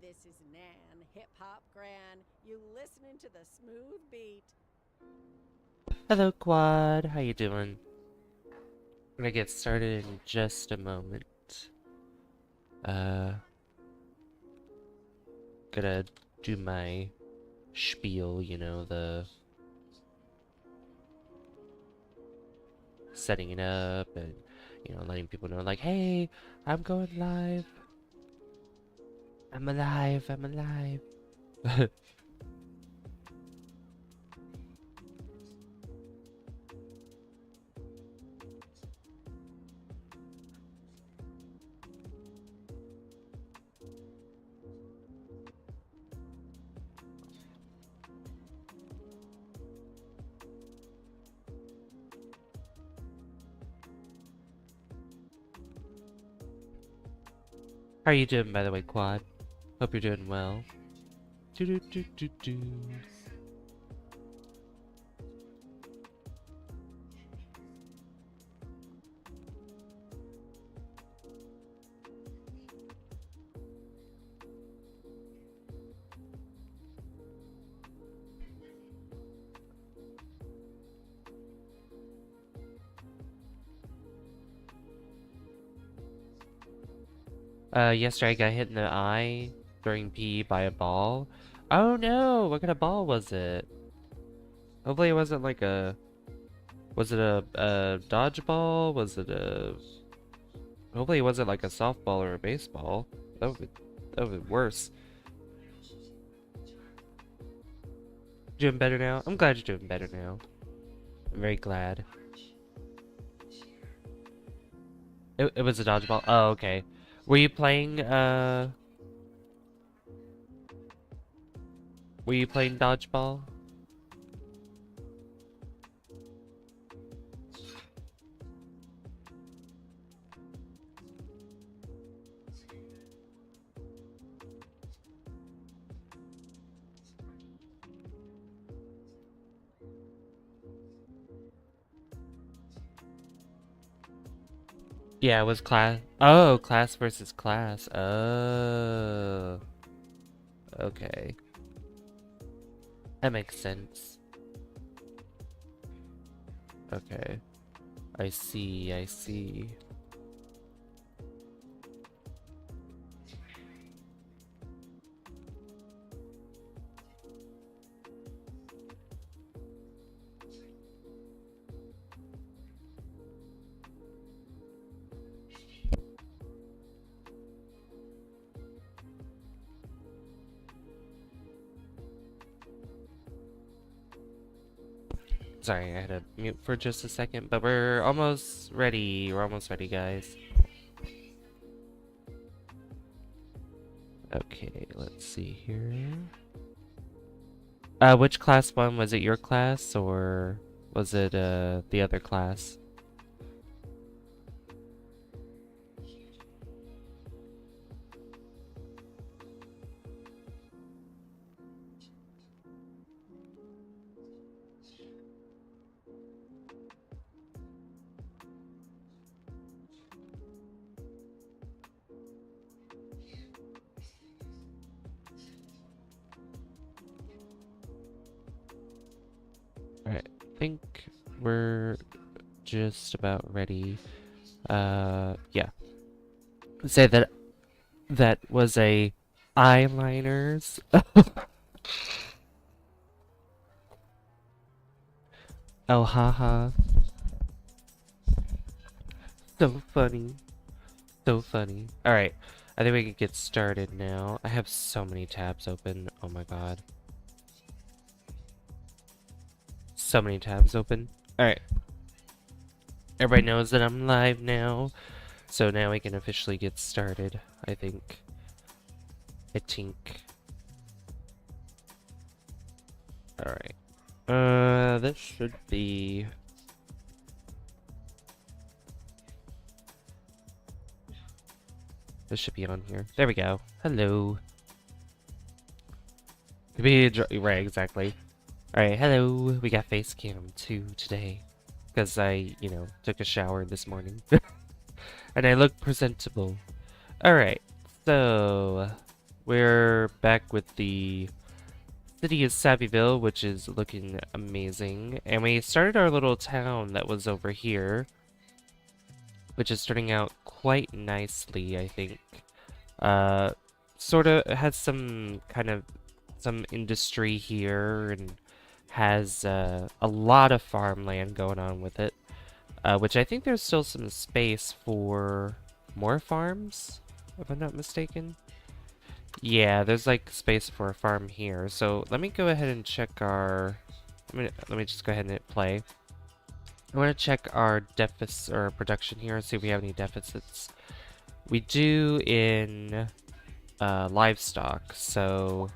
this is Nan, hip hop gran. You listening to the smooth beat. Hello, Quad. How you doing? I'm gonna get started in just a moment. Uh, gonna do my spiel, you know, the setting it up and, you know, letting people know, like, hey, I'm going live. I'm alive, I'm alive. How are you doing, by the way, Quad? Hope you're doing well. Do do do do do. Yesterday I got hit in the eye during PE by a ball. Oh no! What kind of ball was it? Hopefully it wasn't like a... Was it a dodgeball? Was it a... Hopefully it wasn't like a softball or a baseball. That would be worse. Doing better now? I'm glad you're doing better now. I'm very glad. It was a dodgeball? Oh, okay. Were you playing, Were you playing dodgeball? Yeah, it was class. Oh, class versus class. Oh. Okay. That makes sense. Okay. I see, I see. Sorry, I had to mute for just a second, but we're almost ready. We're almost ready, guys. Okay, let's see here. Which class one? Was it your class, or was it, the other class? Alright, I think we're just about ready. Yeah. Say that that was a eyeliners. Oh, haha. So funny. So funny. Alright, I think we can get started now. I have so many tabs open. Oh my god. So many tabs open. Alright. Everybody knows that I'm live now. So now we can officially get started, I think. I think. Alright. This should be... This should be on here. There we go. Hello. Right, exactly. Alright, hello. We got face cam 2 today. Because I, you know, took a shower this morning. And I look presentable. Alright, so... We're back with the city of Savvyville, which is looking amazing. And we started our little town that was over here, which is turning out quite nicely, I think. Sort of has some some industry here and has a lot of farmland going on with it. Which I think there's still some space for more farms, if I'm not mistaken. Yeah, there's like space for a farm here. So let me go ahead and check our... Let me just go ahead and hit play. I want to check our deficit or production here and see if we have any deficits. We do in livestock, so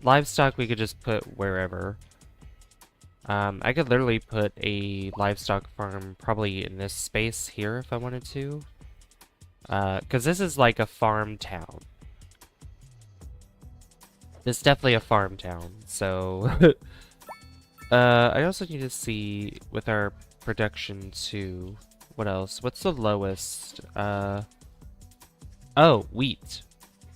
livestock we could just put wherever. I could literally put a livestock farm probably in this space here if I wanted to. Because this is like a farm town. It's definitely a farm town, so... I also need to see with our production too. What else? What's the lowest? Oh, wheat.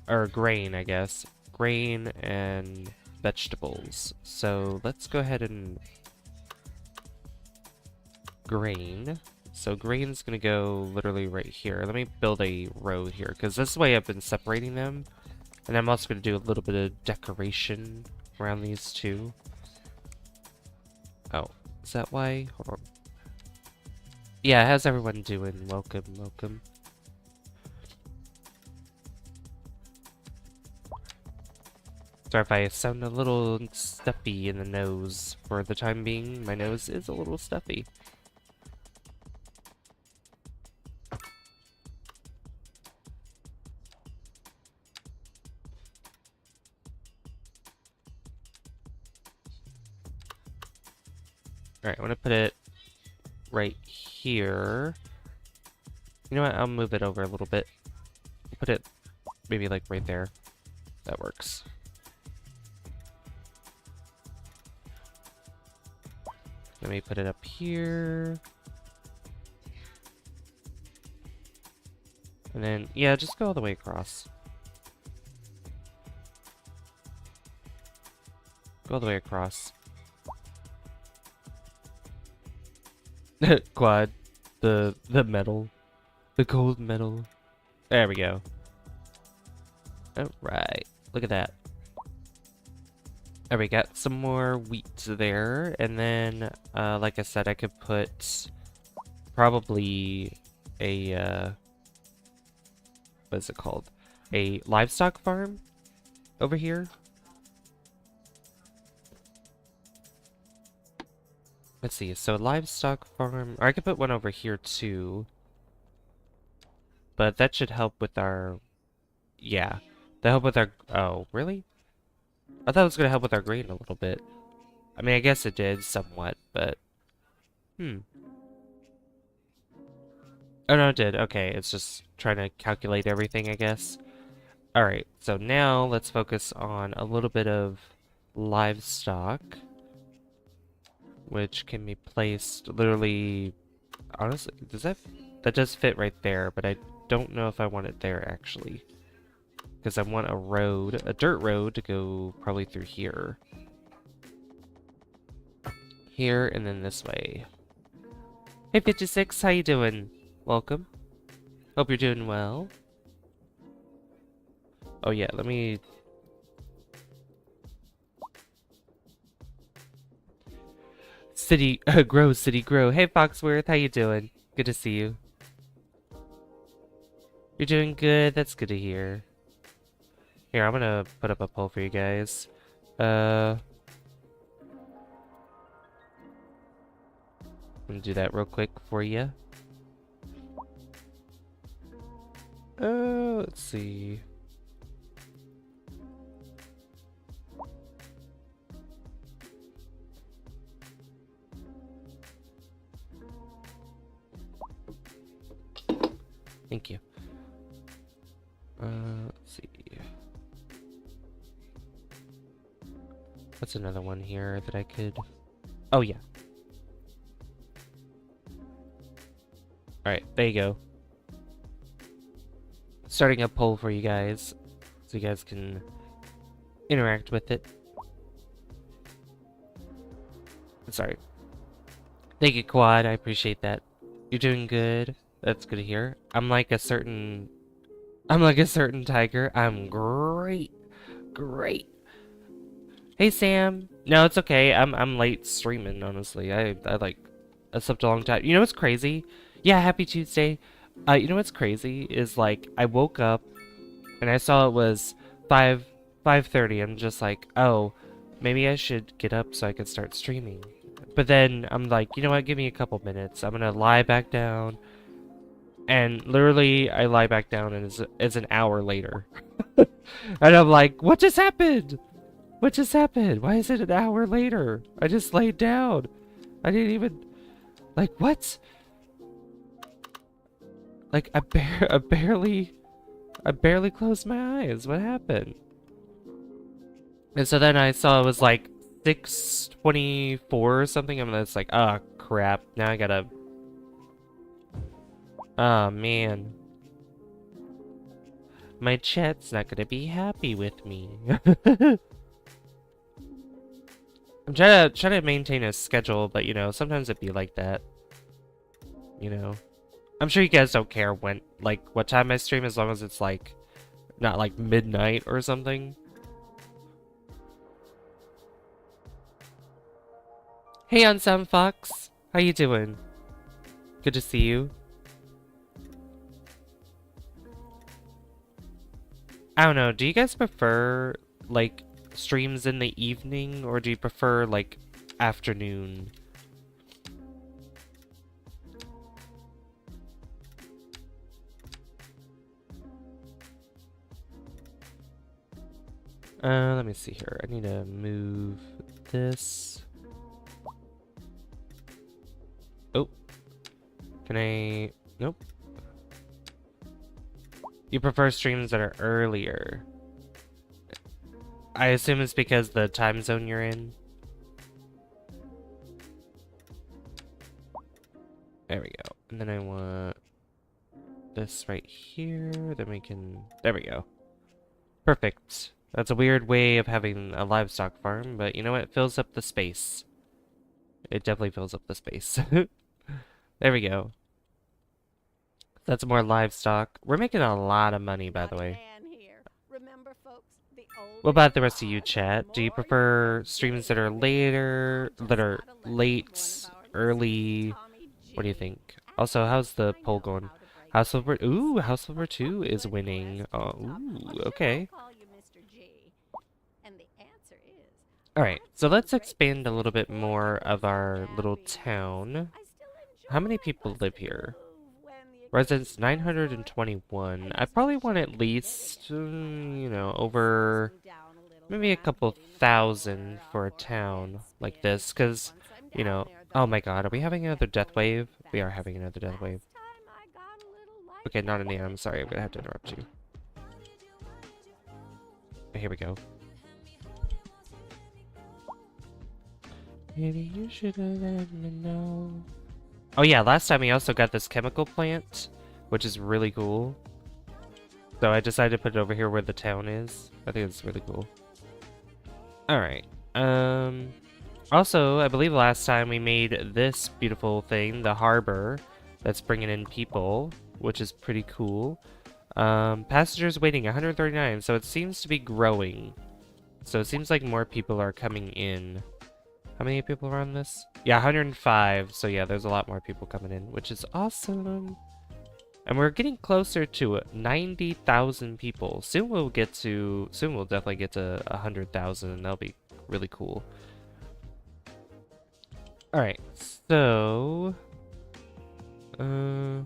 Or grain, I guess. Grain and vegetables. So let's go ahead and... Grain. So grain's gonna go literally right here. Let me build a row here, because this way I've been separating them. And I'm also gonna do a little bit of decoration around these two. Oh, is that why? Hold on. Yeah, how's everyone doing? Welcome, welcome. Sorry if I sound a little stuffy in the nose. For the time being, my nose is a little stuffy. Alright, I want to put it right here. You know what? I'll move it over a little bit. Put it maybe like right there. That works. Let me put it up here. And then, yeah, just go all the way across. Go all the way across. Quad. The metal. The gold metal. There we go. Alright. Look at that. There we got some more wheat there. And then, like I said, I could put probably a, what is it called? A livestock farm over here. Let's see, so livestock farm, or I could put one over here too. But that should help with our, yeah. That help with our, oh, really? I thought it was going to help with our grain a little bit. I mean, I guess it did somewhat, but, Oh no, it did, okay, it's just trying to calculate everything, I guess. Alright, so now let's focus on a little bit of livestock, which can be placed literally, honestly, that does fit right there, but I don't know if I want it there actually, because I want a dirt road to go probably through here, and then this way. Hey 56, how you doing? Welcome. Hope you're doing well. Oh yeah, let me... City grow, city grow. Hey Foxworth, how you doing? Good to see you. You're doing good. That's good to hear. Here, I'm gonna put up a poll for you guys. I'm gonna do that real quick for you. Let's see. Thank you. Let's see. What's another one here that I could... Oh, yeah. Alright, there you go. Starting a poll for you guys. so you guys can interact with it. Sorry. Thank you, Quad. I appreciate that. You're doing good. That's good to hear. I'm like a certain tiger. I'm great. Great. Hey, Sam. No, it's okay. I'm late streaming, honestly. I slept a long time. You know what's crazy? Yeah, happy Tuesday. You know what's crazy is like I woke up and I saw it was 5:30. I'm just like, oh, maybe I should get up so I can start streaming. But then I'm like, you know what? Give me a couple minutes. I'm gonna lie back down. And literally, I lie back down and it's an hour later. And I'm like, what just happened? What just happened? Why is it an hour later? I just laid down. I didn't even... Like, what? Like, I barely closed my eyes. What happened? And so then I saw it was like 6:24 or something. I'm just like, oh, crap. Now I gotta... Oh, man. My chat's not gonna be happy with me. I'm trying to maintain a schedule, but you know, sometimes it'd be like that. You know, I'm sure you guys don't care when, like, what time I stream, as long as it's like not like midnight or something. Hey, Unsum Fox, how you doing? Good to see you. I don't know. Do you guys prefer like streams in the evening, or do you prefer like afternoon? Let me see here. I need to move this. Oh, can I? Nope. You prefer streams that are earlier. I assume it's because the time zone you're in. There we go. And then I want this right here. Then we can... There we go. Perfect. That's a weird way of having a livestock farm, but you know what? It fills up the space. It definitely fills up the space. There we go. That's more livestock. We're making a lot of money, by the way. What about the rest of you, chat? Do you prefer streams that are later, that are late, early? What do you think? Also, how's the poll going? House Flipper, ooh, House Flipper 2 is winning. Oh, ooh, okay. Alright, so let's expand a little bit more of our little town. How many people live here? Residents 921. I probably want at least, you know, over maybe a couple thousand for a town like this, because, you know, oh my god, are we having another death wave? We are having another death wave. Okay, not in the end, I'm sorry, I'm gonna have to interrupt you. Here we go. Maybe you should have let me know. Oh yeah, last time we also got this chemical plant, which is really cool. So I decided to put it over here where the town is. I think it's really cool. Alright. Also, I believe last time we made this beautiful thing, the harbor, that's bringing in people, which is pretty cool. Passengers waiting, 139, so it seems to be growing. So it seems like more people are coming in. How many people are on this? Yeah, 105. So yeah, there's a lot more people coming in, which is awesome. And we're getting closer to 90,000 people. Soon we'll definitely get to 100,000, and that'll be really cool. All right, so you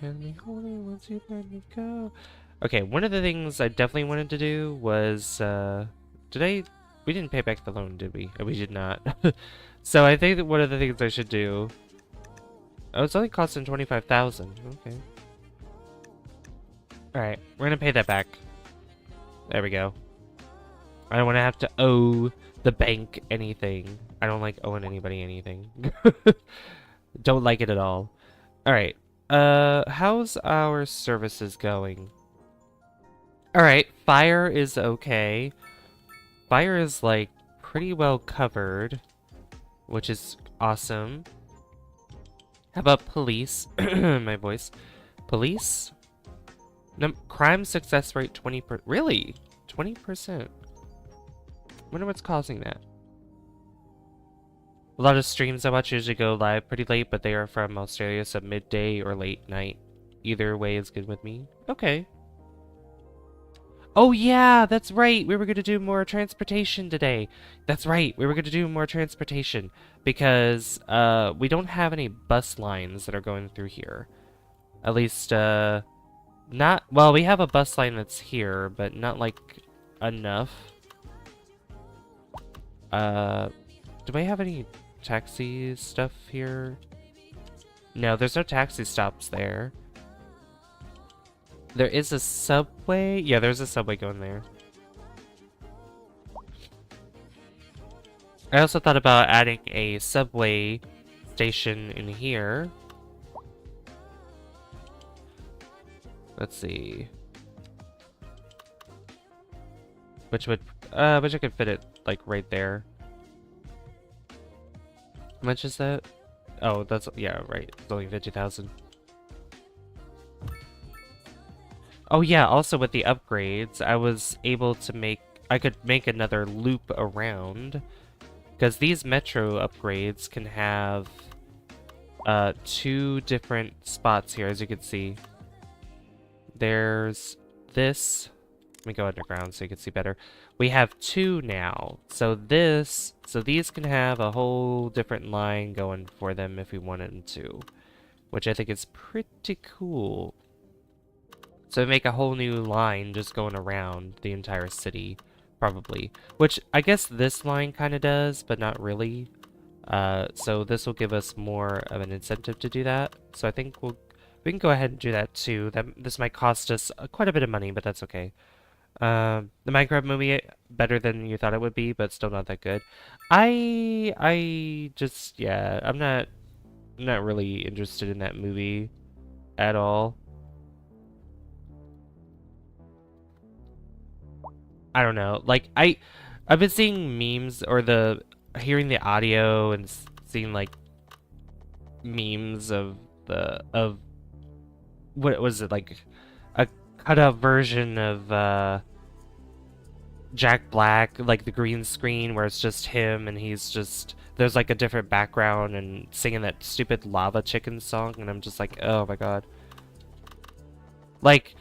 had me holding once you let me go. Okay, one of the things I definitely wanted to do was we didn't pay back the loan, did we? We did not. So I think that one of the things I should do... Oh, it's only costing 25,000. Okay. Alright, we're gonna pay that back. There we go. I don't want to have to owe the bank anything. I don't like owing anybody anything. Don't like it at all. Alright. How's our services going? Alright, fire is okay. Fire is, like, pretty well covered, which is awesome. How about police? My voice. Police? Crime success rate 20%. Really? 20%? Wonder what's causing that. A lot of streams I watch usually go live pretty late, but they are from Australia, so midday or late night. Either way is good with me. Okay. Oh yeah, that's right. We were going to do more transportation today. That's right. We were going to do more transportation because we don't have any bus lines that are going through here. At least not, well, we have a bus line that's here, but not like enough. Do we have any taxi stuff here? No, there's no taxi stops there. There is a subway. Yeah, there's a subway going there. I also thought about adding a subway station in here. Let's see. Which I could fit it like right there. How much is that? Oh, that's, yeah, right. It's only 50,000. Oh yeah, also with the upgrades, I was able to I could make another loop around. Because these metro upgrades can have 2 different spots here, as you can see. There's this. Let me go underground so you can see better. We have 2 now. So these can have a whole different line going for them if we wanted them to. Which I think is pretty cool. So make a whole new line just going around the entire city, probably. Which I guess this line kind of does, but not really. So this will give us more of an incentive to do that. So I think we can go ahead and do that too. This might cost us quite a bit of money, but that's okay. The Minecraft movie, better than you thought it would be, but still not that good. I just, yeah, I'm not really interested in that movie at all. I don't know. Like, I've been seeing memes or hearing the audio and seeing like memes of what was it, like a cut-out version of Jack Black, like the green screen where it's just him and there's like a different background and singing that stupid Lava Chicken song, and I'm just like, oh my god. Like,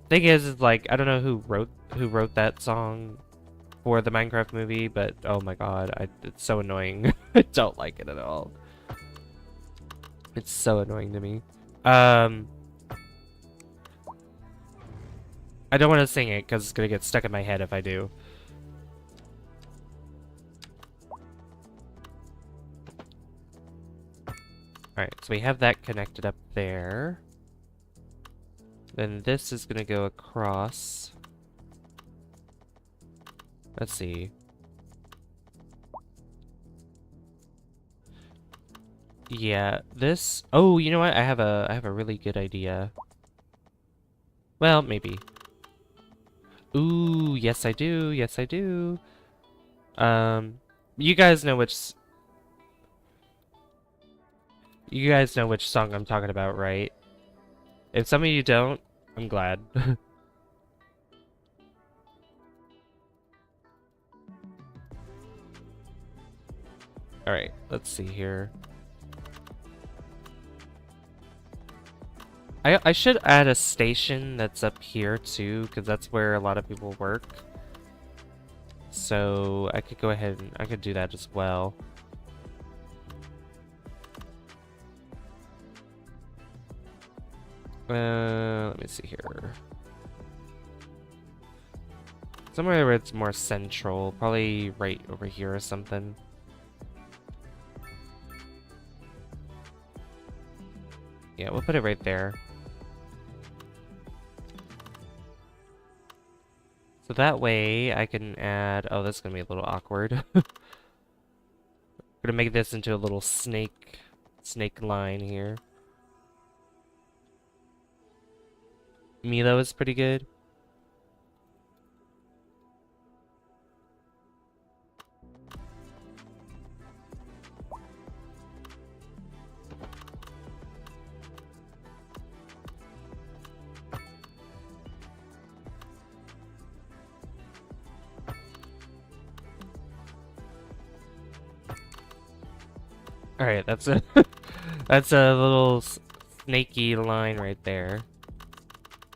thing is like, I don't know who wrote that song for the Minecraft movie, but oh my god, it's so annoying. I don't like it at all. It's so annoying to me. I don't want to sing it because it's gonna get stuck in my head if I do. Alright, so we have that connected up there. Then this is gonna go across. Let's see. Yeah, this. Oh, you know what? I have a really good idea. Well, maybe. Ooh, yes I do. Yes I do. You guys know which song I'm talking about, right? If some of you don't, I'm glad. Alright, let's see here. I should add a station that's up here too, because that's where a lot of people work. So I could go ahead and I could do that as well. Let me see here. Somewhere where it's more central, probably right over here or something. Yeah, we'll put it right there. So that way I can add, oh, that's gonna be a little awkward. We're gonna make this into a little snake line here. Milo is pretty good. Alright, that's a that's a little snaky line right there.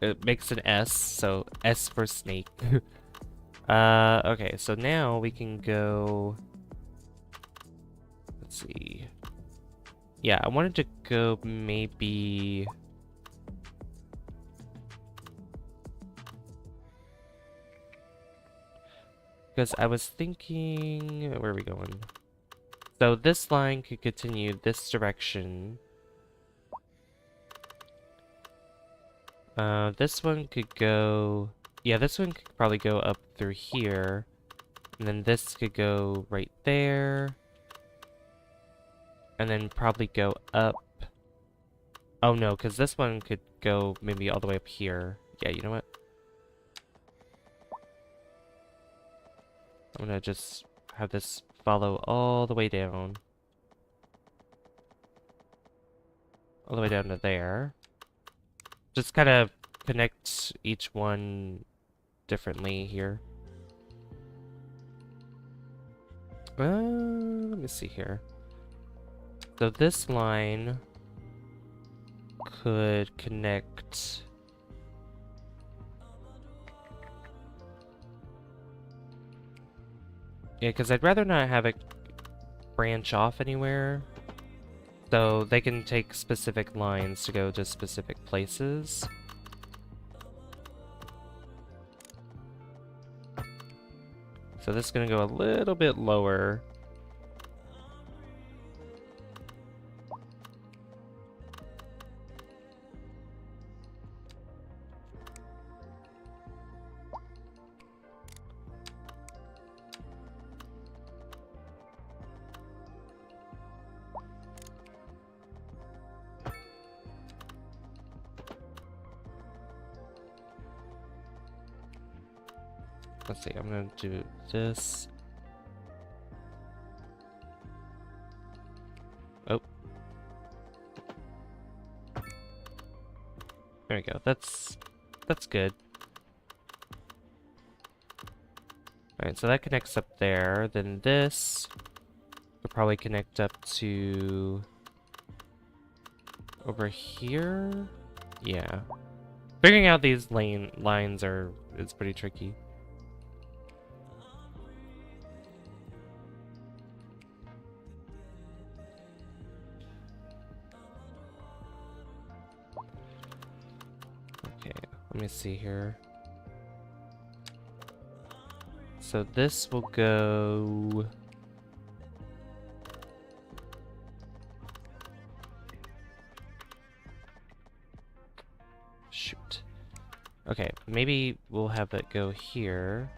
It makes an S, so S for snake. Okay, so now we can go... Let's see. Yeah, I wanted to go maybe... Because I was thinking... Where are we going? So this line could continue this direction. This one could go... Yeah, this one could probably go up through here. And then this could go right there. And then probably go up. Oh no, because this one could go maybe all the way up here. Yeah, you know what? I'm gonna just have this follow all the way down. All the way down to there. Just kind of connect each one differently here. Let me see here. So this line could connect... Yeah, because I'd rather not have it branch off anywhere. So they can take specific lines to go to specific places. So this is going to go a little bit lower. Let's see, I'm gonna do this. Oh. There we go. That's good. Alright, so that connects up there. Then this will probably connect up to over here. Yeah. Figuring out these lines is pretty tricky. Let me see here. So this will go... Shoot. Okay, maybe we'll have it go here.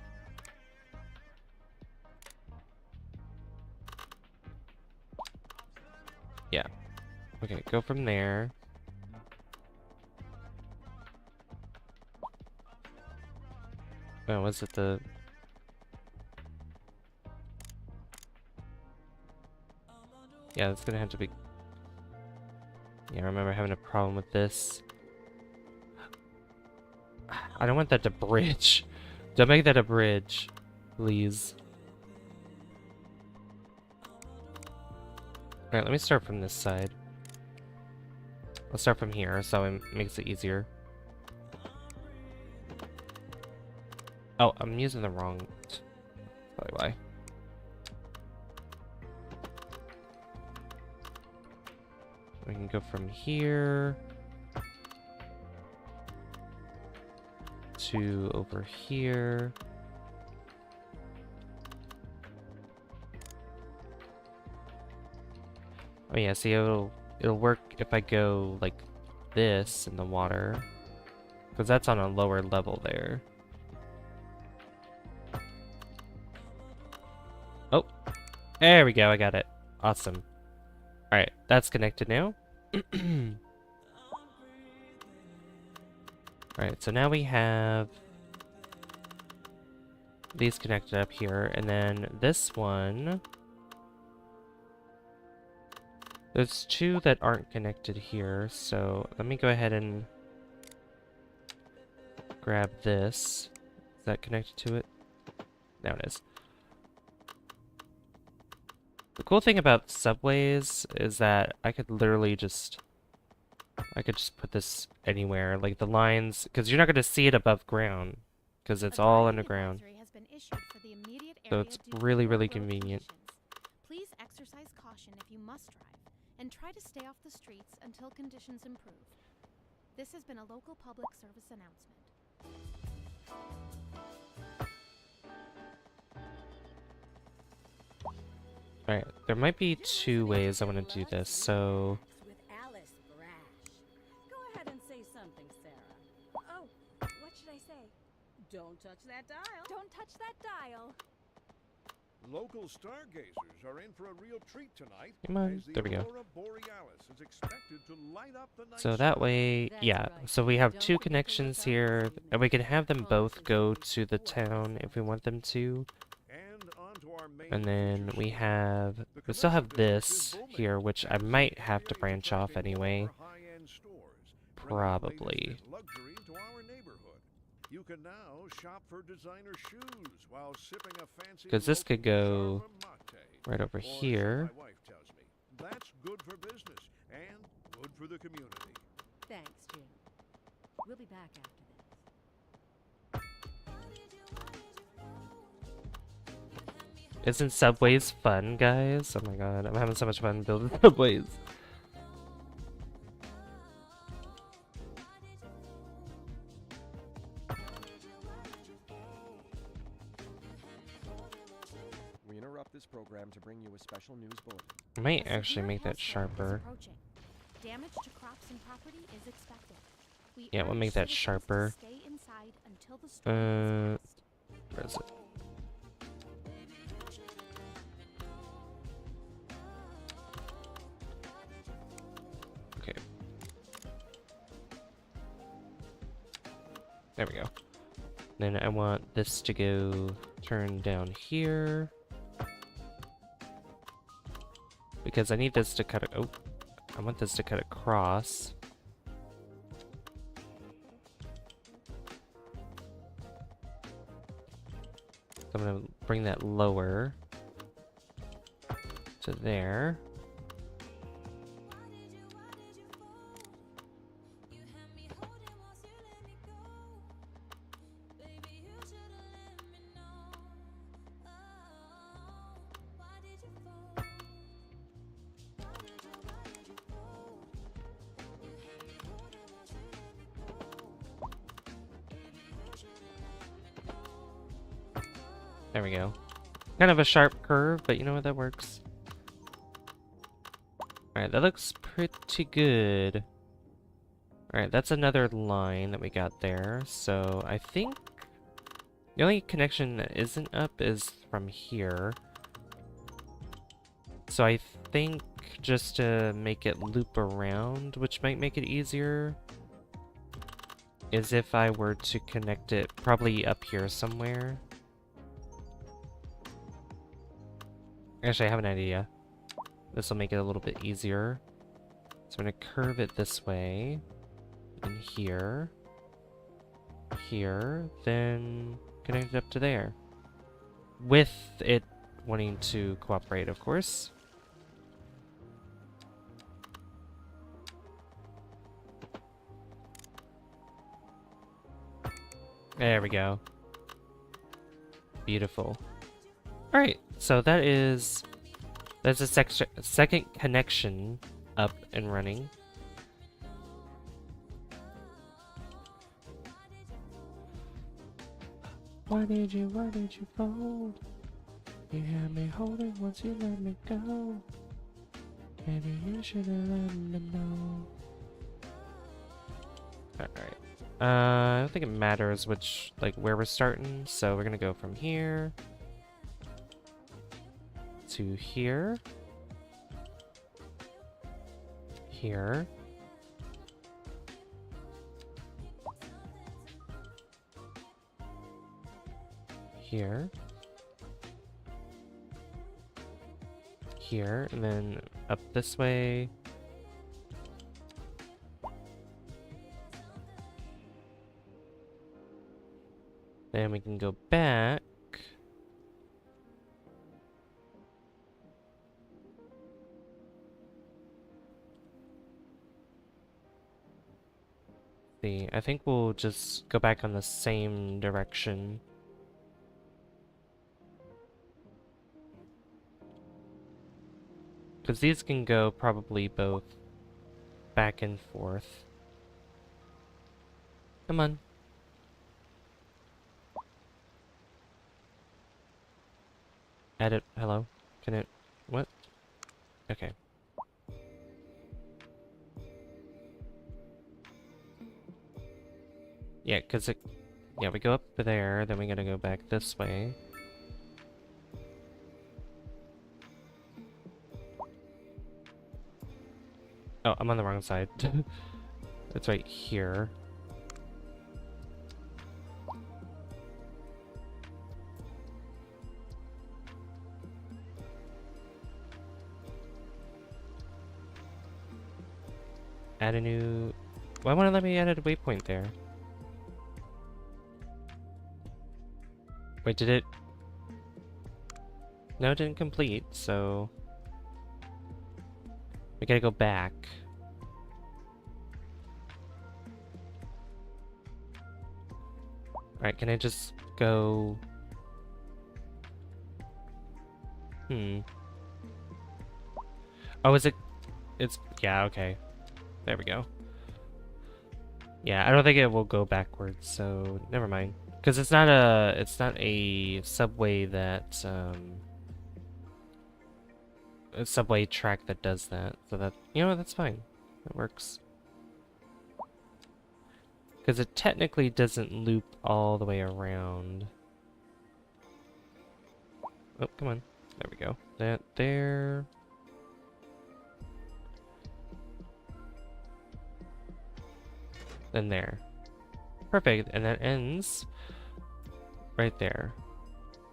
Yeah. Okay, go from there. Oh, was it the... Yeah, that's gonna have to be... Yeah, I remember having a problem with this. I don't want that to bridge. Don't make that a bridge, please. Alright, let me start from this side. Let's start from here, so it makes it easier. Oh, I'm using the wrong... Probably why. We can go from here... to over here. Oh yeah, see, it'll work if I go like this in the water. Because that's on a lower level there. Oh, there we go, I got it. Awesome. Alright, that's connected now. Alright, so now we have these connected up here, and then this one... There's two that aren't connected here, so let me go ahead and grab this. Is that connected to it? Now it is. The cool thing about subways is that I could literally just put this anywhere, like the lines, because you're not going to see it above ground, because it's all underground. So it's really, really convenient. Please exercise caution if you must drive, and try to stay off the streets until conditions improve. This has been a local public service announcement. Alright, there might be two ways I want to do this, so... With Alice Brash. Go ahead and say something, Sarah. Oh, what should I say? Don't touch that dial. Don't touch that dial. Local stargazers are in for a real treat tonight. Come on, as the there we go. Aurora Borealis is expected to light up the night So that sky. way, That's yeah, right. so we have Don't two forget to connections look here, up and we can have them both Causes go and to the town if we want them to. And onto our main And then feature we story. have, The we still have commercial district this is booming, here, which I and might the have to area is branch off attracting anyway. more high-end stores, bringing the Probably. latest in luxury to our neighborhood. You can now shop for designer shoes while sipping a fancy 'Cause this could go local Charva mate. right over Or so here. my wife tells me. That's good for business and good for the community. Thanks, Jim. We'll be back after this. Isn't subways fun, guys? Oh my god, I'm having so much fun building subways. We interrupt this program to bring you a special news bulletin. I might A actually severe make that hailstorm is sharper. approaching. Damage to crops and property is expected. We Yeah, we'll urge make that citizens to sharper. stay inside until the storm has passed. Where is it? Okay. There we go. Then I want this to go turn down here. Because I need this to cut it. Oh, I want this to cut across. So I'm gonna bring that lower to there. There we go. Kind of a sharp curve, but you know what, that works. Alright, that looks pretty good. Alright, that's another line that we got there. So I think the only connection that isn't up is from here. So I think just to make it loop around, which might make it easier, is if I were to connect it probably up here somewhere. Actually, I have an idea. This will make it a little bit easier. So I'm going to curve it this way. And here. Here. Then connect it up to there. With it wanting to cooperate, of course. There we go. Beautiful. Alright, so that's a second connection up and running. Why did you fold? You had me holding once you let me go. Maybe you should have let me know. Alright. I don't think it matters which, like, where we're starting, so we're gonna go from here to here, here, here, here, and then up this way. Then we can go back. See, I think we'll just go back on the same direction. Because these can go probably both back and forth. Come on. Edit. Hello? Can it... What? Okay. Yeah, because it... Yeah, we go up there, then we gotta go back this way. Oh, I'm on the wrong side. It's right here. Add a new... Why won't it let me add a waypoint there? Wait, did it... No, it didn't complete, so... We gotta go back. Alright, can I just go... Oh, is it... It's... Yeah, okay. There we go. Yeah, I don't think it will go backwards, so never mind. Because it's not a subway that a subway track that does that. So that, you know, that's fine. That works. Because it technically doesn't loop all the way around. Oh, come on. There we go. That there. Then there. Perfect, and that ends right there.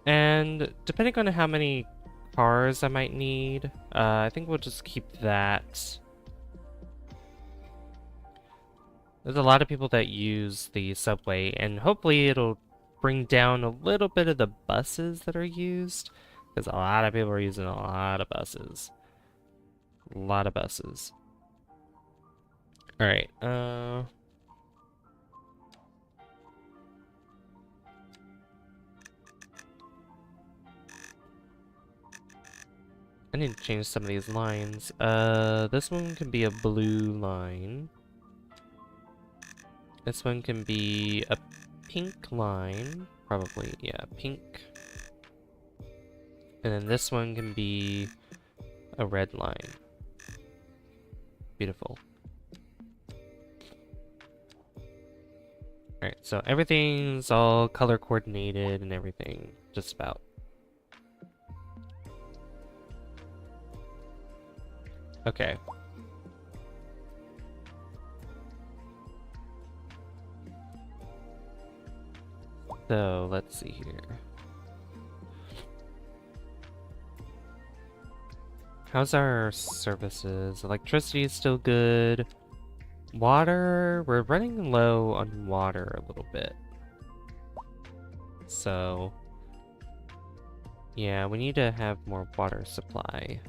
And depending on how many cars I might need, I think we'll just keep that. There's a lot of people that use the subway, and hopefully it'll bring down a little bit of the buses that are used, because a lot of people are using a lot of buses. A lot of buses. Alright, I need to change some of these lines. This one can be a blue line. This one can be a pink line. Probably, yeah, pink. And then this one can be a red line. Beautiful. Alright, so everything's all color coordinated and everything, just about. Okay. So, let's see here. How's our services? Electricity is still good. Water, we're running low on water a little bit. So, yeah, we need to have more water supply.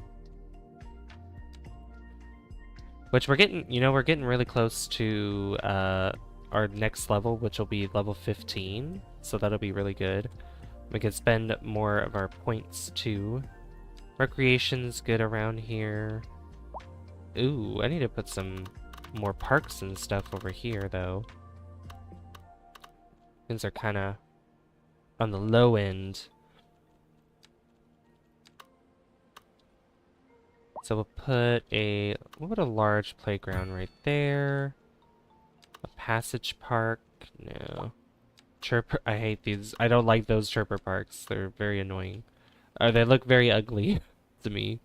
Which we're getting, you know, we're getting really close to our next level, which will be level 15. So that'll be really good. We can spend more of our points too. Recreation's good around here. Ooh, I need to put some more parks and stuff over here though. Things are kind of on the low end. So we'll put a large playground right there. A passage park. No. Chirper. I hate these. I don't like those chirper parks. They're very annoying. They look very ugly to me.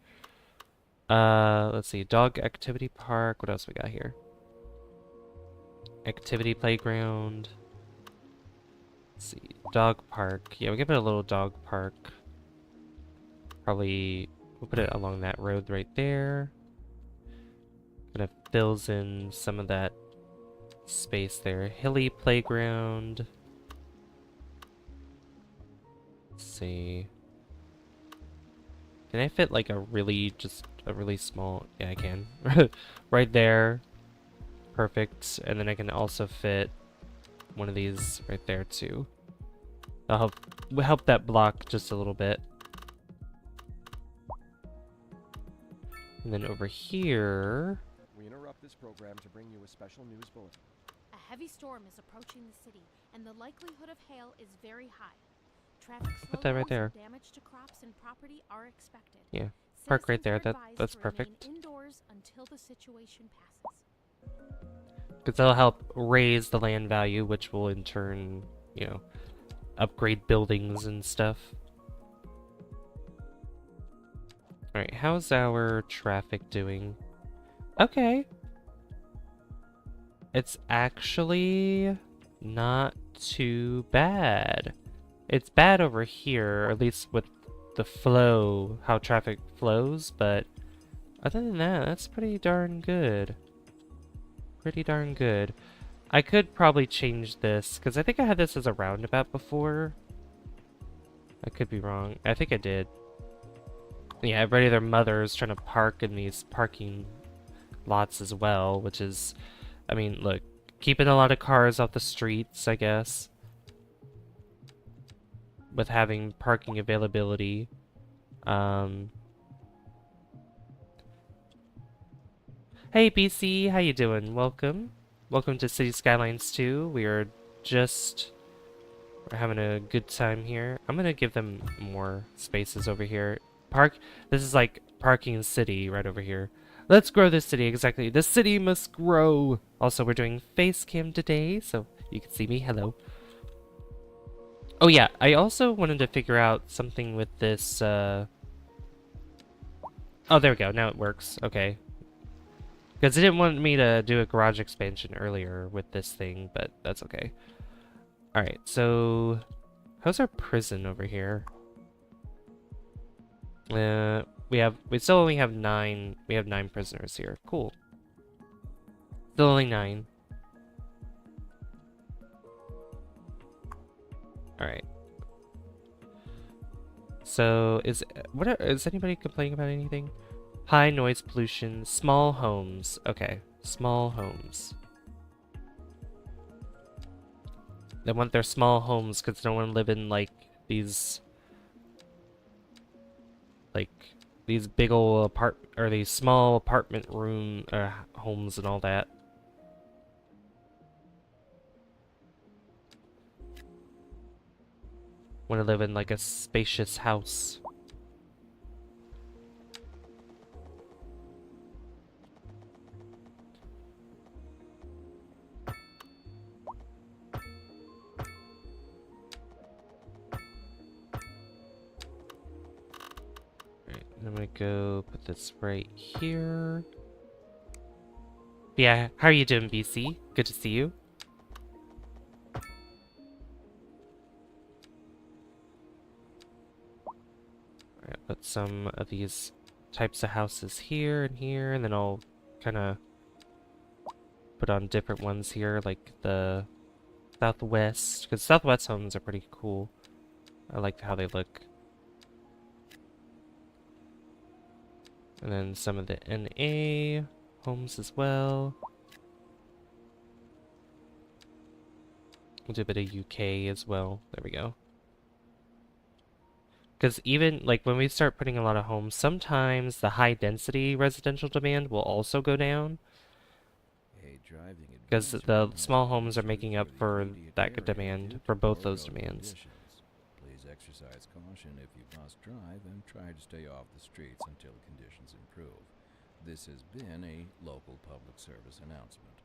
Let's see. Dog activity park. What else we got here? Activity playground. Let's see. Dog park. Yeah, we can put a little dog park. Probably. We'll put it along that road right there. Kind of fills in some of that space there. Hilly playground. Let's see. Can I fit like a really small... Yeah, I can. Right there. Perfect. And then I can also fit one of these right there too. That'll help that block just a little bit. And then over here... We interrupt this program to bring you a special news bulletin. A heavy storm is approaching the city, and the likelihood of hail is very high. Traffic Put that right slowdowns there. and damage to crops and property are expected. Yeah, park right there. Citizens are advised That's to remain perfect. indoors until the situation passes. Because that'll help raise the land value, which will in turn, you know, upgrade buildings and stuff. Alright, how's our traffic doing? Okay. It's actually not too bad. It's bad over here, or at least with the flow, how traffic flows, but other than that, that's pretty darn good. Pretty darn good. I could probably change this, because I think I had this as a roundabout before. I could be wrong. I think I did. Yeah, everybody, their mothers trying to park in these parking lots as well, which is, I mean, look, keeping a lot of cars off the streets, I guess, with having parking availability. Hey BC, how you doing? Welcome. Welcome to City Skylines 2. We're having a good time here. I'm gonna give them more spaces over here. This is like parking city right over here. Let's grow this city, exactly. The city must grow. Also, we're doing face cam today, so you can see me. Hello. Oh yeah, I also wanted to figure out something with this, Oh, there we go. Now it works. Okay. Because it didn't want me to do a garage expansion earlier with this thing, but that's okay. Alright, so... how's our prison over here? We still only have 9... we have 9 prisoners here. Cool. Still only 9. Alright. So, is anybody complaining about anything? High noise pollution, small homes. Okay, small homes. They want their small homes because they don't want to live in, like, these big old these small apartment homes and all that. Want to live in, like, a spacious house. I'm gonna go put this right here. Yeah, how are you doing, BC? Good to see you. Alright, put some of these types of houses here and here, and then I'll kind of put on different ones here, like the Southwest, because Southwest homes are pretty cool. I like how they look. And then some of the NA homes as well. We'll do a bit of UK as well. There we go. Because even, like, when we start putting a lot of homes, sometimes the high density residential demand will also go down. Because the small homes are making up for that demand, for both those demands. Please exercise caution if you must drive and try to stay off the streets until conditions improve. This has been a local public service announcement.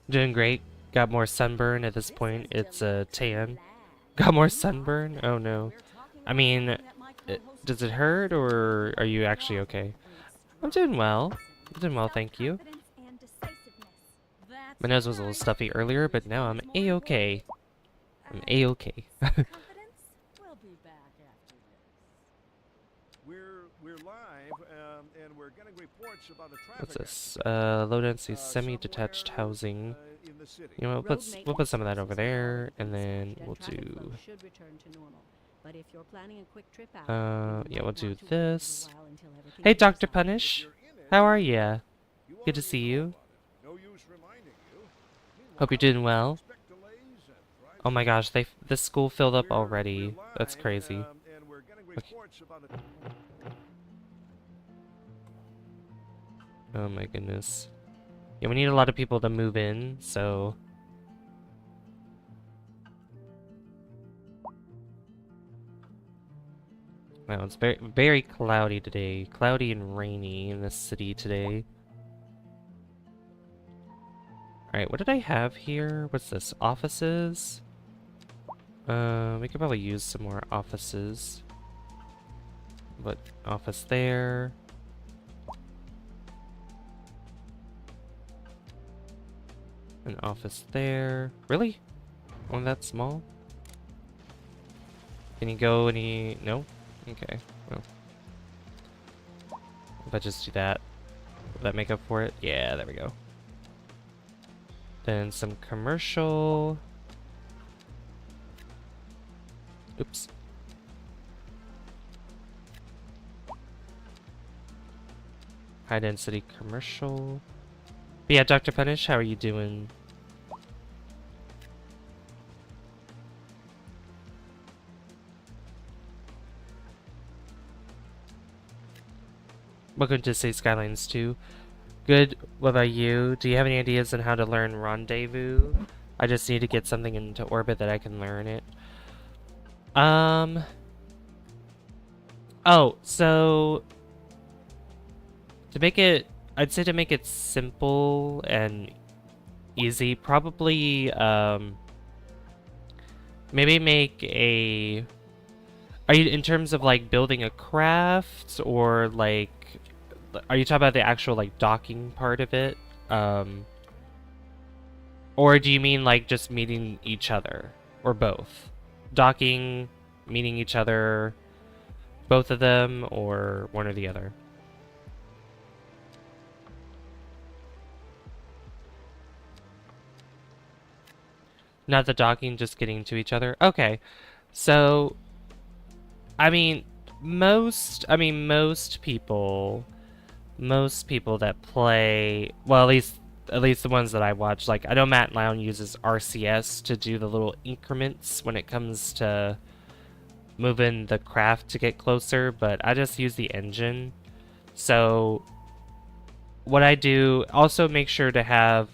Doing great. Got more sunburn at this point. It's a tan. Got more sunburn? Oh no. I mean, does it hurt or are you actually okay? I'm doing well. I'm doing well, thank you. My nose was a little stuffy earlier, but now I'm A-okay. I'm A-okay. We're live, and we're getting reports about the traffic. What's this? Low density semi-detached housing. In the city. You know, we'll put some of that over there, and then we'll do... should return to normal. But if you're planning a quick trip out, Yeah, we'll do wait a this. little while until everything Hey, clears Dr. up. Punish. If you're in it, How are ya? you Good to already see know you. about it. No use reminding you. Hope you're Meanwhile, doing well. expect delays and drive Oh my gosh, this school filled up We're already. That's live, crazy. and we're getting Okay. reports about a Oh my goodness. Yeah, we need a lot of people to move in, so... Wow, it's very, very cloudy today. Cloudy and rainy in this city today. Alright, what did I have here? What's this? Offices? We could probably use some more offices. But office there. An office there. Really? One that small? Can you go any... No? Okay, well. If I just do that, will that make up for it? Yeah, there we go. Then some commercial. Oops. High density commercial. But yeah, Dr. Punish, how are you doing? Welcome to Say Skylines 2. Good. What about you? Do you have any ideas on how to learn Rendezvous? I just need to get something into orbit that I can learn it. Oh, so to make it, I'd say to make it simple and easy, probably maybe make a. Are you in terms of like building a craft, or like are you talking about the actual like docking part of it? Or do you mean like just meeting each other, or both? Docking, meeting each other, both of them, or one or the other? Not the docking, just getting to each other? Okay. So I mean most people that play, well, at least the ones that I watch, like I know Matt Lown uses RCS to do the little increments when it comes to moving the craft to get closer, but I just use the engine. So what I do, also make sure to have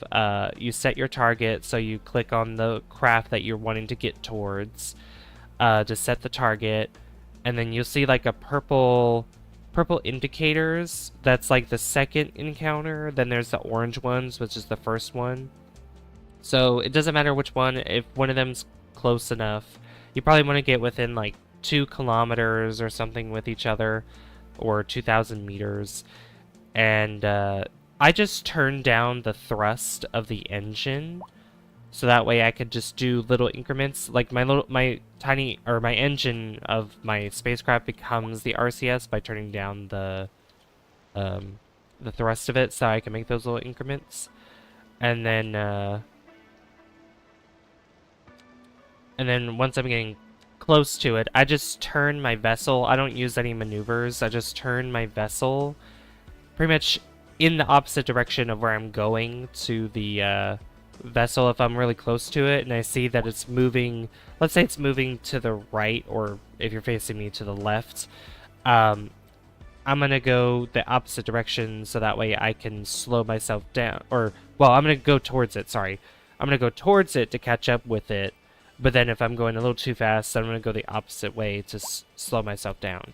you set your target, so you click on the craft that you're wanting to get towards to set the target, and then you'll see like a purple indicators. That's like the second encounter. Then there's the orange ones, which is the first one. So it doesn't matter which one. If one of them's close enough, you probably want to get within like 2 kilometers or something with each other, or 2,000 meters. And I just turn down the thrust of the engine, so that way I could just do little increments. Like my engine of my spacecraft becomes the RCS by turning down the thrust of it, so I can make those little increments. And then once I'm getting close to it, I just turn my vessel. I don't use any maneuvers. I just turn my vessel pretty much in the opposite direction of where I'm going to the vessel. If I'm really close to it and I see that it's moving, let's say it's moving to the right, or if you're facing me, to the left, I'm gonna go the opposite direction, so that way I can slow myself down. Or, well, I'm gonna go towards it, sorry. I'm gonna go towards it to catch up with it, but then if I'm going a little too fast, I'm gonna go the opposite way to slow myself down.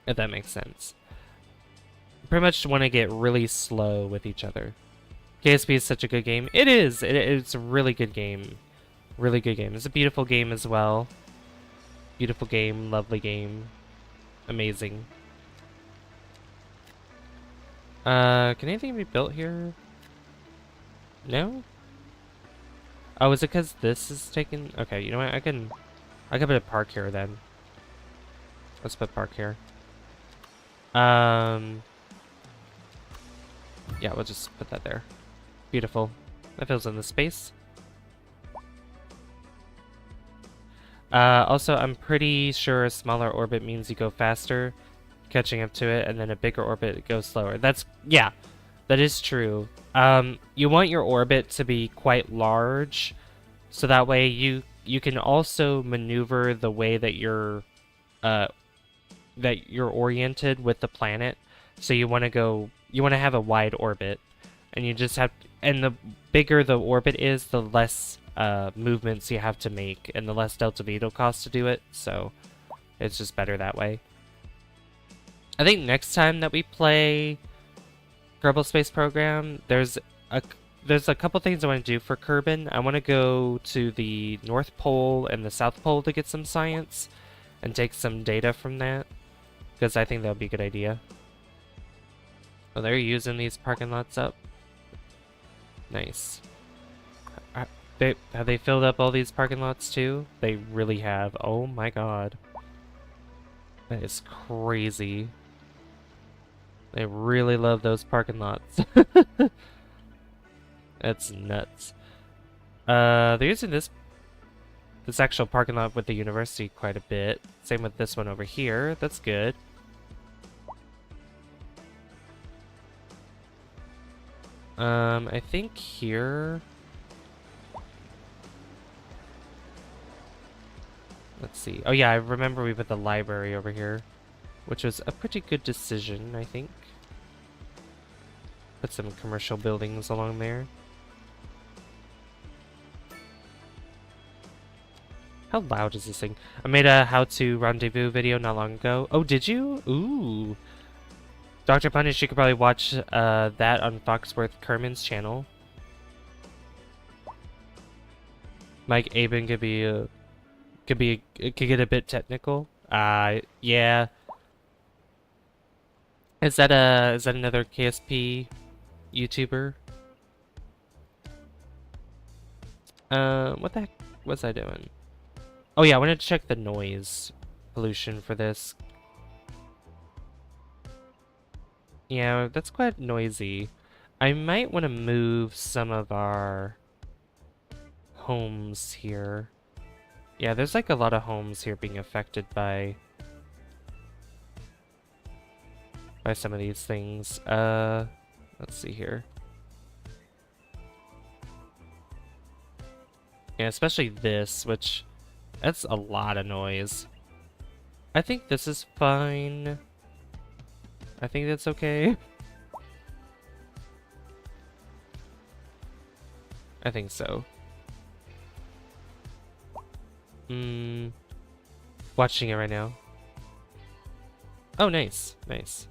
If that makes sense. Pretty much want to get really slow with each other. KSP is such a good game. It is! It's a really good game. Really good game. It's a beautiful game as well. Beautiful game, lovely game. Amazing. Can anything be built here? No? Oh, is it because this is taken? Okay, you know what? I can put a park here then. Let's put park here. Yeah, we'll just put that there. Beautiful. That fills in the space. Also, I'm pretty sure a smaller orbit means you go faster, catching up to it, and then a bigger orbit goes slower. Yeah, that is true. You want your orbit to be quite large, so that way you can also maneuver the way that you're oriented with the planet. So you want to have a wide orbit, and and the bigger the orbit is, the less movements you have to make, and the less Delta V it'll cost to do it. So it's just better that way. I think next time that we play Kerbal Space Program, there's a couple things I want to do for Kerbin. I want to go to the North Pole and the South Pole to get some science and take some data from that, because I think that would be a good idea. Oh, they're using these parking lots up. Nice. Have they filled up all these parking lots too? They really have. Oh my god. That is crazy. They really love those parking lots. That's nuts. They're using this actual parking lot with the university quite a bit. Same with this one over here. That's good. I think here... Let's see. Oh yeah, I remember we put the library over here, which was a pretty good decision, I think. Put some commercial buildings along there. How loud is this thing? I made a how-to rendezvous video not long ago. Oh, did you? Ooh. Dr. Punish, you could probably watch that on Foxworth Kerman's channel. Mike Aben could get a bit technical. Yeah. Is that another KSP YouTuber? What the heck was I doing? Oh yeah, I wanted to check the noise pollution for this. Yeah, that's quite noisy. I might want to move some of our homes here. Yeah, there's like a lot of homes here being affected by some of these things. Let's see here. Yeah, especially this, which that's a lot of noise. I think this is fine. I think that's okay. I think so. Watching it right now. Oh, nice. Nice.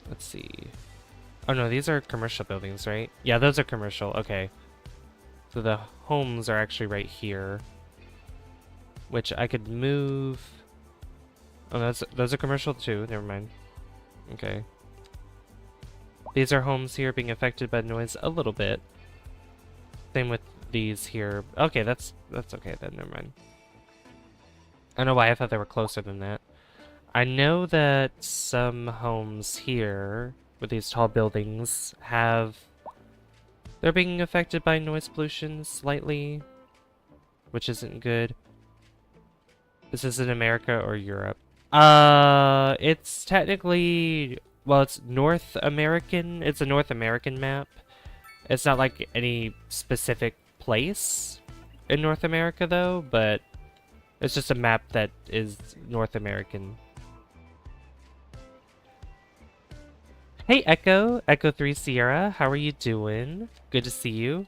Let's see. Oh no, these are commercial buildings, right? Yeah, those are commercial. Okay. So the homes are actually right here, which I could move. Oh, those are commercial too. Never mind. Okay. These are homes here being affected by noise a little bit. Same with these here. Okay, that's okay then. Never mind. I don't know why I thought they were closer than that. I know that some homes here with these tall buildings they're being affected by noise pollution slightly, which isn't good. This is in America or Europe? It's technically, well, it's North American. It's a North American map. It's not like any specific place in North America though, but it's just a map that is North American. Hey Echo 3 Sierra, how are you doing? Good to see you.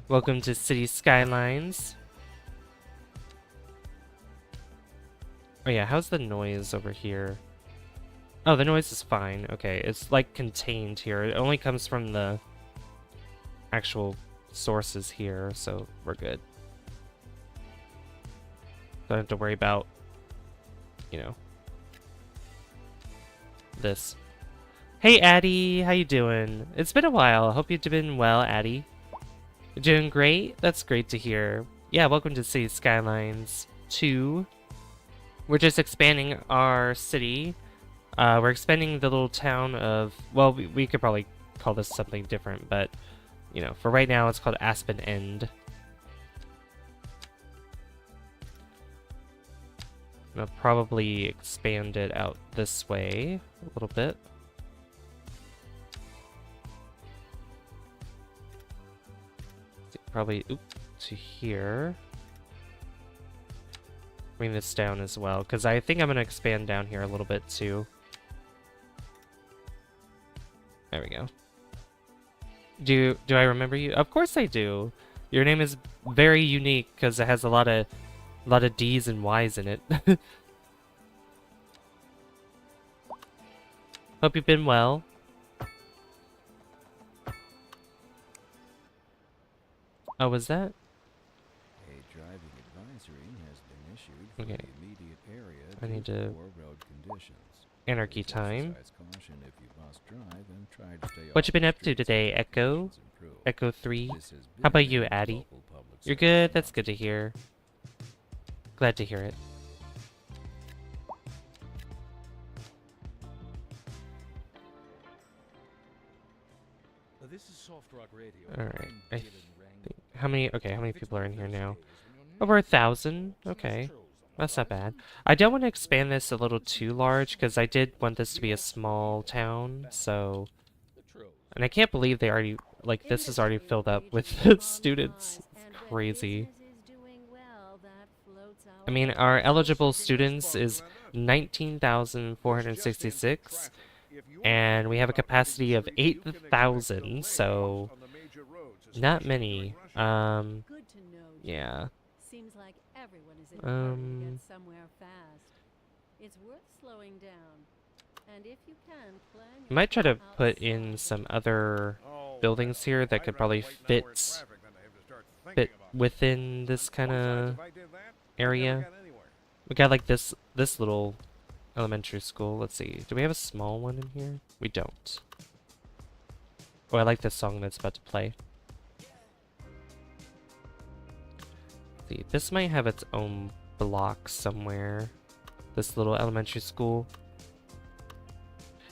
Welcome to City Skylines. Oh yeah, how's the noise over here? Oh, the noise is fine. Okay, it's like contained here. It only comes from the actual sources here, so we're good. Don't have to worry about, you know, this. Hey Addie, how you doing? It's been a while. Hope you've been well, Addie. You're doing great? That's great to hear. Yeah, welcome to City Skylines 2. We're just expanding our city. We're expanding the little town of... Well, we could probably call this something different, but you know, for right now it's called Aspen End. I'll probably expand it out this way a little bit. Probably to here. Bring this down as well, because I think I'm going to expand down here a little bit too. There we go. Do I remember you? Of course I do. Your name is very unique because it has a lot of D's and Y's in it. Hope you've been well. Oh, was that? A driving advisory has been issued for Okay. the immediate area I need due to- poor road conditions. Anarchy Please time. exercise caution if you must drive and try to stay What off you been the up to streets today, until Echo? conditions improve. Echo 3? This has How about been you, a Addy? local public You're service good? That's good to announcement. hear. Glad to hear it. This is Soft Rock Radio. Alright. I'm I Dylan Rang. think, how many If it's people are one in of here those now? days when you're Over not 1,000? some Okay. churros on the That's not bad. horizon, I don't want to expand this a little too large because I did want this to be a small town, so... the churros. And I can't believe they already... Like, this is already filled up with students. It's crazy. I mean, our eligible students is 19,466, and we have a capacity of 8,000, so not many. Good to know. Yeah. Seems like everyone is in a hurry to Um, get somewhere fast. It's worth slowing down. And if you can, plan I your might try to trip put in outside. some other buildings here that could probably fit Fit within this kind of area. We got like this little elementary school. Let's see. Do we have a small one in here? We don't. Oh, I like this song that's about to play. Let's see, this might have its own block somewhere. This little elementary school.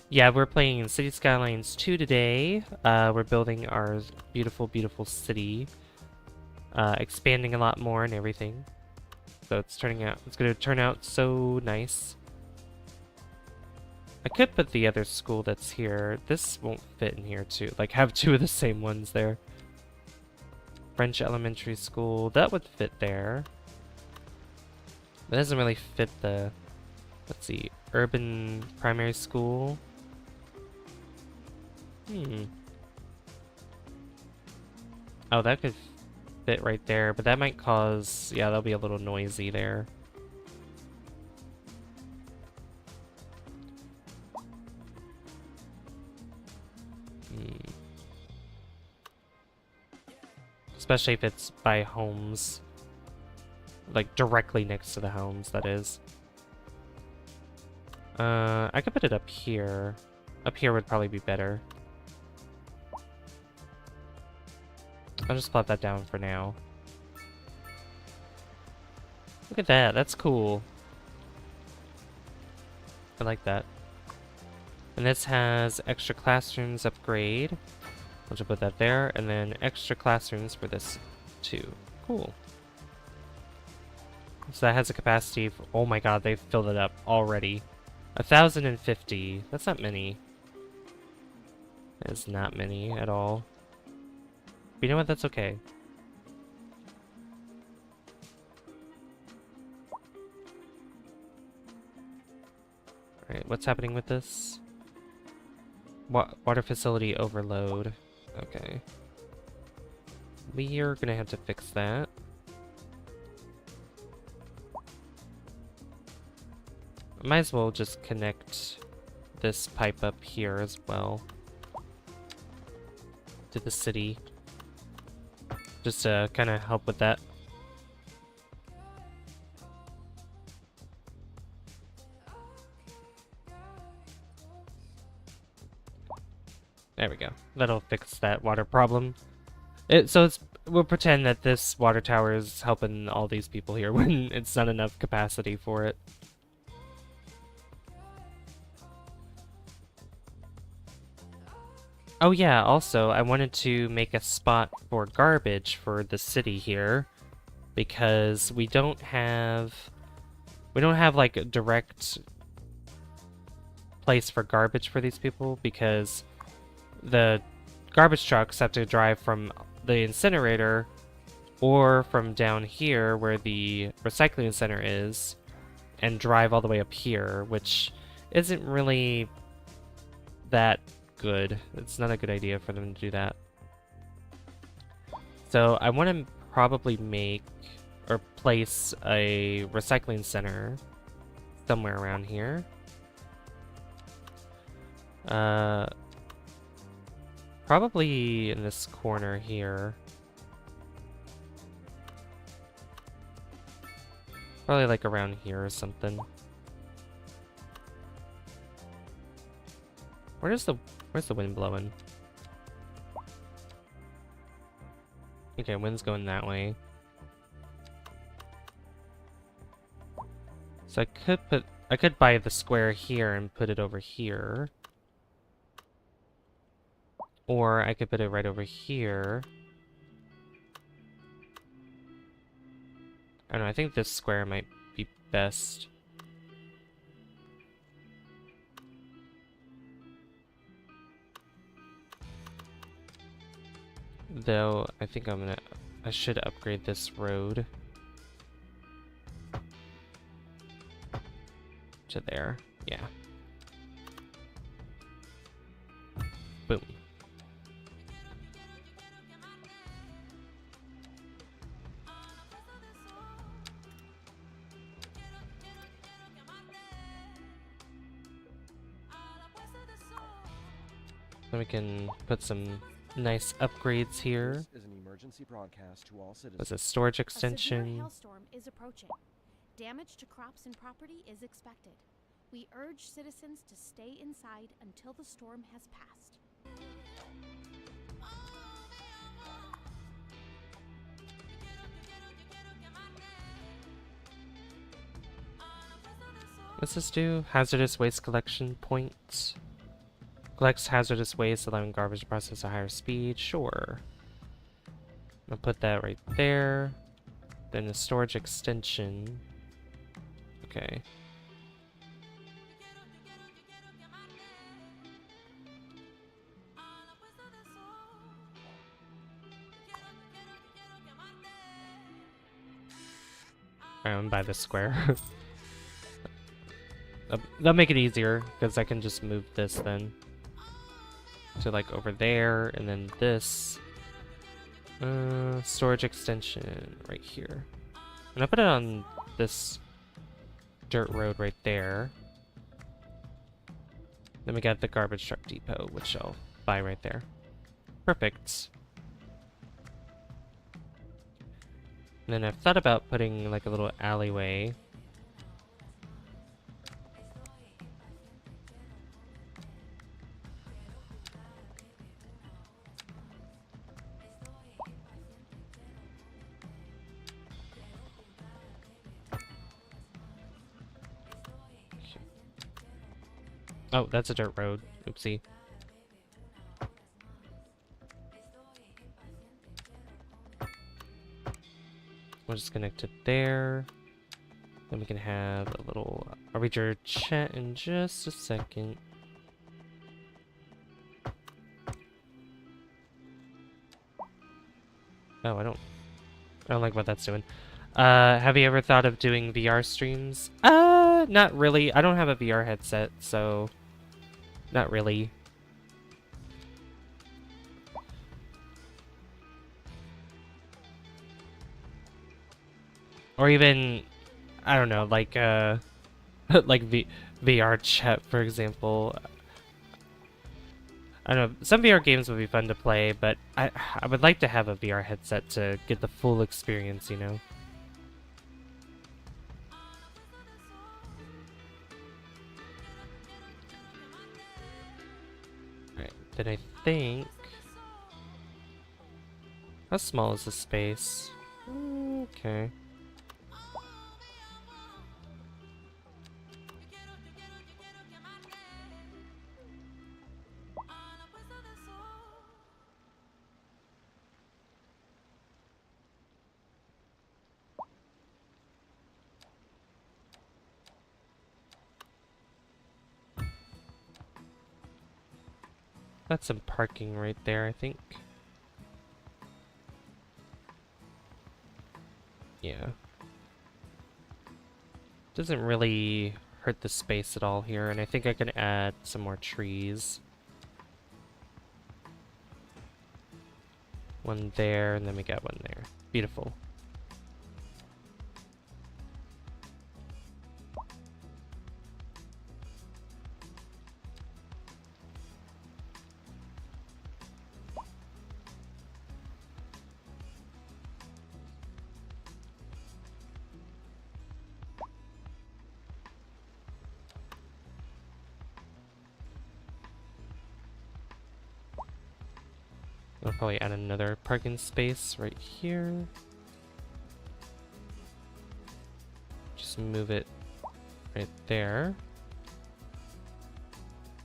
Yeah, we're playing City Skylines 2 today. We're building our beautiful, beautiful city. Expanding a lot more and everything. So it's gonna turn out so nice. I could put the other school that's here. This won't fit in here too. Like, have two of the same ones there. French elementary school, that would fit there. That doesn't really fit the, let's see, urban primary school. Oh, that could fit right there, but that might cause, yeah, that'll be a little noisy there. Especially if it's by homes. Like, directly next to the homes, that is. I could put it up here. Up here would probably be better. I'll just plop that down for now. Look at that, that's cool. I like that. And this has extra classrooms upgrade. I'll just put that there, and then extra classrooms for this too. Cool. So that has a capacity of, oh my god, they've filled it up already. 1,050. That's not many. That is not many at all. But you know what? That's okay. Alright, what's happening with this? Water facility overload. Okay. We are gonna have to fix that. Might as well just connect this pipe up here as well to the city. Just to kind of help with that. There we go. That'll fix that water problem. We'll pretend that this water tower is helping all these people here when it's not enough capacity for it. Oh yeah, also, I wanted to make a spot for garbage for the city here, because we don't have like a direct place for garbage for these people, because the garbage trucks have to drive from the incinerator or from down here where the recycling center is and drive all the way up here, which isn't really that good. It's not a good idea for them to do that. So I want to probably make or place a recycling center somewhere around here. Probably in this corner here. Probably like around here or something. Where's the wind blowing? Okay, wind's going that way. So I could buy the square here and put it over here. Or I could put it right over here. I don't know, I think this square might be best. Though, I think I should upgrade this road to there. Yeah. Boom. Then we can put some nice upgrades here. This is an emergency broadcast to all citizens. There's a storage A severe extension. hailstorm is approaching. Damage to crops and property is expected. We urge citizens to stay inside until the storm has passed. What's this do? Hazardous waste collection points. Collects hazardous waste, allowing garbage to process at a higher speed. Sure. I'll put that right there. Then the storage extension. Okay. Alright, I'm by this square. That'll make it easier, because I can just move this then. To like over there, and then this. Storage extension right here. And I'll put it on this dirt road right there. Then we got the garbage truck depot, which I'll buy right there. Perfect. And then I've thought about putting like a little alleyway. Oh, that's a dirt road. Oopsie. We'll just connect it there. Then we can have a little... I'll read your chat in just a second. Oh, I don't like what that's doing. Have you ever thought of doing VR streams? Not really. I don't have a VR headset, so... Not really. Or even, I don't know, like, like VR chat, for example. I don't know, some VR games would be fun to play, but I would like to have a VR headset to get the full experience, you know? Alright, then I think... How small is this space? Okay. That's some parking right there, I think. Yeah. Doesn't really hurt the space at all here, and I think I can add some more trees. One there, and then we got one there. Beautiful. I'll probably add another parking space right here. Just move it right there.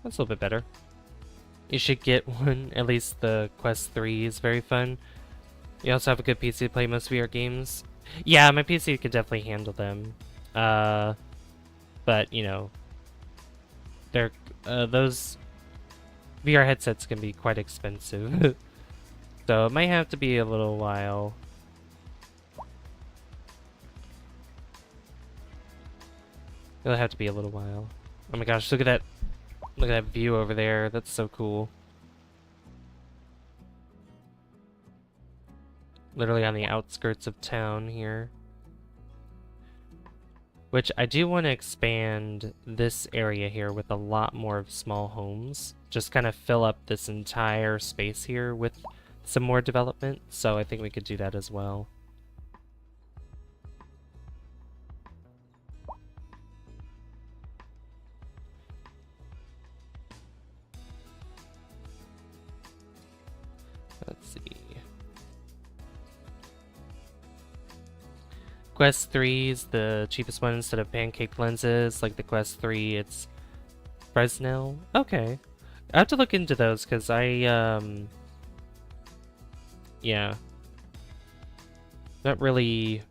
That's a little bit better. You should get one. At least the Quest 3 is very fun. You also have a good PC to play most VR games. Yeah, my PC could definitely handle them. But, you know, they're, those VR headsets can be quite expensive. So it might have to be a little while. It'll have to be a little while. Oh my gosh, look at that view over there. That's so cool. Literally on the outskirts of town here. Which I do want to expand this area here with a lot more of small homes. Just kind of fill up this entire space here with some more development, so I think we could do that as well. Let's see. Quest 3 is the cheapest one instead of pancake lenses. Like the Quest 3, it's Fresnel. Okay. I have to look into those because yeah. Not really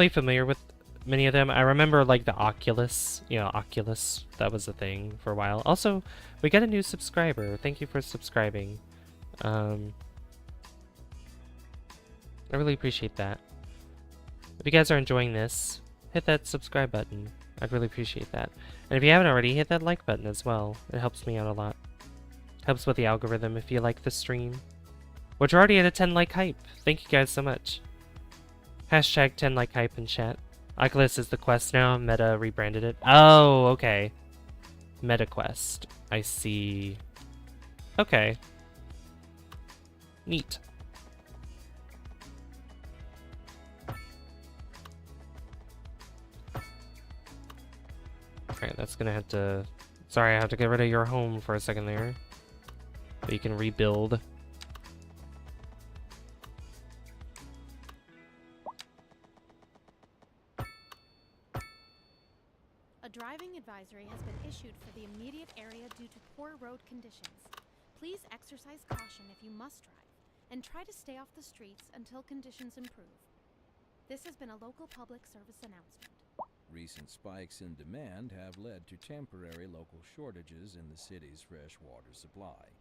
familiar with many of them. I remember like the Oculus, you know, Oculus, that was a thing for a while. Also, we got a new subscriber. Thank you for subscribing. I really appreciate that. If you guys are enjoying this, hit that subscribe button. I'd really appreciate that. And if you haven't already, hit that like button as well. It helps me out a lot. Helps with the algorithm if you like the stream. Which we're already at a 10 like hype. Thank you guys so much. Hashtag 10 like hype in chat. Oculus is the Quest now. Meta rebranded it. Oh, okay. Meta Quest. I see. Okay. Neat. Alright, that's gonna have to... Sorry, I have to get rid of your home for a second there. But you can rebuild. A driving advisory has been issued for the immediate area due to poor road conditions. Please exercise caution if you must drive, and try to stay off the streets until conditions improve. This has been a local public service announcement. Recent spikes in demand have led to temporary local shortages in the city's fresh water supply.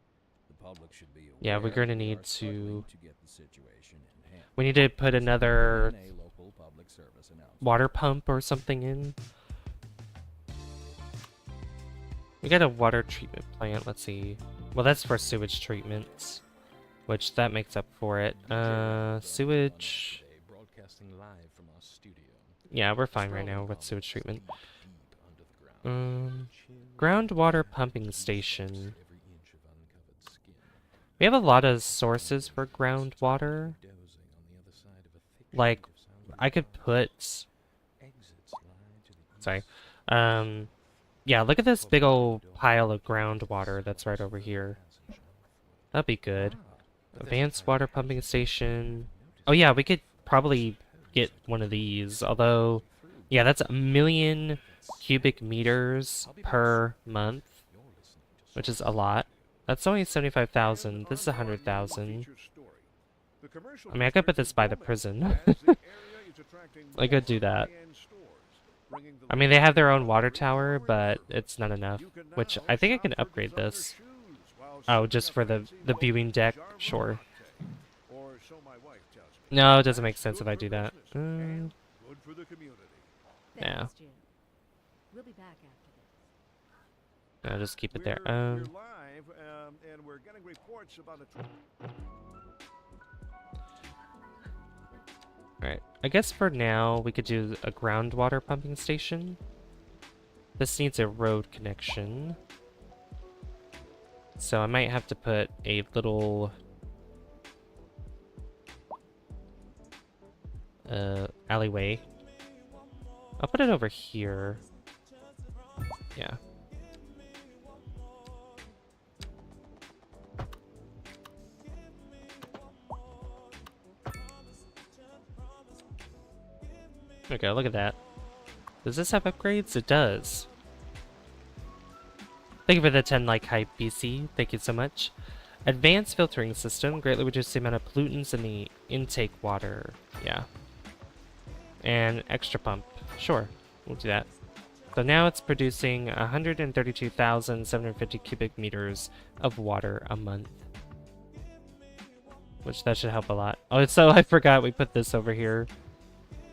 The public should be aware. Yeah, we're gonna we need are struggling to get the situation in hand. we need to put another A local public service announcement. water pump or something in. We got a water treatment plant, let's see. Well, that's for sewage treatments, which that makes up for it. Sewage. Broadcasting live from our studio. Yeah, we're fine right now with sewage treatment. Groundwater pumping station. We have a lot of sources for groundwater. Like, I could put... Sorry. Yeah, look at this big old pile of groundwater that's right over here. That'd be good. Advanced water pumping station. Oh yeah, we could probably get one of these. Although, yeah, that's 1,000,000 cubic meters per month, which is a lot. That's only 75,000. This is 100,000. I mean, I could put this by the prison. I could do that. I mean, they have their own water tower, but it's not enough. Which I think I can upgrade this. while Oh, sipping just a for the fancy viewing local deck? jar Sure. latte. Or so my wife tells me. No, it doesn't make That's sense if good I for do that. business and good for the community. Yeah. Thanks, Jim. We'll be back after this. I'll just keep it there. We're live, and we're getting reports about a. Alright. I guess for now, we could do a groundwater pumping station. This needs a road connection. So I might have to put a little alleyway. I'll put it over here. Yeah. Okay, look at that. Does this have upgrades? It does. Thank you for the 10 like hype, BC. Thank you so much. Advanced filtering system greatly reduces the amount of pollutants in the intake water. Yeah. And extra pump. Sure, we'll do that. So now it's producing 132,750 cubic meters of water a month. Which that should help a lot. Oh, so I forgot we put this over here.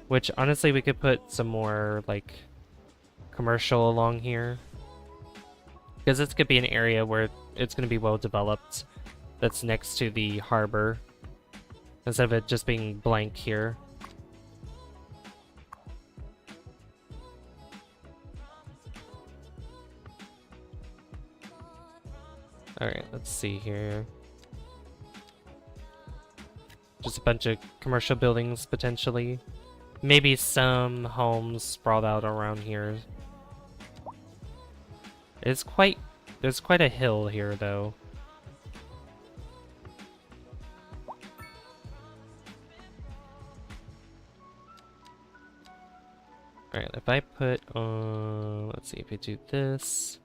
Which honestly we could put some more like commercial along here. Because this could be an area where it's going to be well developed. That's next to the harbor. Instead of it just being blank here. Alright, let's see here. Just a bunch of commercial buildings, potentially. Maybe some homes sprawled out around here. There's quite a hill here, though. Alright, if I put on... let's see if we do this.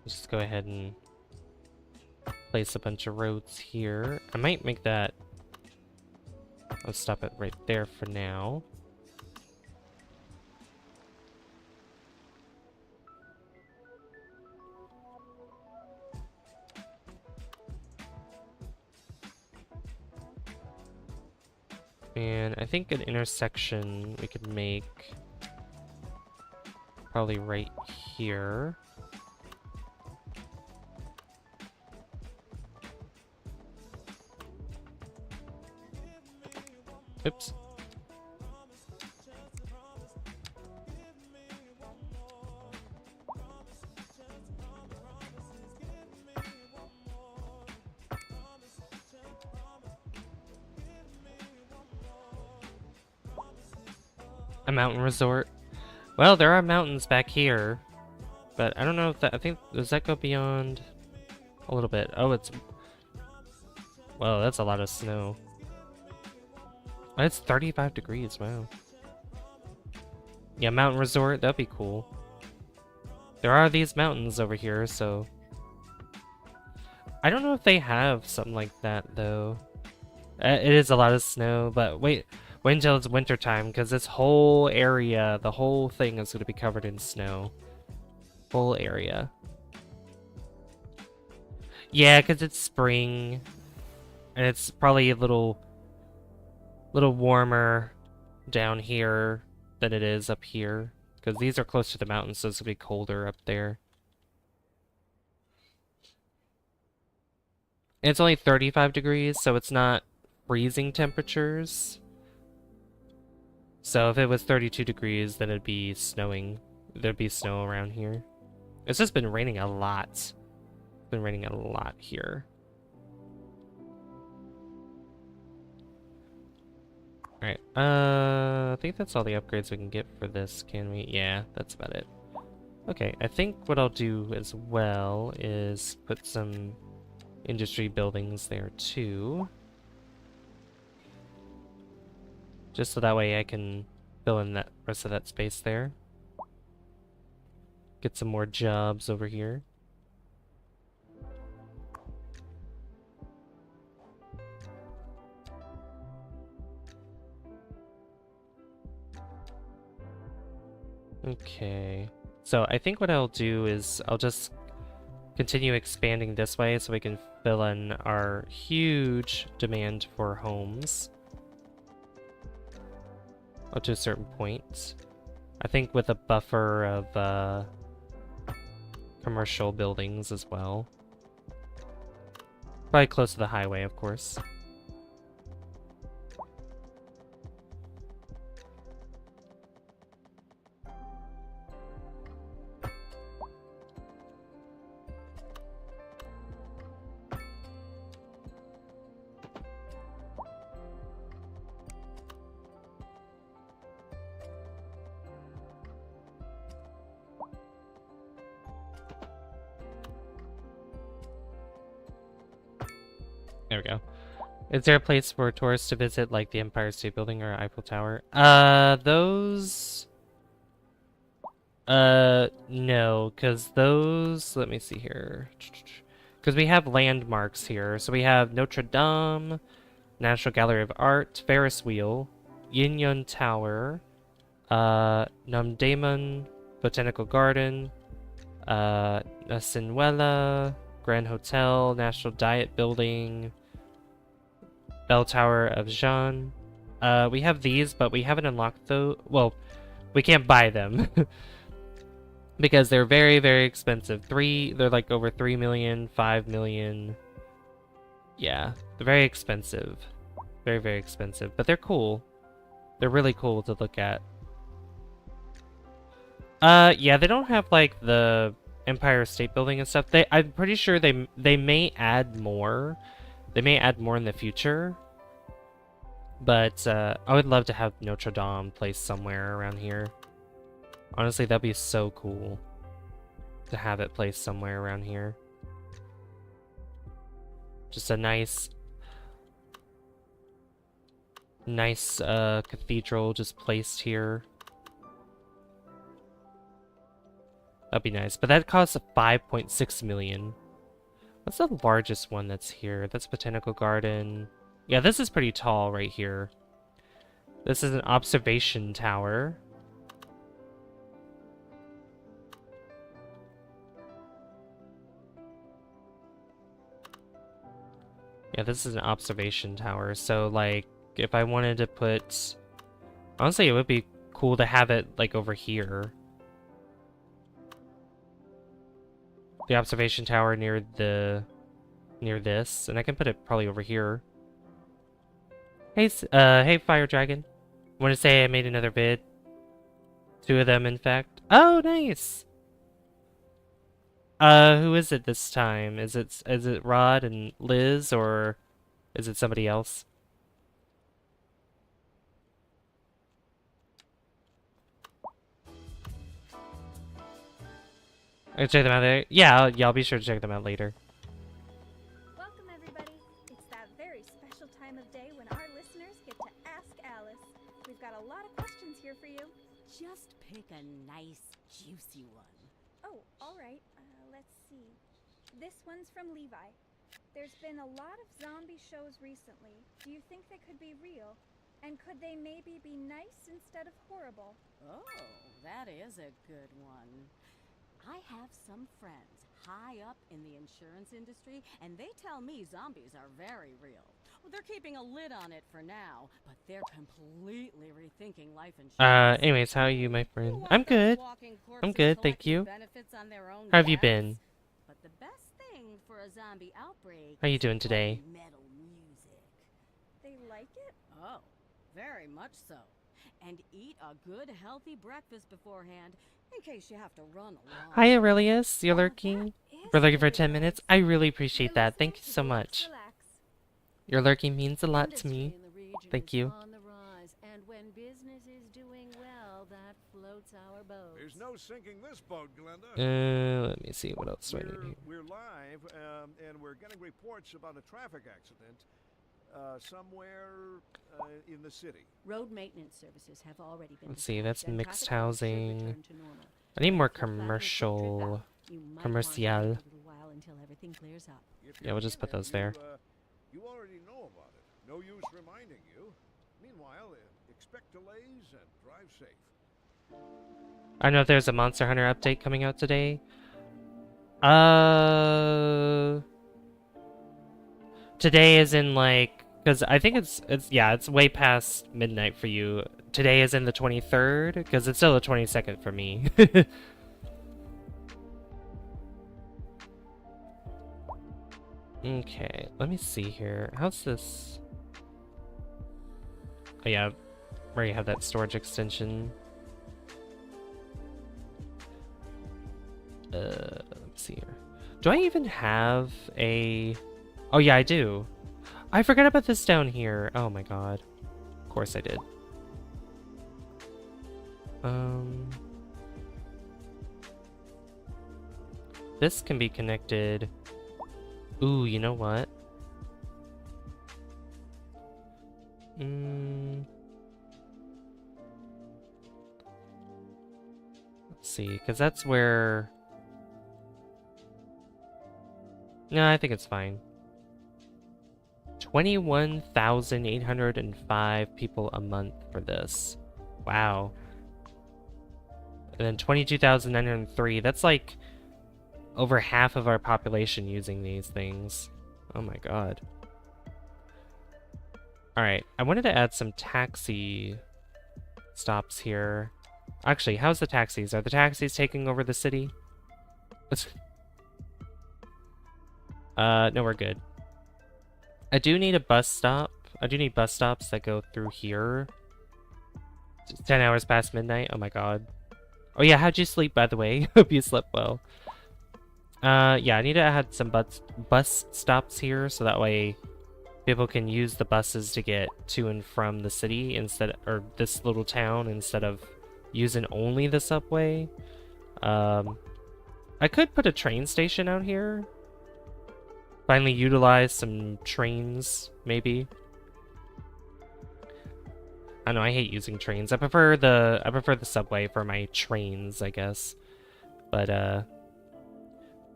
Just go ahead and place a bunch of roads here. I might make that... I'll stop it right there for now. And I think an intersection we could make probably right here. Oops. A mountain resort. Well, there are mountains back here, but I don't know if that, I think, does that go beyond a little bit? Oh, it's, well, that's a lot of snow. It's 35 degrees, wow. Yeah, mountain resort, that'd be cool. There are these mountains over here, so... I don't know if they have something like that, though. It is a lot of snow, but wait until it's winter time, because this whole area, the whole thing is going to be covered in snow. Whole area. Yeah, because it's spring, and it's probably a little warmer down here than it is up here, because these are close to the mountains, so it's going to be colder up there. And it's only 35 degrees, so it's not freezing temperatures. So if it was 32 degrees, then it'd be snowing. There'd be snow around here. It's just been raining a lot. It's been raining a lot here. Alright, I think that's all the upgrades we can get for this, can we? Yeah, that's about it. Okay, I think what I'll do as well is put some industry buildings there too. Just so that way I can fill in that rest of that space there. Get some more jobs over here. Okay. So I think what I'll do is I'll just continue expanding this way so we can fill in our huge demand for homes up to a certain point. I think with a buffer of commercial buildings as well. Probably close to the highway, of course. There we go. Is there a place for tourists to visit, like the Empire State Building or Eiffel Tower? Those... no, because those... Let me see here. Because we have landmarks here. So we have Notre Dame, National Gallery of Art, Ferris Wheel, Yin Yun Tower, Namdaemun Botanical Garden, Sinuela, Grand Hotel, National Diet Building, Bell Tower of Jean. We have these, but we haven't unlocked those. Well, we can't buy them because they're very, very expensive. They're like over 3 million, 5 million. Yeah, they're very expensive. Very, very expensive, but they're cool. They're really cool to look at. Yeah, they don't have like the Empire State Building and stuff. I'm pretty sure they may add more. They may add more in the future. But I would love to have Notre Dame placed somewhere around here. Honestly, that'd be so cool to have it placed somewhere around here. Just a nice cathedral just placed here. That'd be nice. But that costs 5.6 million. What's the largest one that's here? That's Botanical Garden. Yeah, this is pretty tall right here. This is an observation tower. Yeah, this is an observation tower. So, like, if I wanted to put... Honestly, it would be cool to have it, like, over here. The observation tower near this. And I can put it probably over here. Hey, hey, Fire Dragon. Want to say I made another vid? 2 of them, in fact. Oh, nice! Who is it this time? Is it Rod and Liz, or is it somebody else? I'll check them out there. Yeah, I'll be sure to check them out later. Welcome, everybody. It's that very special time of day when our listeners get to ask Alice. We've got a lot of questions here for you. Just pick a nice, juicy one. Oh, all right. Let's see. This one's from Levi. There's been a lot of zombie shows recently. Do you think they could be real? And could they maybe be nice instead of horrible? Oh, that is a good one. I have some friends high up in the insurance industry, and they tell me zombies are very real. Well, they're keeping a lid on it for now, but they're completely rethinking life insurance. Anyways, how are you, my friend? I'm good. I'm good, thank you. How have you been? But the best thing for a zombie outbreak. How you doing today? Metal music. They like it? Oh, very much so. And eat a good, healthy breakfast beforehand, in case you have to run along. Hi, Aurelius. You're lurking? That We're is lurking for very 10 minutes. nice. I really appreciate You're that. Thank you listening so to much. Relax. Your lurking means a lot to Industry me. in the region Thank is you. on the rise, and when business is doing well, that floats our boats. There's no sinking this boat, Glenda. Let me see what else do I need here. We're live, and we're getting reports about a traffic accident somewhere in the city. Road maintenance services have already been. Let's see, that's dispatched, and mixed traffic flow should housing. return to normal. I need more If you're planning a quick trip commercial. out, you might commercial. want to wait a little while until everything clears up. If Yeah, you're we'll just in put it, those there. You already know about it. No use reminding you. Meanwhile, expect delays and drive safe. I don't know if there's a Monster Hunter update coming out today. Today is in like, because I think it's way past midnight for you. Today is in the 23rd, because it's still the 22nd for me. Okay, let me see here. How's this? Oh yeah, where you have that storage extension. Let's see here. Do I even have a... Oh yeah, I do. I forgot about this down here. Oh my god. Of course I did. This can be connected. Ooh, you know what? Let's see, because that's where... No, I think it's fine. 21,805 people a month for this. Wow. And then 22,903. That's like over half of our population using these things. Oh my god. Alright, I wanted to add some taxi stops here. Actually, how's the taxis? Are the taxis taking over the city? No, we're good. I do need a bus stop. I do need bus stops that go through here. It's 10 hours past midnight. Oh my god. Oh yeah, how'd you sleep, by the way? Hope you slept well. Yeah, I need to add some bus stops here, so that way people can use the buses to get to and from the city or this little town, instead of using only the subway. I could put a train station out here. Finally utilize some trains, maybe. I know I hate using trains. I prefer the subway for my trains, I guess. But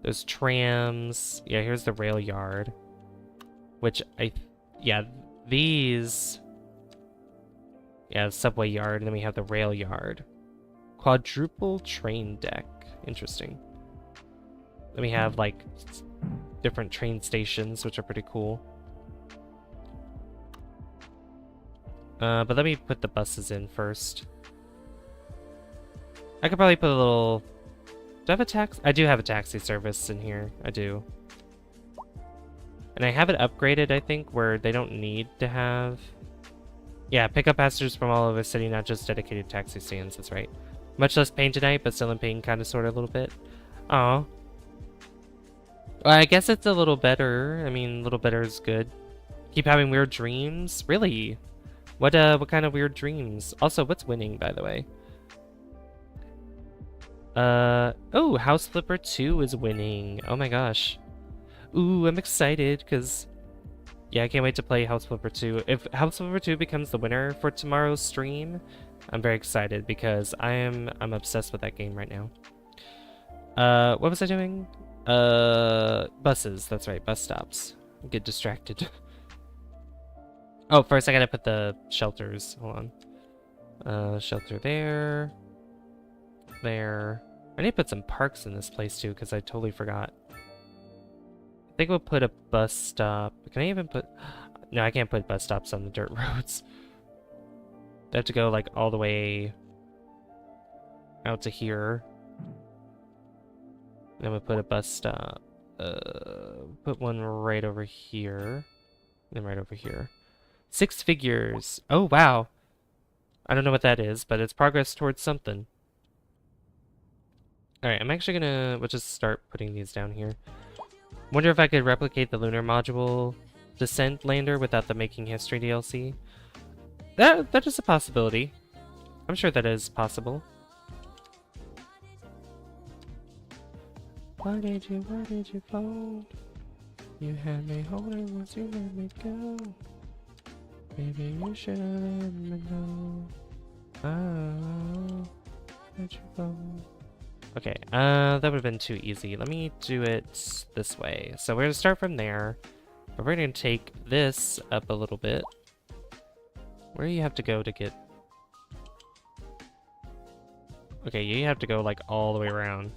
there's trams. Yeah, here's the rail yard. Which these. Yeah, the subway yard, and then we have the rail yard. Quadruple train deck. Interesting. Then we have like different train stations, which are pretty cool. But let me put the buses in first. I could probably put a little... Do I have a taxi? I do have a taxi service in here. I do. And I have it upgraded, I think, where they don't need to have... Yeah, pick up passengers from all over the city, not just dedicated taxi stands. That's right. Much less pain tonight, but still in pain, kind of, sort of, a little bit. Aw. Well, I guess it's a little better. I mean, a little better is good. Keep having weird dreams? Really? What kind of weird dreams? Also, what's winning, by the way? Oh, House Flipper 2 is winning. Oh my gosh. Ooh, I'm excited, because... Yeah, I can't wait to play House Flipper 2. If House Flipper 2 becomes the winner for tomorrow's stream, I'm very excited, because I'm obsessed with that game right now. What was I doing? Buses. That's right, bus stops. Get distracted. Oh, first I gotta put the shelters. Hold on. Shelter there. There. I need to put some parks in this place too, because I totally forgot. I think we'll put a bus stop. Can I even put... No, I can't put bus stops on the dirt roads. They have to go like all the way out to here. Then we'll put a bus stop. Put one right over here. And right over here. 6 figures. Oh, wow. I don't know what that is, but it's progress towards something. Alright, I'm actually gonna... We'll just start putting these down here. Wonder if I could replicate the lunar module descent lander without the Making History DLC. That is a possibility. I'm sure that is possible. Why did you fold? You had me holding once you let me go. Maybe you should let me know. Oh, let you go. Okay, that would have been too easy. Let me do it this way. So we're gonna start from there. But we're gonna take this up a little bit. Where do you have to go to get... Okay, you have to go like all the way around.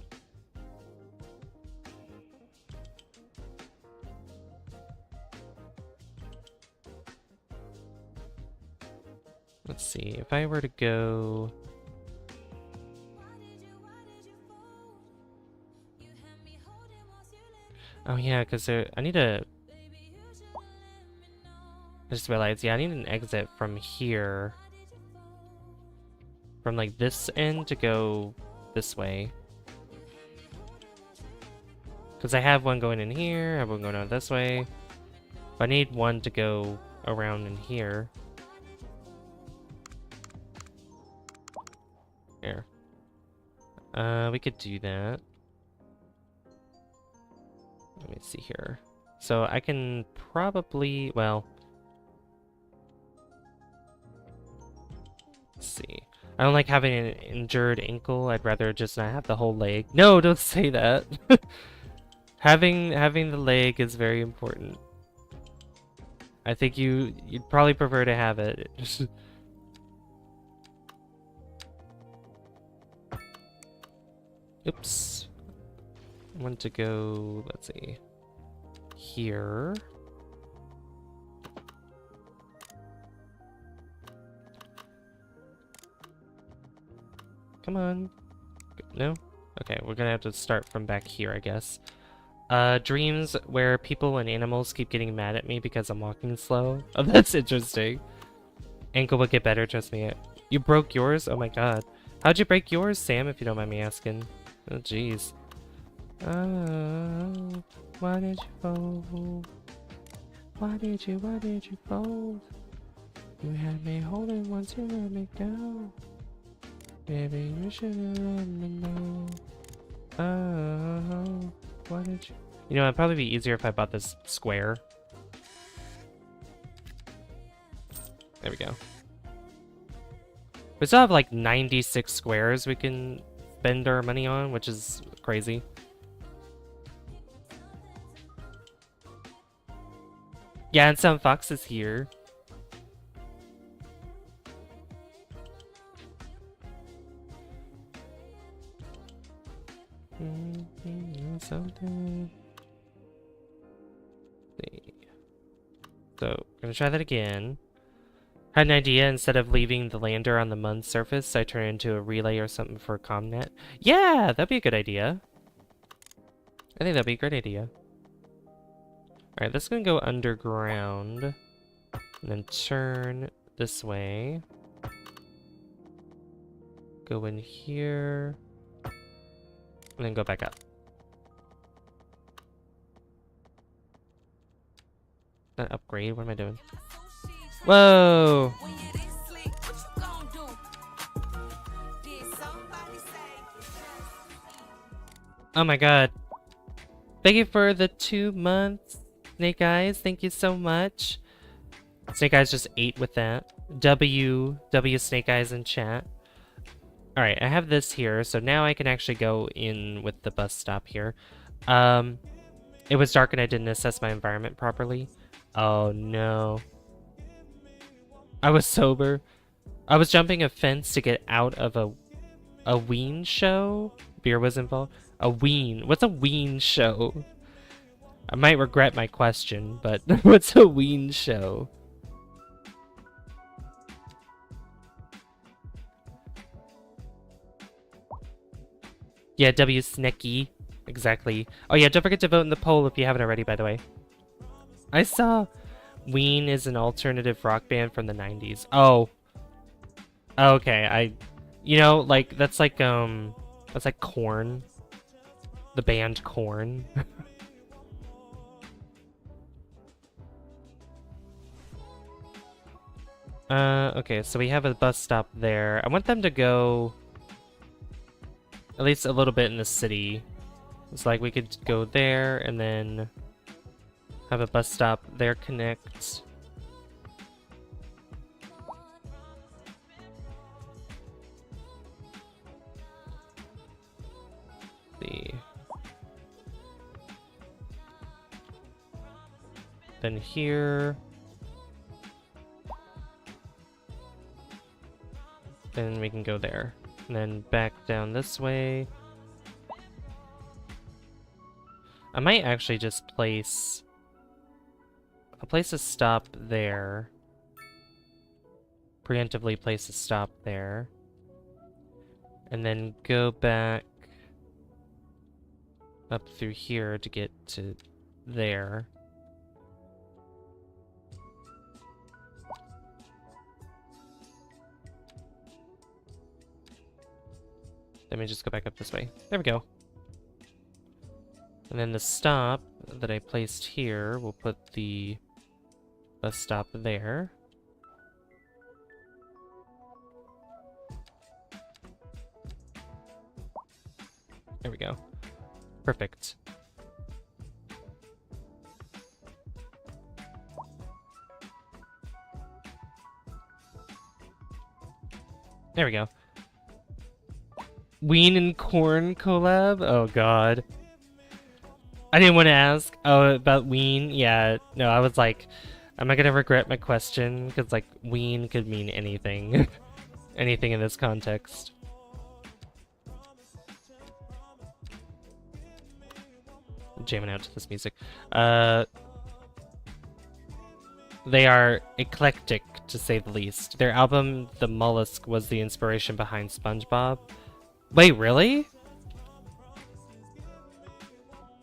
Let's see, if I were to go... Oh yeah, because I need a... I just realized, yeah, I need an exit from here. From like this end to go this way. Because I have one going in here, I have one going out this way. But I need one to go around in here. Here. We could do that. Let me see here. So I can probably, well... Let's see. I don't like having an injured ankle. I'd rather just not have the whole leg. No, don't say that. Having the leg is very important. I think you'd probably prefer to have it. Oops. I want to go, let's see, here. Come on. No? Okay, we're gonna have to start from back here, I guess. Dreams where people and animals keep getting mad at me because I'm walking slow. Oh, that's interesting. Ankle will get better, trust me. You broke yours? Oh my god. How'd you break yours, Sam, if you don't mind me asking? Oh, jeez. Why did you fold? Why did you fold? You had me holding once you let me go. Baby, you should have let me know. Oh, why did you... You know, it'd probably be easier if I bought this square. There we go. We still have like 96 squares we can spend our money on, which is crazy. Yeah, and some foxes here. Something. See. So, gonna try that again. Had an idea, instead of leaving the lander on the moon's surface, I turn it into a relay or something for ComNet. Yeah, that'd be a good idea. I think that'd be a great idea. Alright, this is gonna go underground. And then turn this way. Go in here. And then go back up. Not upgrade, what am I doing? Whoa! Oh my god. Thank you for the 2 months, Snake Eyes. Thank you so much. Snake Eyes just ate with that. W Snake Eyes in chat. Alright, I have this here, so now I can actually go in with the bus stop here. It was dark and I didn't assess my environment properly. Oh no. I was sober. I was jumping a fence to get out of a ween show. Beer was involved. A ween. What's a ween show? I might regret my question, but what's a ween show? Yeah, W Snecky. Exactly. Oh yeah, don't forget to vote in the poll if you haven't already, by the way. I saw Ween is an alternative rock band from the 90s. Oh. Okay, you know, like, that's like Korn. The band Korn. Okay, so we have a bus stop there. I want them to go at least a little bit in the city. It's like we could go there and then have a bus stop there connect. See. Then here. Then we can go there. And then back down this way. I might actually just place a stop there. Preemptively place a stop there. And then go back up through here to get to there. Let me just go back up this way. There we go. And then the stop that I placed here, we'll put the bus stop there. There we go. Perfect. There we go. Ween and Corn collab? Oh god. I didn't want to ask. Oh, about Ween? Yeah, no, I was like, am I gonna regret my question? Because, like, Ween could mean anything. Anything in this context. I'm jamming out to this music. They are eclectic, to say the least. Their album, The Mollusk, was the inspiration behind SpongeBob. Wait, really?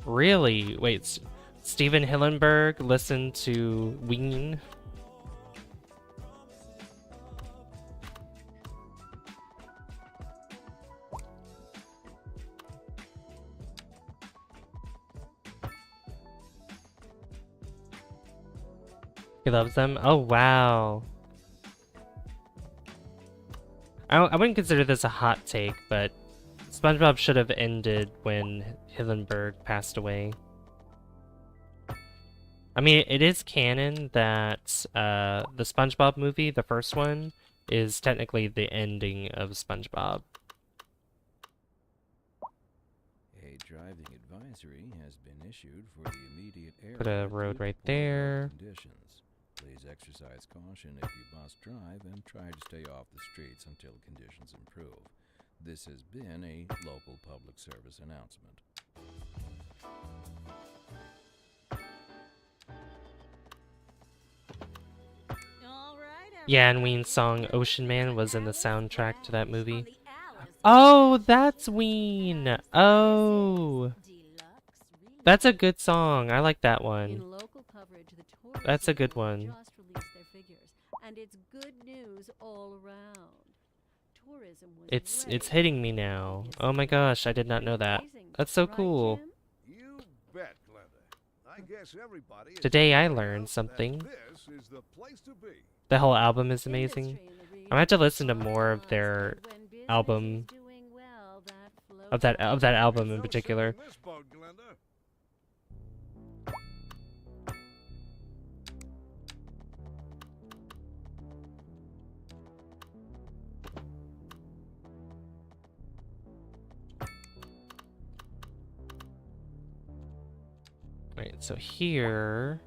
Really? Wait, Steven Hillenburg listened to Ween? He loves them? Oh, wow. I wouldn't consider this a hot take, but SpongeBob should have ended when Hillenburg passed away. I mean, it is canon that the SpongeBob movie, the first one, is technically the ending of SpongeBob. A driving advisory has been issued for the immediate area. Put a road right there. Conditions. Please exercise caution if you must drive and try to stay off the streets until conditions improve. This has been a local public service announcement. Yeah, and Ween's song Ocean Man was in the soundtrack to that movie. Oh, that's Ween! Oh! That's a good song. I like that one. That's a good one. And it's good news all around. It's hitting me now. Oh my gosh, I did not know that. That's so cool. You bet, Glenda. I guess everybody is Today I figuring learned out that something. This is the place to be. The whole album is amazing. I'm gonna have to listen to more of their album, of that album in No particular. ship in this boat, Glenda. Right, so here,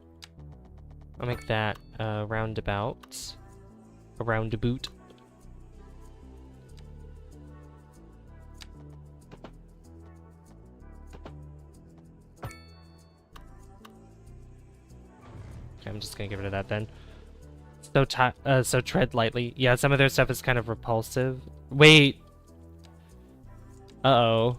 I'll make that a roundabout. A roundabout. Okay, I'm just gonna get rid of that then. So tread lightly. Yeah, some of their stuff is kind of repulsive. Wait. Uh-oh.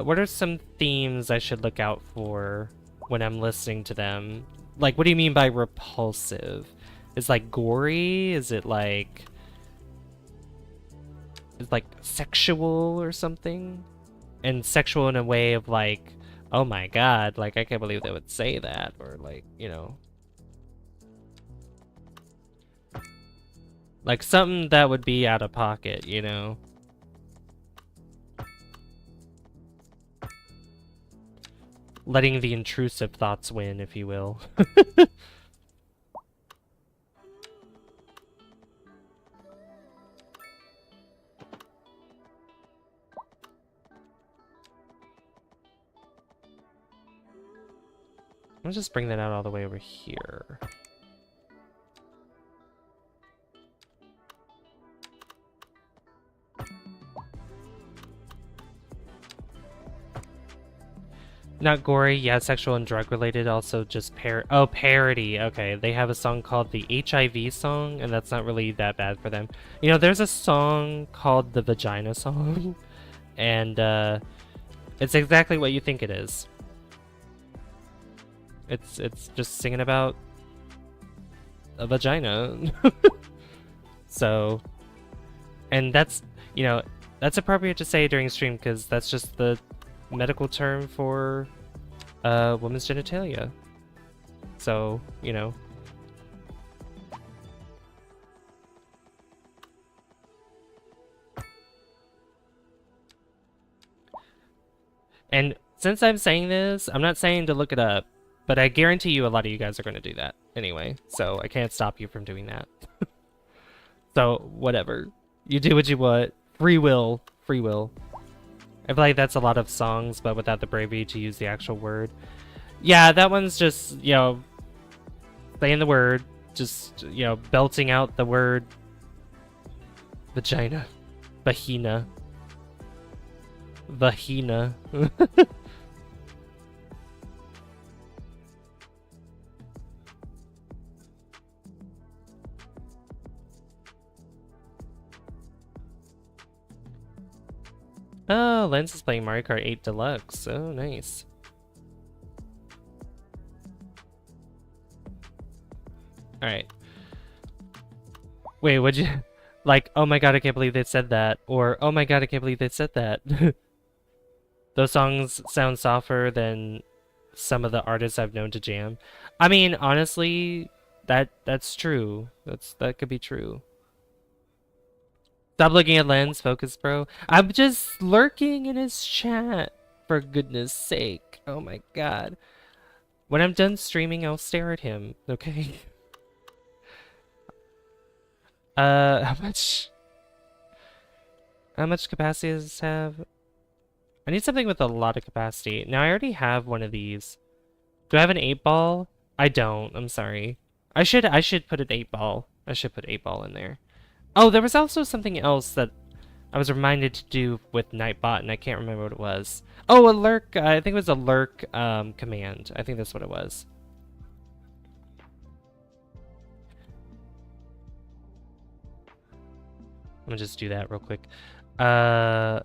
What are some themes I should look out for when I'm listening to them? Like, what do you mean by repulsive? Is like gory? Is it like sexual or something? And sexual in a way of like, oh my god, like I can't believe they would say that, or like, you know, like something that would be out of pocket, you know? Letting the intrusive thoughts win, if you will. Let's just bring that out all the way over here. Not gory, yeah, sexual and drug related, also just parody. Okay, they have a song called the HIV song, and that's not really that bad for them. You know, there's a song called the Vagina song, and it's exactly what you think it is. It's just singing about a vagina. So, and that's, you know, that's appropriate to say during stream because that's just the medical term for women's genitalia. So, you know. And since I'm saying this, I'm not saying to look it up, but I guarantee you a lot of you guys are going to do that anyway. So I can't stop you from doing that. So, whatever. You do what you want. Free will. Free will. I feel like that's a lot of songs, but without the bravery to use the actual word. Yeah, that one's just, you know, saying the word. Just, you know, belting out the word. Vagina. Vagina. Vagina. Oh, Lens is playing Mario Kart 8 Deluxe. Oh, nice. Alright. Wait, would you... Like, oh my god, I can't believe they said that. Or, oh my god, I can't believe they said that. Those songs sound softer than some of the artists I've known to jam. I mean, honestly, that's true. That could be true. Stop looking at Lens, focus, bro. I'm just lurking in his chat, for goodness sake. Oh my god. When I'm done streaming, I'll stare at him, okay? How much capacity does this have? I need something with a lot of capacity. Now, I already have one of these. Do I have an 8-ball? I don't, I'm sorry. I should put an 8-ball. I should put 8-ball in there. Oh, there was also something else that I was reminded to do with Nightbot, and I can't remember what it was. Oh, a lurk. I think it was a lurk command. I think that's what it was. I'm gonna just do that real quick. Alright,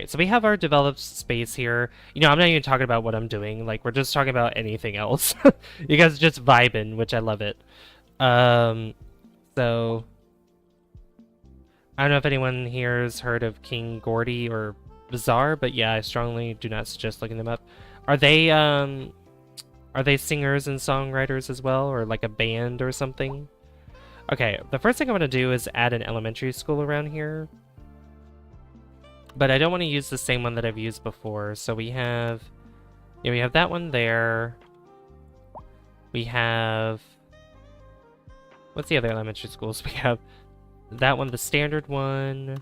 so we have our developed space here. You know, I'm not even talking about what I'm doing. Like, we're just talking about anything else. You guys are just vibing, which I love it. So... I don't know if anyone here has heard of King Gordy or Bizarre, but yeah, I strongly do not suggest looking them up. Are they singers and songwriters as well, or like a band or something? Okay, the first thing I'm going to do is add an elementary school around here. But I don't want to use the same one that I've used before, so we have... Yeah, we have that one there. We have... What's the other elementary schools? We have... That one, the standard one.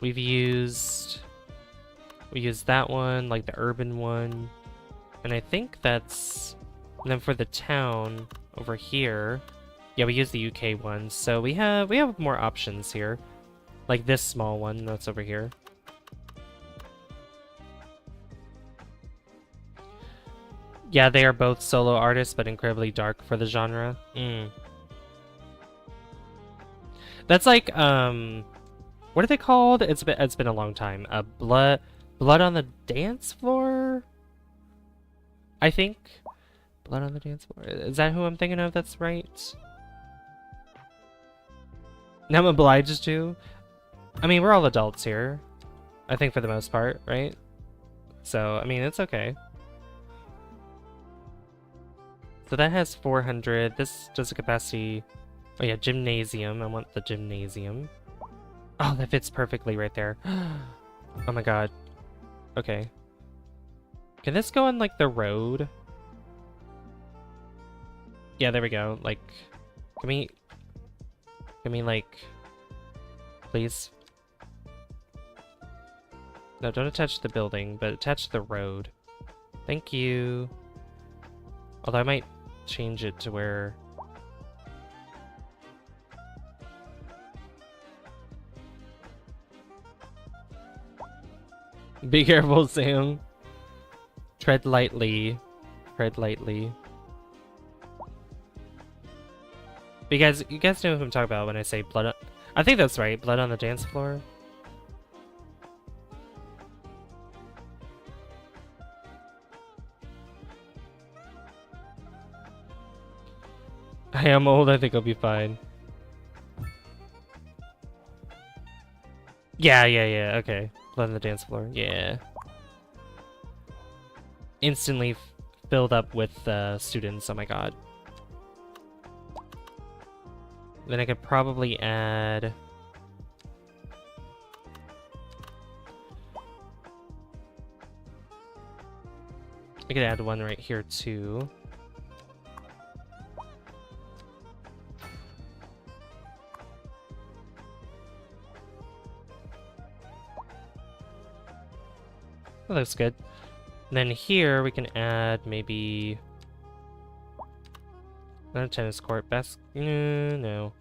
We used that one, like the urban one. And I think that's... And then for the town over here, yeah, we use the UK one. So we have more options here. Like this small one that's over here. Yeah, they are both solo artists, but incredibly dark for the genre. That's like, what are they called? It's been a long time. Blood on the Dance Floor? I think. Blood on the Dance Floor. Is that who I'm thinking of? That's right. Now I'm obliged to. I mean, we're all adults here. I think for the most part, right? So, I mean, it's okay. So that has 400. This does a capacity... Oh yeah, gymnasium. I want the gymnasium. Oh, that fits perfectly right there. Oh my god. Okay. Can this go on, like, the road? Yeah, there we go. Like, can we, like... Please? No, don't attach to the building, but attach to the road. Thank you. Although I might change it to where... Be careful, Sam. Tread lightly. Tread lightly. But you guys know who I'm talking about when I say blood on... I think that's right. Blood on the dance floor. I am old. I think I'll be fine. Yeah. Okay. Blood on the dance floor. Yeah. Instantly filled up with students. Oh my god. Then I could probably add... I could add one right here too. That looks good. And then here we can add maybe... Not a tennis court. No.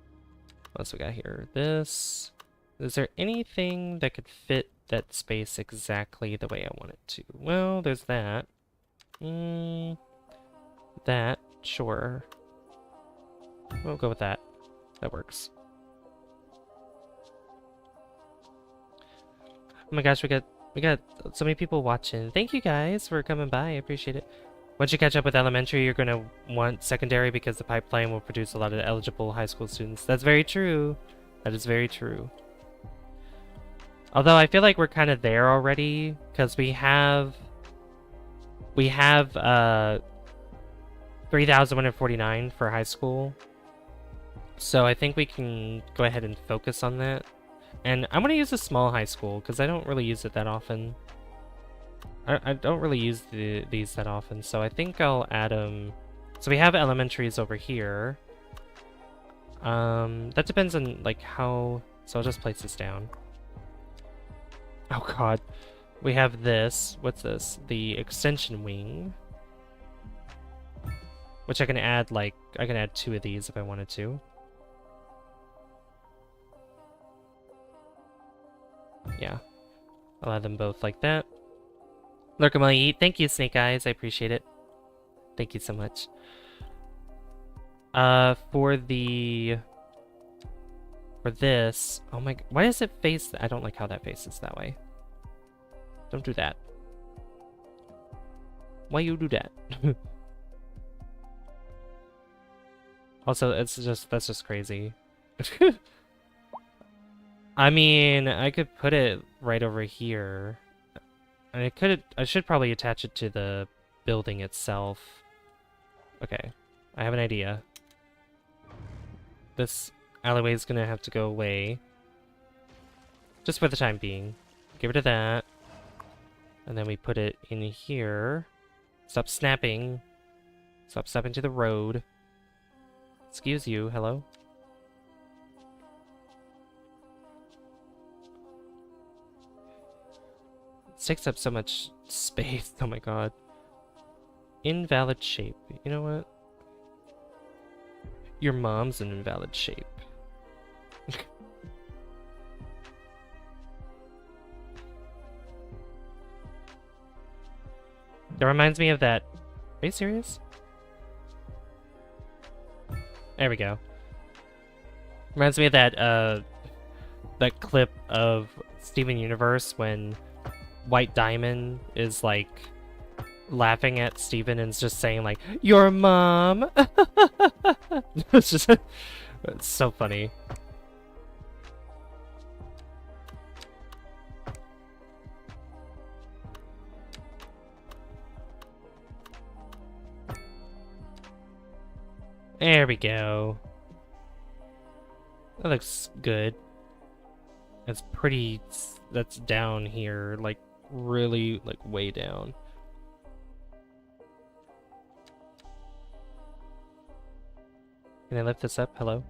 What else we got here? This. Is there anything that could fit that space exactly the way I want it to? Well, there's that. That. Sure. We'll go with that. That works. Oh my gosh, we got so many people watching. Thank you guys for coming by. I appreciate it. Once you catch up with elementary, you're going to want secondary because the pipeline will produce a lot of eligible high school students. That's very true. That is very true. Although I feel like we're kind of there already because we have 3,149 for high school. So I think we can go ahead and focus on that. And I want to use a small high school because I don't really use it that often. I don't really use these that often, so I think I'll add them. So we have elementaries over here. That depends on like how. So I'll just place this down. Oh god, we have this. What's this? The extension wing, which I can add. Like I can add 2 of these if I wanted to. Yeah, I'll add them both like that. Lurkamai, thank you, Snake Eyes. I appreciate it. Thank you so much. For this, oh my, why does it face? I don't like how that faces that way. Don't do that. Why you do that? Also, that's just crazy. I mean, I could put it right over here. And I should probably attach it to the building itself. Okay, I have an idea. This alleyway is gonna have to go away. Just for the time being. Get rid of that. And then we put it in here. Stop snapping. Stop snapping to the road. Excuse you, hello? It takes up so much space. Oh my god. Invalid shape. You know what? Your mom's an invalid shape. That reminds me of that. Are you serious? There we go. Reminds me of that that clip of Steven Universe when White Diamond is like laughing at Steven and is just saying like, "Your mom." It's just it's so funny. There we go. That looks good. That's pretty. That's down here, like really, like way down. Can I lift this up? Hello?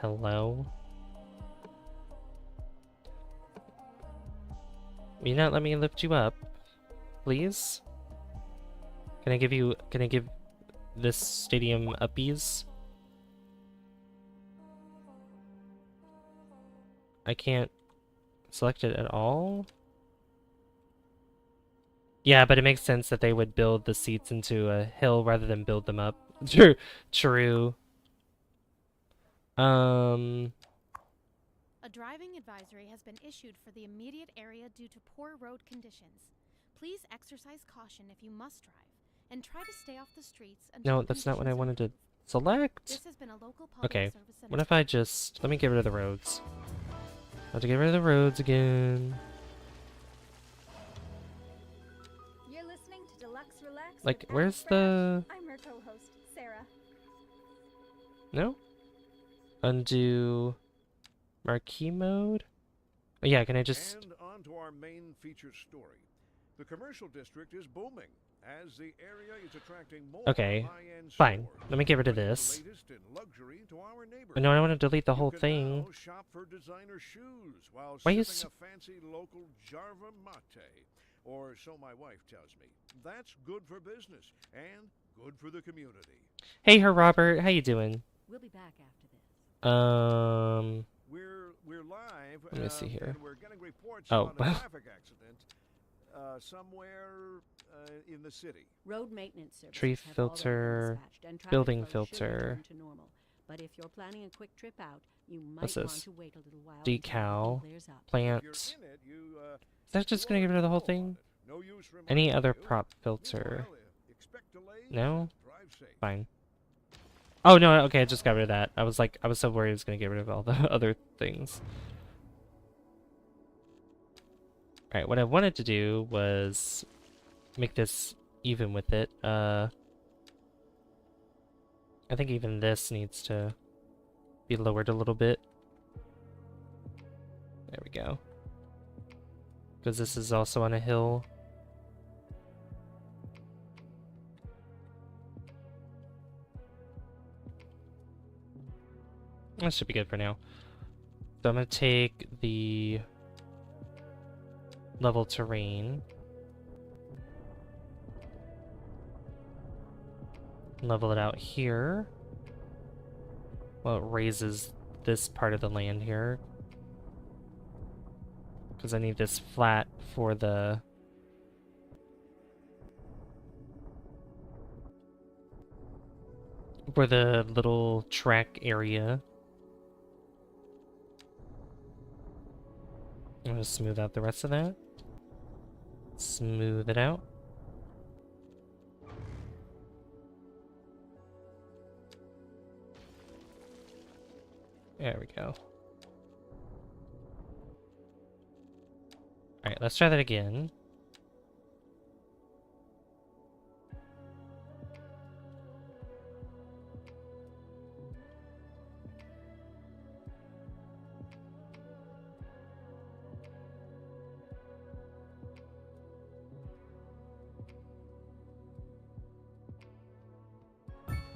Hello? Will you not let me lift you up? Please? Can I give this stadium uppies? I can't select it at all? Yeah, but it makes sense that they would build the seats into a hill rather than build them up. True. True. A driving advisory has been issued for the immediate area due to poor road conditions. Please exercise caution if you must drive, and try to stay off the streets until No, that's not what I conditions wanted to improve. select. This has been a local public Okay. service What if I announcement. just... Let me get rid of the roads. I have to get rid of the roads again. You're listening to Deluxe Relax. Like, with where's Alex the... Brash. I'm her co-host, Sarah. No? Undo... Marquee mode? Oh, yeah, can I just... And on to our main featured story. The commercial district is booming as the area is attracting more Okay, high-end fine. stores, Let me get rid of bringing the this. latest in luxury to our neighborhood. No, I want to delete the You whole can thing. now shop for designer shoes while Why you sipping a fancy local Jarva mate, or so my wife tells me. That's good for business and good for the community. Hey, her Robert, how you doing? We'll be back after this. We're live. Let me see here. And we're getting reports Oh. about a traffic accident somewhere in the city. Road maintenance services Tree have already been filter, dispatched, and traffic building flow should filter. return to normal. But if you're planning a quick trip out, you might What's want this? to wait a little while until it Decal, all clears up. If plant. you're Is in it, you, that just gonna get rid of the whole thing? no use Any reminding other you. prop filter? Meanwhile, expect delays No? and drive safe. Fine. Oh, no, okay, I just got rid of that. I was so worried I was gonna get rid of all the other things. Alright, what I wanted to do was make this even with it. I think even this needs to be lowered a little bit. There we go. Because this is also on a hill. That should be good for now. So I'm going to take the level terrain. Level it out here. Well, it raises this part of the land here. Because I need this flat for the... for the little track area. I'm gonna smooth out the rest of that. Smooth it out. There we go. Alright, let's try that again.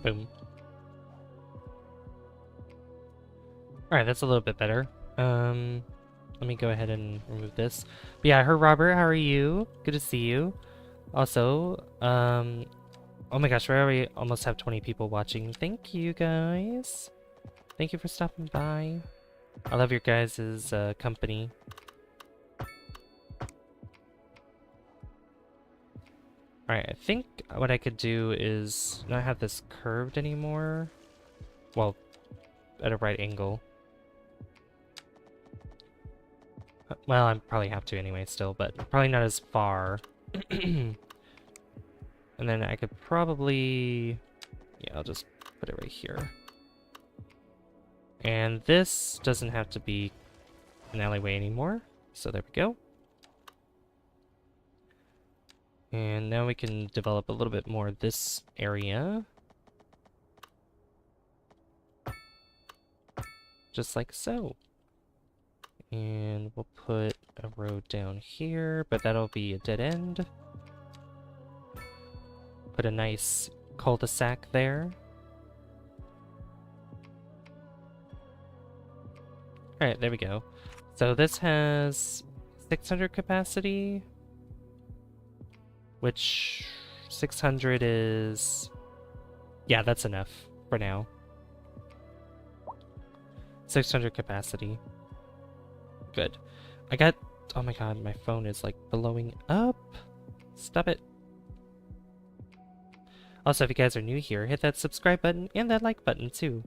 Boom. Alright, that's a little bit better. Let me go ahead and remove this. But yeah, her Robert, how are you? Good to see you. Also, oh my gosh, we already almost have 20 people watching. Thank you guys. Thank you for stopping by. I love your guys' company. Alright, I think what I could do is not have this curved anymore. Well, at a right angle. Well, I probably have to anyway still, but probably not as far. And then I could probably... yeah, I'll just put it right here. And this doesn't have to be an alleyway anymore. So there we go. And now we can develop a little bit more this area. Just like so. And we'll put a road down here, but that'll be a dead end. Put a nice cul-de-sac there. Alright, there we go. So this has 600 capacity, which 600 is... yeah, that's enough for now. 600 capacity. Good. I got... oh my god, my phone is like blowing up. Stop it. Also, if you guys are new here, hit that subscribe button and that like button too.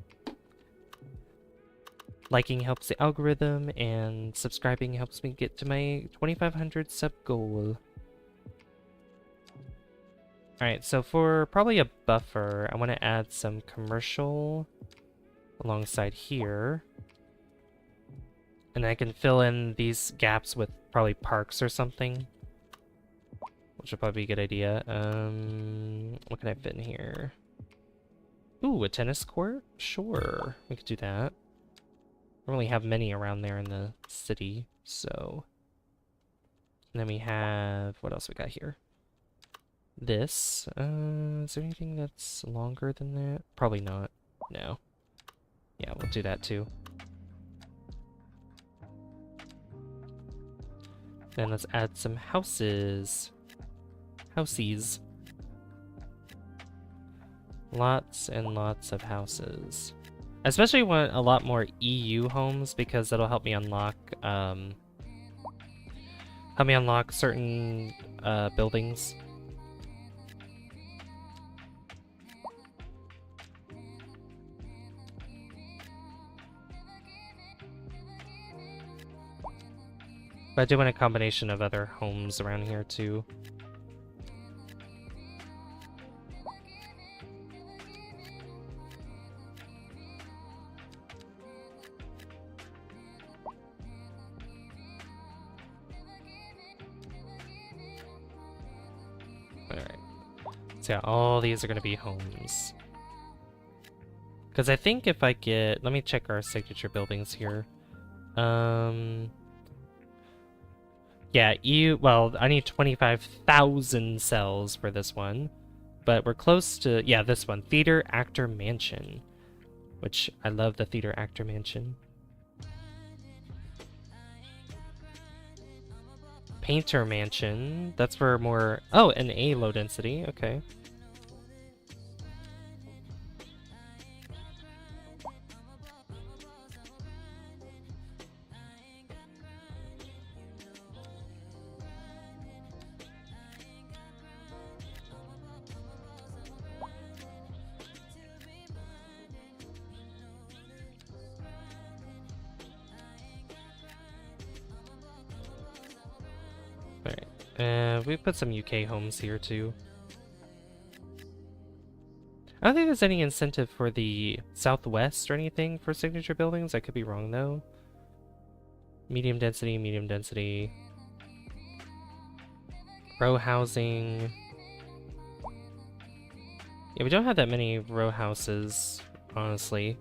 Liking helps the algorithm, and subscribing helps me get to my 2,500 sub goal. Alright, so for probably a buffer, I want to add some commercial alongside here. And I can fill in these gaps with probably parks or something, which would probably be a good idea. What can I fit in here? Ooh, a tennis court? Sure, we could do that. I don't really have many around there in the city, so... And then we have... What else we got here? This. Is there anything that's longer than that? Probably not. No. Yeah, we'll do that too. Then let's add some houses. Housies. Lots and lots of houses. I especially want a lot more EU homes because that'll help me unlock certain buildings. But I do want a combination of other homes around here too. Alright. So yeah, all these are going to be homes. Because I think if I get... Let me check our signature buildings here. Yeah, well, I need 25,000 cells for this one. But we're close to... Yeah, this one. Theater Actor Mansion. Which, I love the Theater Actor Mansion. Painter Mansion. That's for more... Oh, an A low density. Okay. We put some UK homes here too. I don't think there's any incentive for the Southwest or anything for signature buildings. I could be wrong though. Medium density, medium density. Row housing. Yeah, we don't have that many row houses, honestly.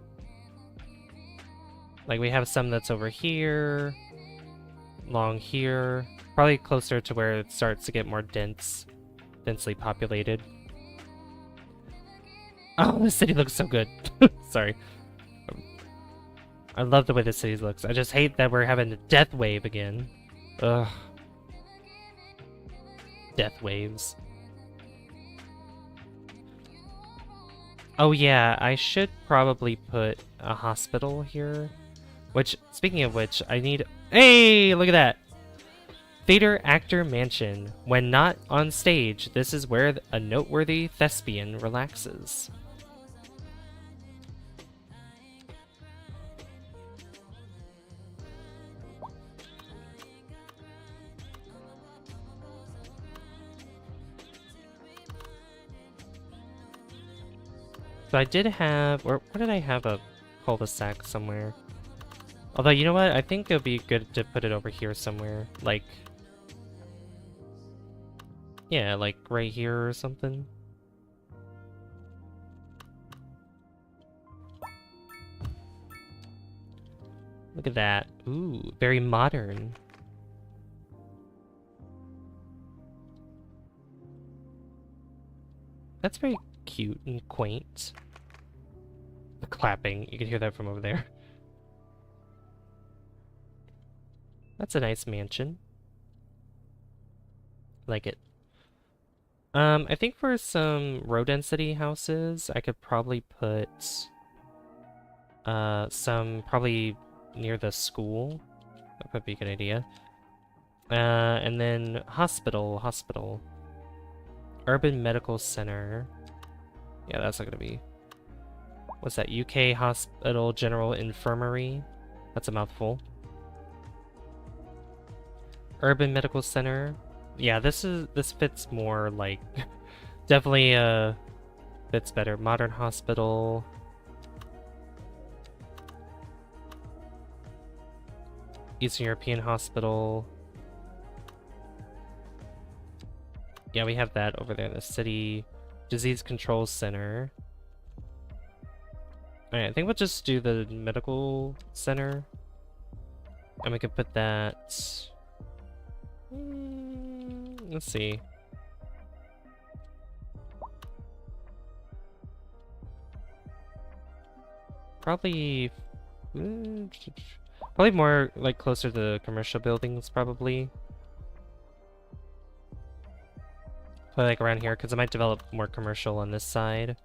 Like we have some that's over here, along here. Probably closer to where it starts to get more densely populated. Oh, this city looks so good. Sorry. I love the way this city looks. I just hate that we're having a death wave again. Ugh. Death waves. Oh yeah, I should probably put a hospital here. Which, speaking of which, I need... Hey, look at that! Theater Actor Mansion. When not on stage, this is where a noteworthy thespian relaxes. So I did have... Or what did I have a cul-de-sac somewhere? Although, you know what? I think it would be good to put it over here somewhere. Like... Yeah, like right here or something. Look at that. Ooh, very modern. That's very cute and quaint. The clapping, you can hear that from over there. That's a nice mansion. Like it. I think for some row density houses, I could probably put some probably near the school. That would be a good idea. And then hospital. Urban Medical Center. Yeah, that's not gonna be. What's that? UK Hospital General Infirmary. That's a mouthful. Urban Medical Center. Yeah, this fits more like definitely fits better. Modern Hospital. Eastern European Hospital. Yeah, we have that over there in the city. Disease Control Center. Alright, I think we'll just do the medical center. And we can put that... let's see. Probably... probably more, like, closer to the commercial buildings, probably. Probably, like, around here, because I might develop more commercial on this side.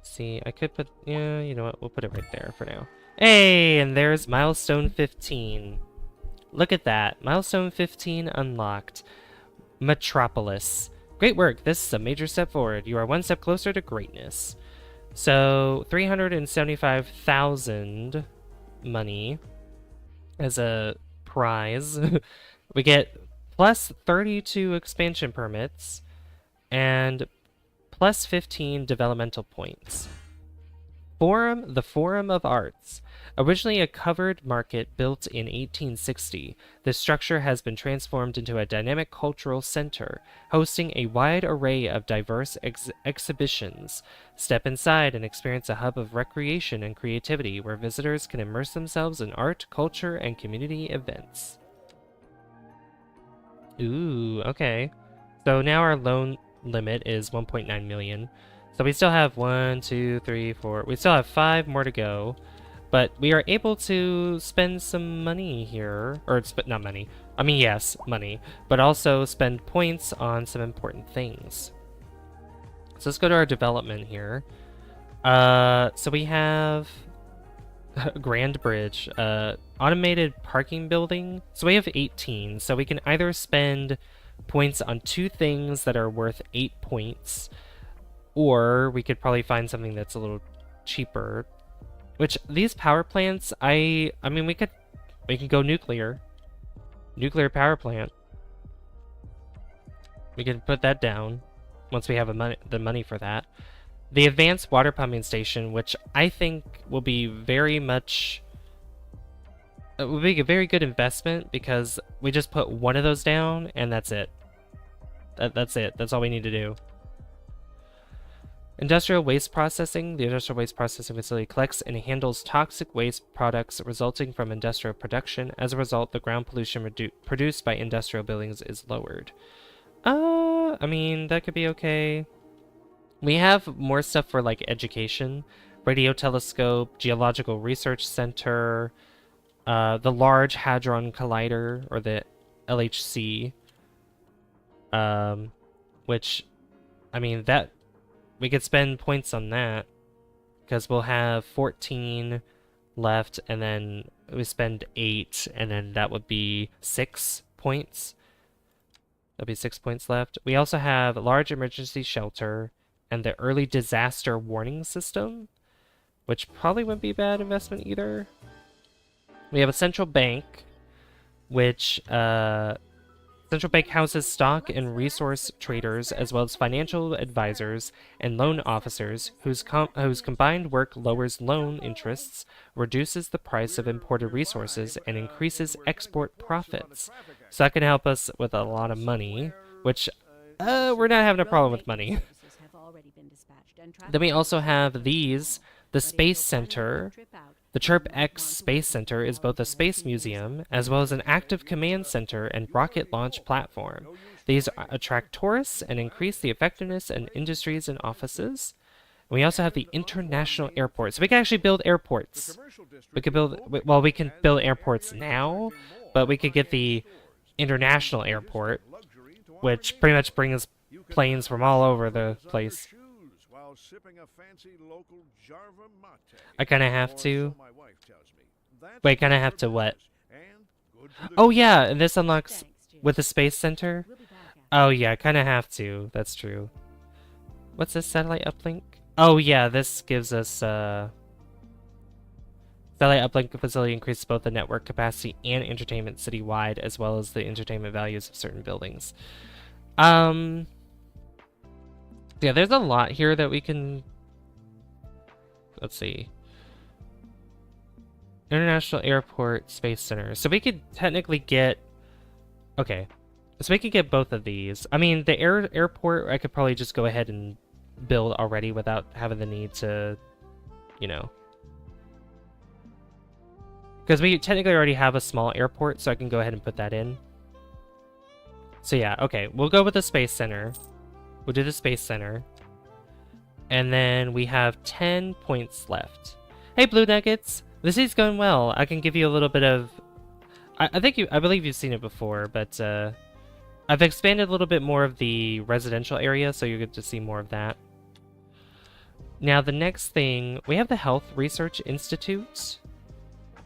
See, I could put... yeah, you know what? We'll put it right there for now. Hey, and there's Milestone 15. Look at that. Milestone 15 unlocked. Metropolis. Great work. This is a major step forward. You are one step closer to greatness. So, 375,000 money as a prize. We get plus 32 expansion permits and plus 15 developmental points. The Forum of Arts. Originally a covered market built in 1860, this structure has been transformed into a dynamic cultural center, hosting a wide array of diverse exhibitions. Step inside and experience a hub of recreation and creativity where visitors can immerse themselves in art, culture, and community events. Ooh, okay. So now our loan limit is 1.9 million. So we still have 1, 2, 3, 4. We still have 5 more to go. But we are able to spend some money here. Or, not money. I mean, yes, money. But also spend points on some important things. So let's go to our development here. So we have Grand Bridge. Automated parking building. So we have 18. So we can either spend points on 2 things that are worth 8 points. Or we could probably find something that's a little cheaper. Which, these power plants, I mean, we can go nuclear. Nuclear power plant. We can put that down once we have the money for that. The advanced water pumping station, which I think will be very much... it will be a very good investment because we just put one of those down and that's it. That's it. That's all we need to do. Industrial waste processing. The industrial waste processing facility collects and handles toxic waste products resulting from industrial production. As a result, the ground pollution produced by industrial buildings is lowered. I mean, that could be okay. We have more stuff for, like, education. Radio telescope, geological research center, the Large Hadron Collider, or the LHC. Which, I mean, that... we could spend points on that, because we'll have 14 left, and then we spend 8, and then that would be 6 points. That'd be 6 points left. We also have a large emergency shelter, and the early disaster warning system, which probably wouldn't be a bad investment either. We have a central bank, which, central bank houses stock and resource traders, as well as financial advisors and loan officers, whose combined work lowers loan interests, reduces the price of imported resources, and increases export profits. So that can help us with a lot of money, which we're not having a problem with money. Then we also have these, the Space Center. The Chirp X Space Center is both a space museum, as well as an active command center and rocket launch platform. These attract tourists and increase the effectiveness in industries and offices. We also have the International Airport. So we can actually build airports. We could build, well, we can build airports now, but we could get the International Airport, which pretty much brings planes from all over the place. I kind of have to. Wait, kind of have to what? good for the Oh yeah, and this unlocks Thanks, Jim. with the space center. We'll be back after. Oh yeah, I kind of have to. That's true. What's this satellite uplink? Oh yeah, this gives us satellite uplink facility increases both the network capacity and entertainment citywide, as well as the entertainment values of certain buildings. Yeah, there's a lot here that we can. Let's see. International Airport Space Center. So we could technically get. Okay, so we could get both of these. I mean, the airport I could probably just go ahead and build already without having the need to, you know. Because we technically already have a small airport, so I can go ahead and put that in. So yeah, okay, we'll go with the Space Center. We'll do the Space Center. And then we have 10 points left. Hey, Blue Nuggets! This is going well. I can give you a little bit of... I believe you've seen it before, but I've expanded a little bit more of the residential area, so you get to see more of that. Now, the next thing, we have the Health Research Institute,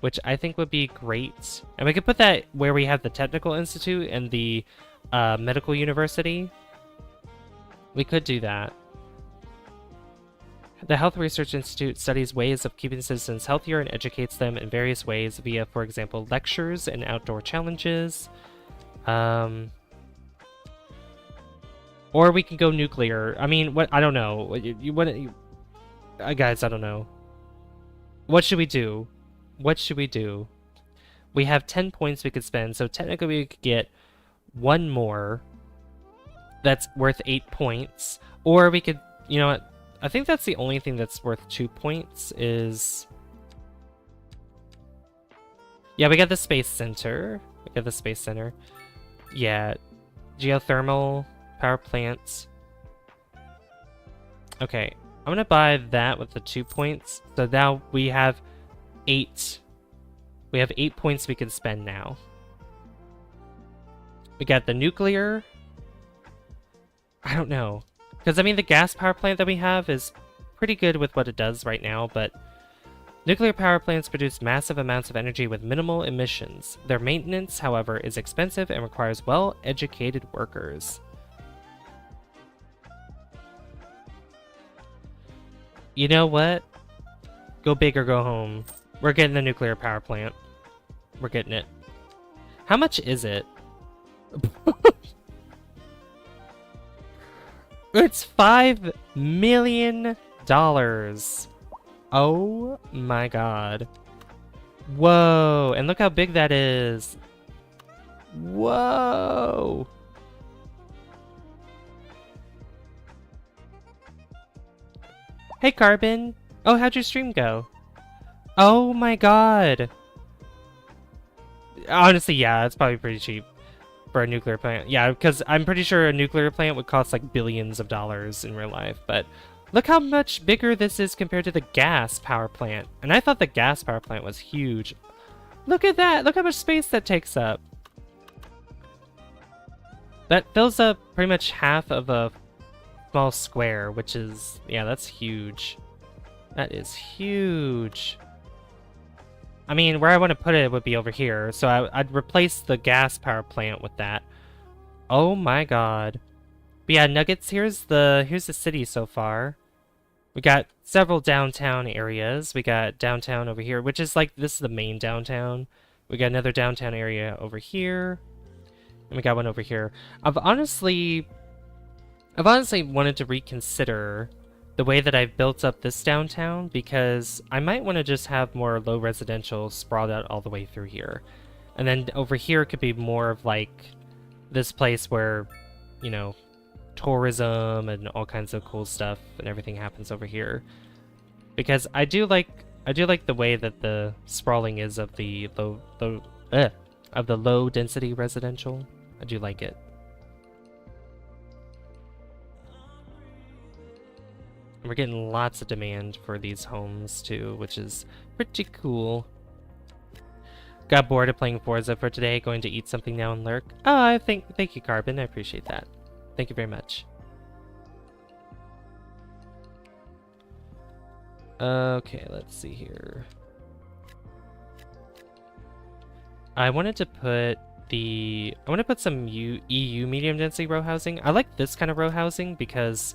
which I think would be great. And we could put that where we have the Technical Institute and the Medical University. We could do that. The Health Research Institute studies ways of keeping citizens healthier and educates them in various ways via, for example, lectures and outdoor challenges. Or we can go nuclear. I mean, what? I don't know. Guys, I don't know. What should we do? What should we do? We have 10 points we could spend, so technically we could get one more that's worth 8 points. Or we could, you know what? I think that's the only thing that's worth 2 points is... Yeah, we got the Space Center. We got the Space Center. Yeah. Geothermal power plants. Okay. I'm gonna buy that with the 2 points. So now we have 8. We have 8 points we can spend now. We got the nuclear. I don't know. Because, I mean, the gas power plant that we have is pretty good with what it does right now, but nuclear power plants produce massive amounts of energy with minimal emissions. Their maintenance, however, is expensive and requires well-educated workers. You know what? Go big or go home. We're getting the nuclear power plant. We're getting it. How much is it? It's $5 million. Oh my god. Whoa. And look how big that is. Whoa. Hey, Carbon. Oh, how'd your stream go? Oh my god. Honestly, yeah, it's probably pretty cheap for a nuclear plant. Yeah, because I'm pretty sure a nuclear plant would cost like billions of dollars in real life. But look how much bigger this is compared to the gas power plant. And I thought the gas power plant was huge. Look at that. Look how much space that takes up. That fills up pretty much half of a small square, which is, yeah, that's huge. That is huge. I mean, where I want to put it would be over here, so I'd replace the gas power plant with that. Oh my god. But yeah, Nuggets, here's the city so far. We got several downtown areas. We got downtown over here, which is like, this is the main downtown. We got another downtown area over here. And we got one over here. I've honestly wanted to reconsider the way that I've built up this downtown, because I might want to just have more low residential sprawled out all the way through here. And then over here could be more of like this place where, you know, tourism and all kinds of cool stuff and everything happens over here. Because I do like the way that the sprawling is of the low density residential. I do like it. We're getting lots of demand for these homes too, which is pretty cool. Got bored of playing Forza for today, going to eat something now and lurk. Oh, thank you, Carbon. I appreciate that. Thank you very much. Okay, let's see here. I wanted to put some EU medium density row housing. I like this kind of row housing because,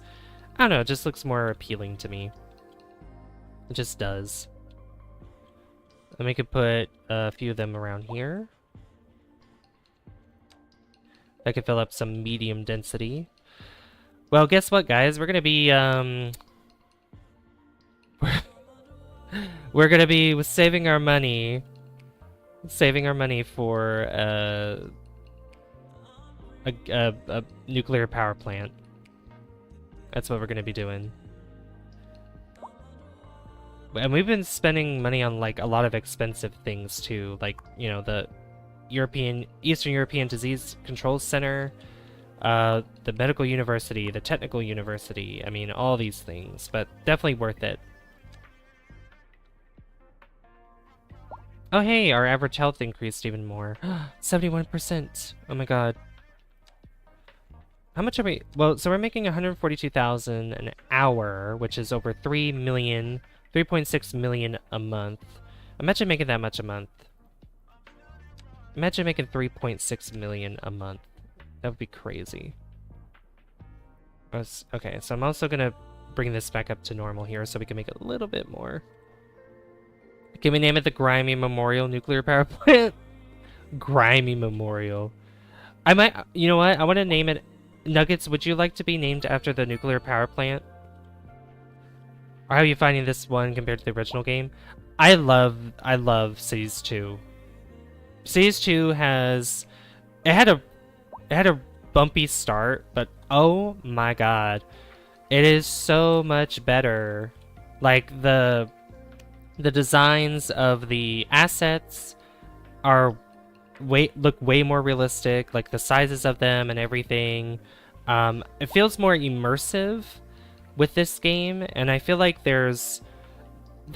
I don't know, it just looks more appealing to me. It just does. And we could put a few of them around here. That could fill up some medium density. Well, guess what, guys? We're gonna be, we're gonna be saving our money. Saving our money for a nuclear power plant. That's what we're gonna be doing. And we've been spending money on like a lot of expensive things too, like, you know, the Eastern European Disease Control Center, the medical university, the technical university. I mean, all these things, but definitely worth it. Oh hey, our average health increased even more. 71%. Oh my god. How much are we? Well, so we're making 142,000 an hour, which is over 3.6 million a month. Imagine making that much a month. Imagine making 3.6 million a month. That would be crazy. Okay, so I'm also gonna bring this back up to normal here so we can make it a little bit more. Can we name it the Grimy Memorial Nuclear Power Plant? Grimy Memorial. I might, you know what? I want to name it Nuggets. Would you like to be named after the nuclear power plant? Or how are you finding this one compared to the original game? I love Cities 2. Cities 2 has, it had a bumpy start, but oh my god, it is so much better. Like the designs of the assets are look way more realistic, like the sizes of them and everything. It feels more immersive with this game, and I feel like there's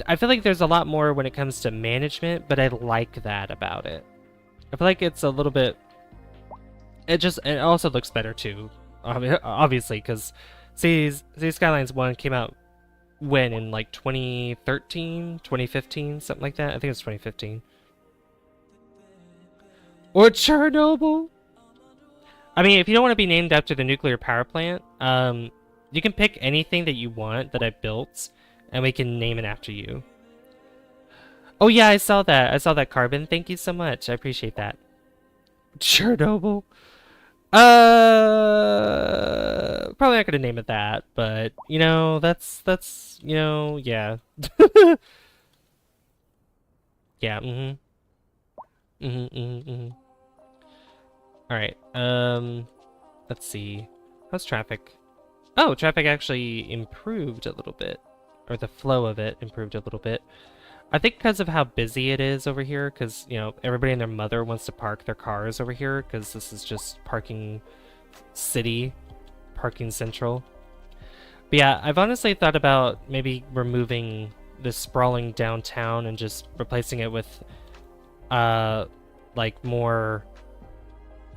a lot more when it comes to management, but I like that about it. I feel like it's a little bit, it also looks better too, obviously, because Skylines 1 came out when, in like 2013, 2015, something like that. I think it's 2015. Or Chernobyl. I mean, if you don't want to be named after the nuclear power plant, you can pick anything that you want that I built, and we can name it after you. Oh yeah, I saw that. I saw that, Carbon. Thank you so much. I appreciate that. Chernobyl. Probably not gonna name it that, but you know, that's you know, yeah. Yeah. All right. Let's see. How's traffic? Oh, traffic actually improved a little bit, or the flow of it improved a little bit. I think because of how busy it is over here, because, you know, everybody and their mother wants to park their cars over here, because this is just parking city, parking central. But yeah, I've honestly thought about maybe removing this sprawling downtown and just replacing it with, like more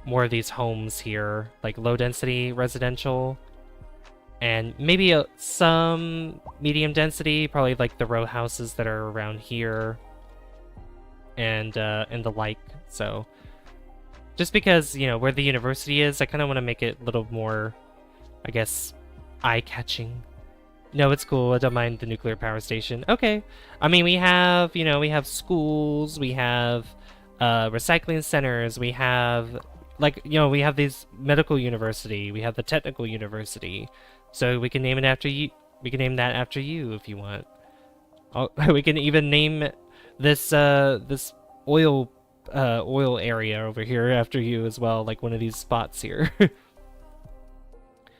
of these homes here, like low density residential. And maybe some medium density, probably like the row houses that are around here, and the like. So, just because, you know, where the university is, I kind of want to make it a little more, I guess, eye-catching. No, it's cool. I don't mind the nuclear power station. Okay. I mean, we have, you know, we have schools, we have recycling centers, we have, like, you know, we have these medical university, we have the technical university. So we can name it after you. We can name that after you if you want. We can even name this this oil area over here after you as well, like one of these spots here.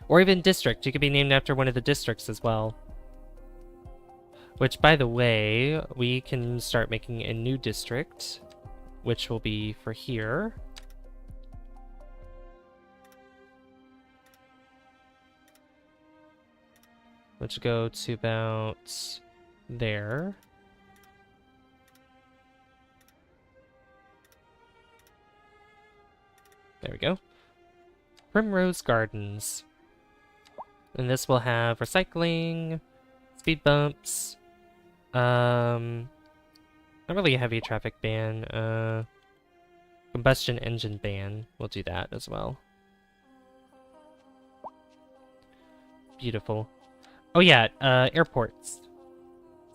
Or even district. You could be named after one of the districts as well. Which, by the way, we can start making a new district, which will be for here. Let's go to about there. There we go. Primrose Gardens. And this will have recycling, speed bumps, not really a heavy traffic ban. Combustion engine ban. We'll do that as well. Beautiful. Oh yeah, airports.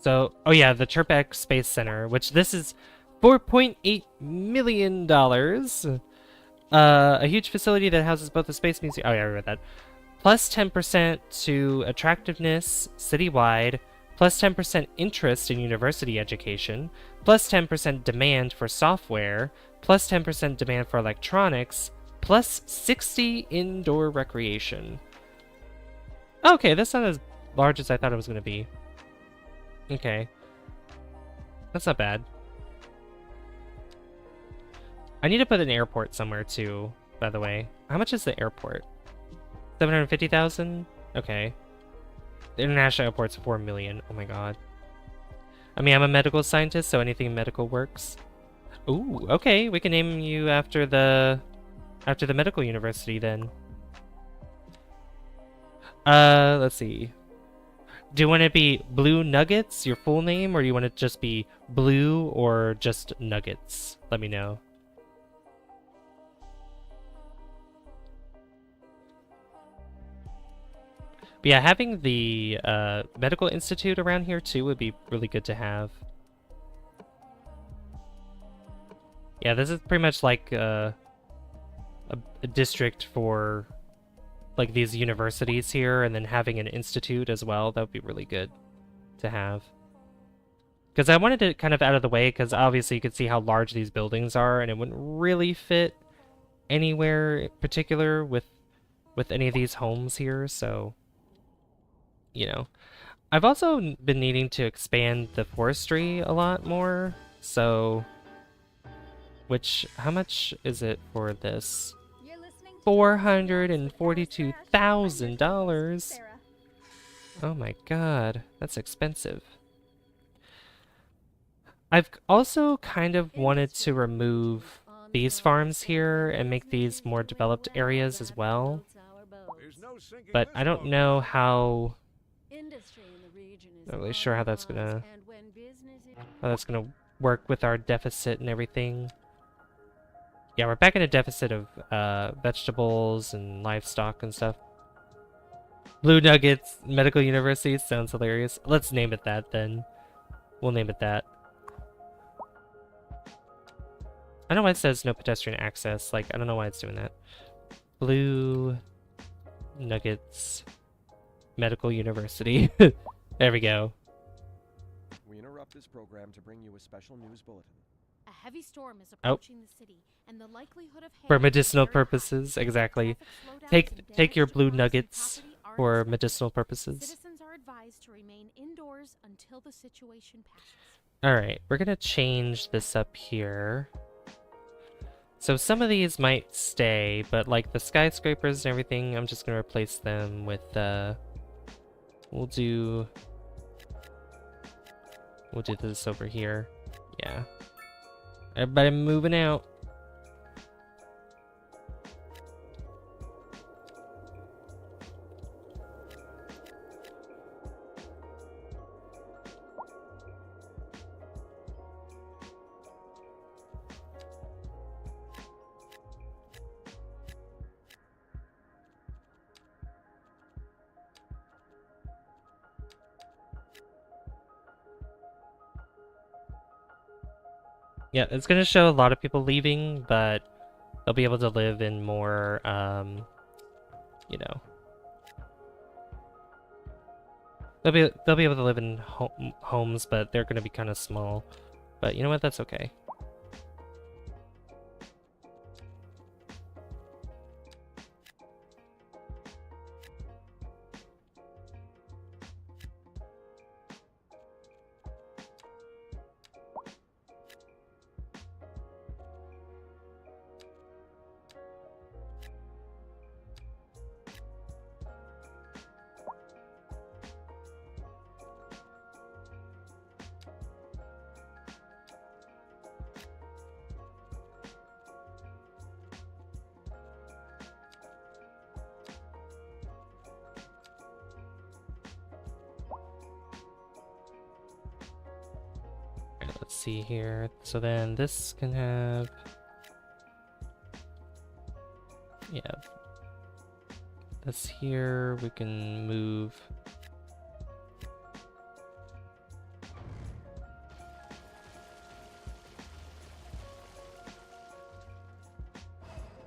So, oh yeah, the Chirpac Space Center, which this is $4.8 million. A huge facility that houses both the Space Museum. Oh yeah, I read that. Plus 10% to attractiveness citywide. Plus 10% interest in university education. Plus 10% demand for software. Plus 10% demand for electronics. Plus 60 indoor recreation. Okay, that's not as large as I thought it was going to be. Okay. That's not bad. I need to put an airport somewhere too, by the way. How much is the airport? 750,000? Okay. The international airport's 4 million. Oh my god. I mean, I'm a medical scientist, so anything medical works. Ooh, okay. We can name you after the medical university then. Let's see. Do you want it to be Blue Nuggets, your full name, or do you want it to just be Blue or just Nuggets? Let me know. But yeah, having the medical institute around here too would be really good to have. Yeah, this is pretty much like a district for like these universities here, and then having an institute as well. That would be really good to have. Because I wanted it kind of out of the way, because obviously you could see how large these buildings are, and it wouldn't really fit anywhere in particular with any of these homes here, so you know. I've also been needing to expand the forestry a lot more, so how much is it for this? $442,000. Oh my god, that's expensive. I've also kind of wanted to remove these farms here and make these more developed areas as well. But I don't know how... Not really sure how that's gonna work with our deficit and everything. Yeah, we're back in a deficit of vegetables and livestock and stuff. Blue Nuggets Medical University sounds hilarious. Let's name it that then. We'll name it that. I don't know why it says no pedestrian access. Like, I don't know why it's doing that. Blue Nuggets Medical University. There we go. We interrupt this program to bring you a special news bulletin. A heavy storm is approaching the city, and the likelihood of hail For is medicinal very high. Purposes, exactly. Traffic slowdowns and Take your damage to blue homes and nuggets property are for expected. medicinal purposes. Citizens are advised to remain indoors until the situation passes. Alright, we're gonna change this up here. So some of these might stay, but like the skyscrapers and everything, I'm just gonna replace them with we'll do this over here. Yeah. Everybody moving out. Yeah, it's gonna show a lot of people leaving, but they'll be able to live in more, you know, they'll be able to live in homes, but they're gonna be kind of small. But you know what? That's okay. Let's see here. So then this can have this here. We can move.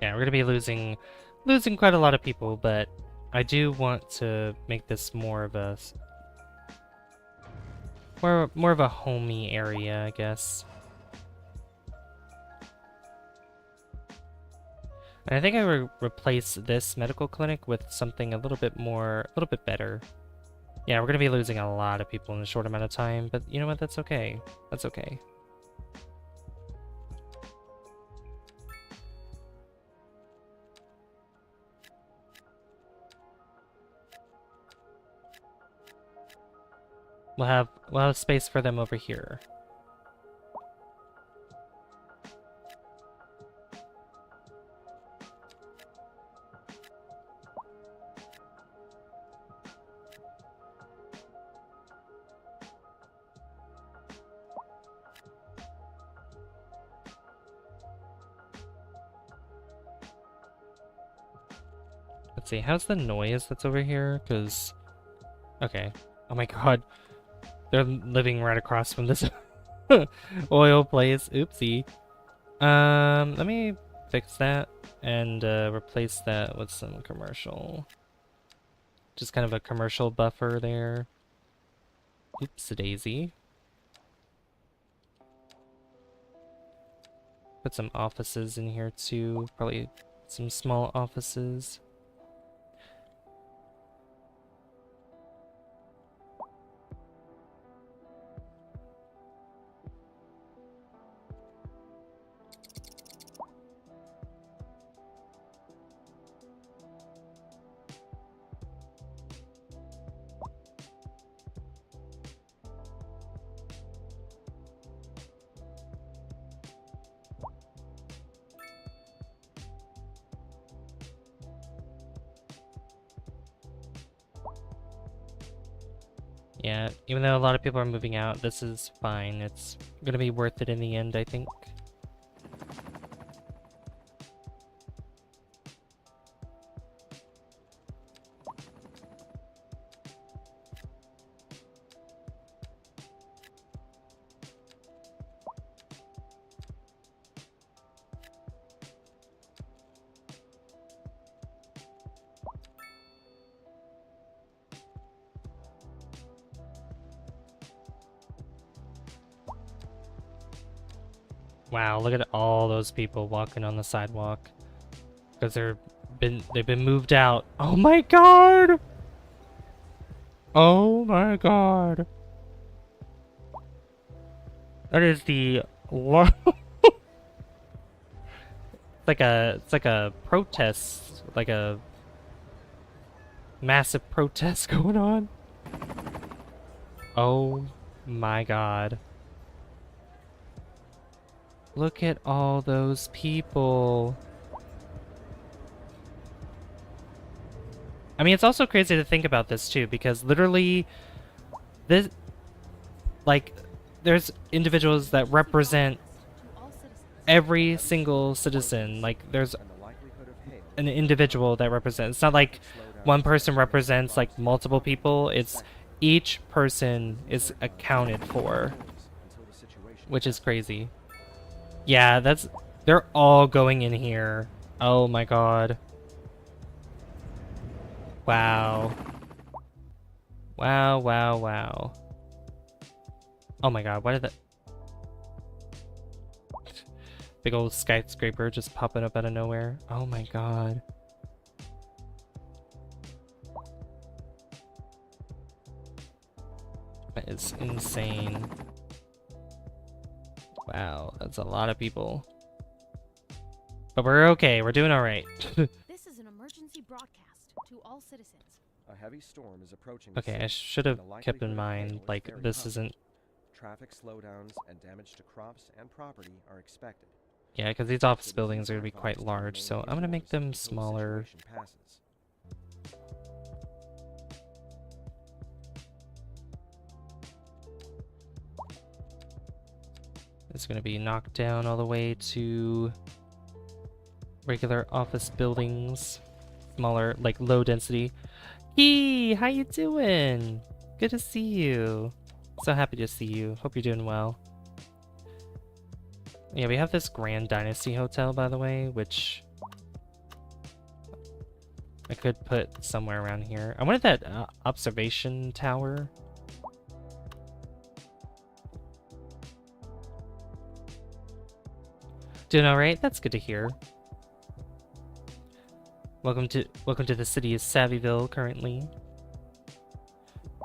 Yeah, we're gonna be losing quite a lot of people, but I do want to make this more of a more of a homey area, I guess. And I think I would replace this medical clinic with something a little bit better. Yeah, we're gonna be losing a lot of people in a short amount of time, but you know what? That's okay. That's okay. We'll have space for them over here. Let's see, how's the noise that's over here? Because, okay. Oh my god. They're living right across from this oil place. Oopsie. Let me fix that and replace that with some commercial. Just kind of a commercial buffer there. Oops-a-daisy. Put some offices in here too. Probably some small offices. Yeah, even though a lot of people are moving out, this is fine. It's gonna be worth it in the end, I think. Wow, look at all those people walking on the sidewalk. Because they've been moved out. Oh my god! Oh my god. That is the it's like a protest, like a massive protest going on. Oh my god. Look at all those people. I mean, it's also crazy to think about this too, because literally this, like, there's individuals that represent every single citizen. Like, there's an individual that represents. It's not like one person represents like multiple people. It's each person is accounted for, which is crazy. Yeah, they're all going in here. Oh my god. Wow. Wow, wow, wow. Oh my god, why did that... Big old skyscraper just popping up out of nowhere. Oh my god. That is insane. Wow, that's a lot of people. But we're okay, we're doing alright. This is an emergency broadcast to all citizens. A heavy storm is approaching. Okay, I should have kept in mind, like, this isn't... Traffic slowdowns and damage to crops and property are expected. Yeah, because these office buildings are going to be quite large, so I'm going to make them smaller. It's going to be knocked down all the way to regular office buildings. smaller, like low density. Hey, how you doing? Good to see you. So happy to see you. Hope you're doing well. Yeah, we have this Grand Dynasty Hotel, by the way, which I could put somewhere around here. I wanted that observation tower. Doing all right? That's good to hear. Welcome to the city of Savvyville currently.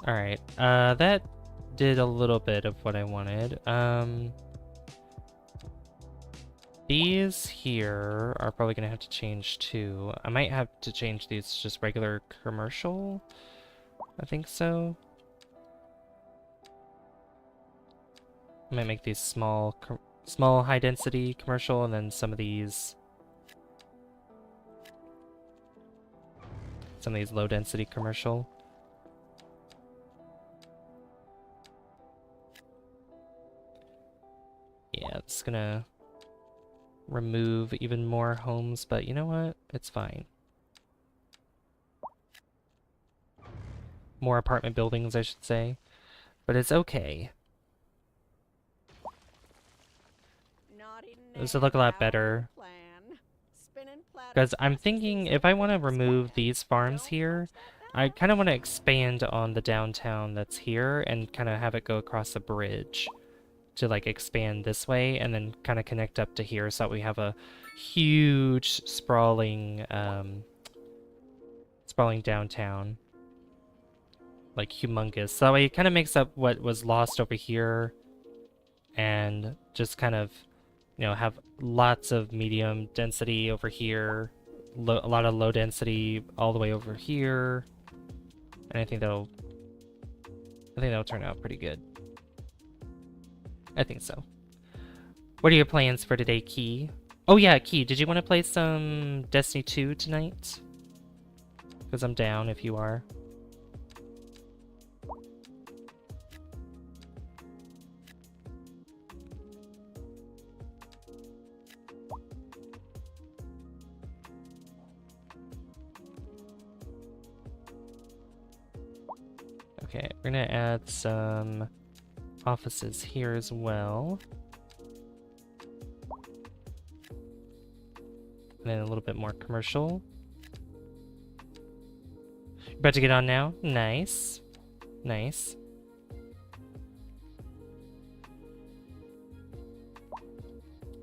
All right. That did a little bit of what I wanted. These here are probably gonna have to change too. I might have to change these to just regular commercial. I think so. I might make these small high density commercial, and then some of these low density commercial. Yeah, it's gonna remove even more homes, but you know what? It's fine. More apartment buildings, I should say. But it's okay. This will look a lot better. Because I'm thinking if I want to remove these farms here, I kind of want to expand on the downtown that's here and kind of have it go across the bridge to like expand this way and then kind of connect up to here so that we have a huge sprawling downtown. Like humongous. So that way it kind of makes up what was lost over here and just kind of, you know, have lots of medium density over here, a lot of low density all the way over here, and I think that'll turn out pretty good. I think so. What are your plans for today, Key? Oh yeah, Key, did you want to play some Destiny 2 tonight? Because I'm down if you are. Okay, we're gonna add some offices here as well. And then a little bit more commercial. You're about to get on now? Nice. Nice.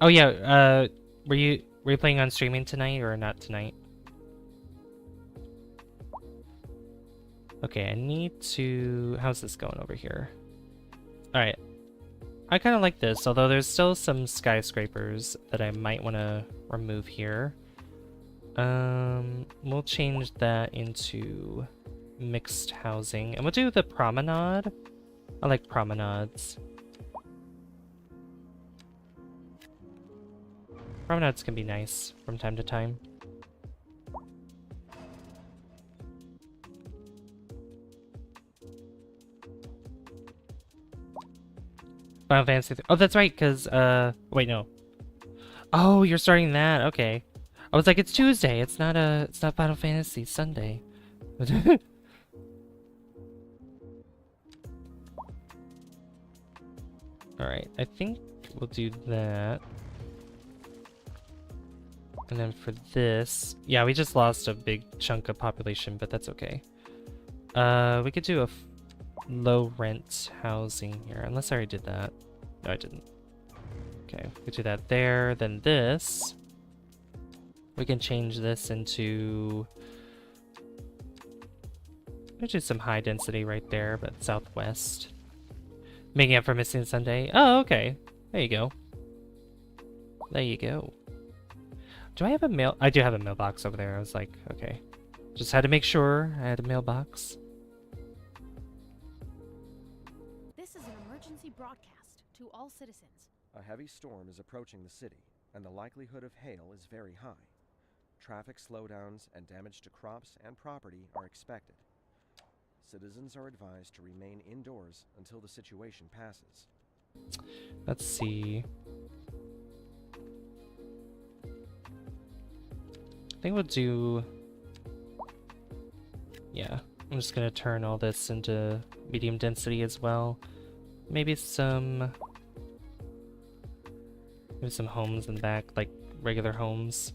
Oh yeah, were you playing on streaming tonight or not tonight? Okay, I need to... How's this going over here? Alright. I kind of like this, although there's still some skyscrapers that I might want to remove here. We'll change that into mixed housing. And we'll do the promenade. I like promenades. Promenades can be nice from time to time. Final Fantasy. Oh, that's right, because, wait, no. Oh, you're starting that. Okay. I was like, it's Tuesday. It's not Final Fantasy Sunday. Alright, I think we'll do that. And then for this... Yeah, we just lost a big chunk of population, but that's okay. We could do a low rent housing here, unless I already did that. No, I didn't. Okay, we could do that there. Then this... We can change this into... We'll do some high density right there, but southwest. Making up for missing Sunday. Oh, okay. There you go. There you go. Do I have a mail? I do have a mailbox over there. I was like, okay. Just had to make sure I had a mailbox. This is an emergency broadcast to all citizens. A heavy storm is approaching the city, and the likelihood of hail is very high. Traffic slowdowns and damage to crops and property are expected. Citizens are advised to remain indoors until the situation passes. Let's see. I think we'll do Yeah, I'm just gonna turn all this into medium density as well. Maybe some homes in the back, like regular homes.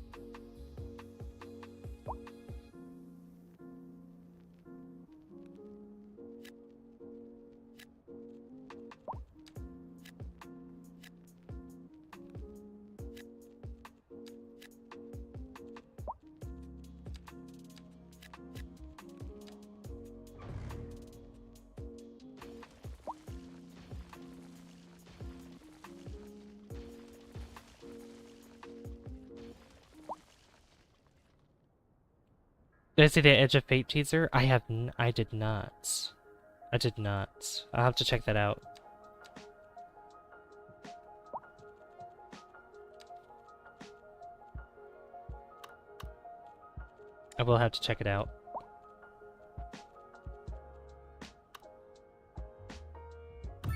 Did I see the Edge of Fate teaser? I did not. I did not. I'll have to check that out. I will have to check it out.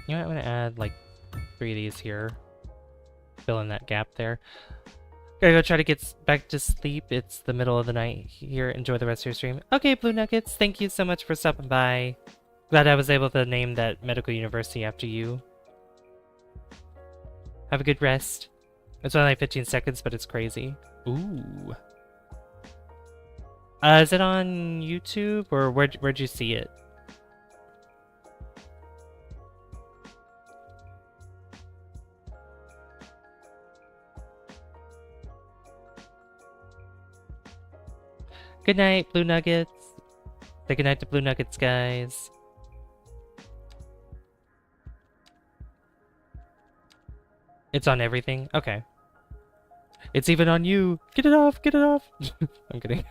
You know what, I'm gonna add like 3 of these here. Fill in that gap there. Gotta go try to get back to sleep. It's the middle of the night here. Enjoy the rest of your stream. Okay, Blue Nuggets, thank you so much for stopping by. Glad I was able to name that medical university after you. Have a good rest. It's only like 15 seconds, but it's crazy. Ooh. Is it on YouTube, or where'd you see it? Good night, Blue Nuggets. Say good night to Blue Nuggets, guys. It's on everything? Okay. It's even on you. Get it off, get it off. I'm kidding.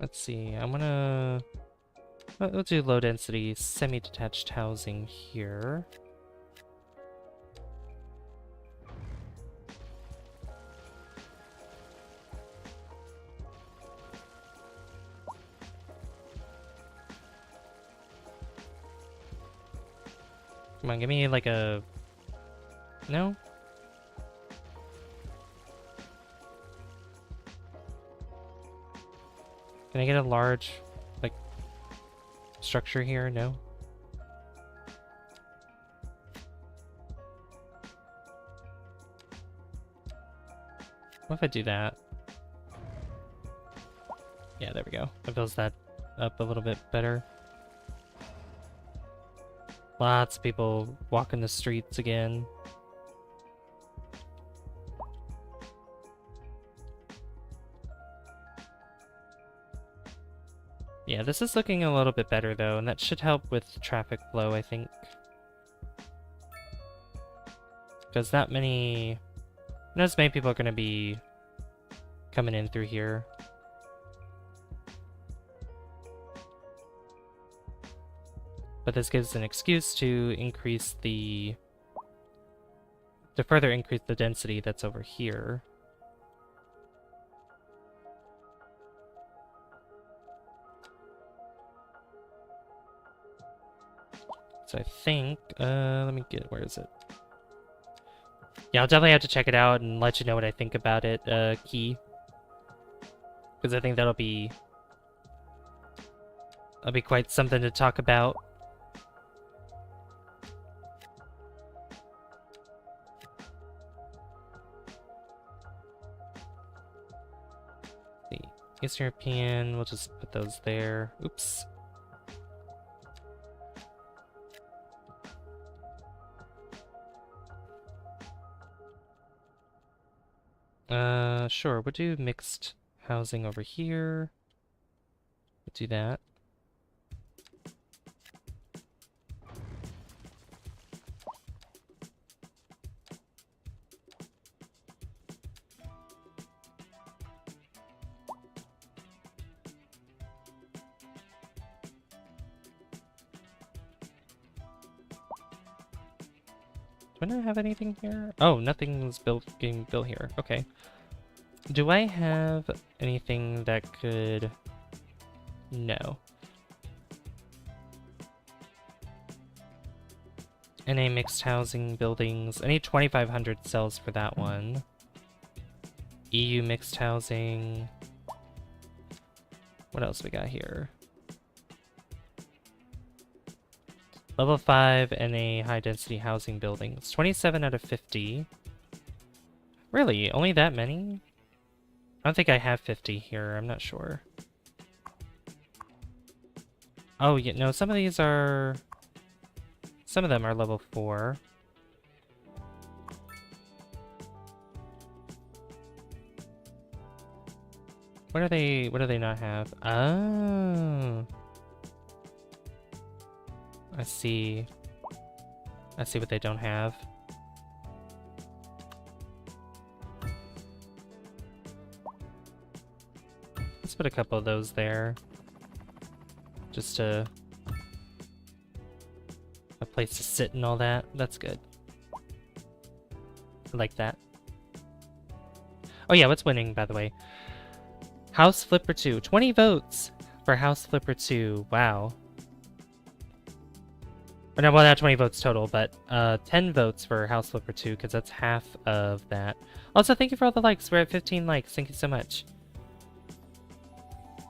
Let's see, I'm gonna... We'll do low density semi-detached housing here. Come on, give me like a... No? Can I get a large, like, structure here? No? What if I do that? Yeah, there we go. That fills that up a little bit better. Lots of people walking the streets again. Yeah, this is looking a little bit better though, and that should help with traffic flow, I think. Because not as many people are going to be coming in through here. But this gives an excuse to further increase the density that's over here. So I think, let me get, where is it? Yeah, I'll definitely have to check it out and let you know what I think about it, Key. Because I think that'll be quite something to talk about. East European, we'll just put those there. Oops. Sure, we'll do mixed housing over here. We'll do that. I not have anything here? Oh, nothing's getting built here. Okay. Do I have anything that could... No. NA mixed housing buildings. I need 2,500 cells for that one. EU mixed housing. What else we got here? Level 5 NA high density housing buildings. 27 out of 50. Really? Only that many? I don't think I have 50 here. I'm not sure. Oh, yeah, no, some of these are... Some of them are level 4. What do they not have? Oh. I see. I see what they don't have. Let's put a couple of those there. Just to... a place to sit and all that. That's good. I like that. Oh yeah, what's winning, by the way? House Flipper 2. 20 votes for House Flipper 2. Wow. Or no, well, not 20 votes total, but 10 votes for House Flipper 2, because that's half of that. Also, thank you for all the likes. We're at 15 likes. Thank you so much.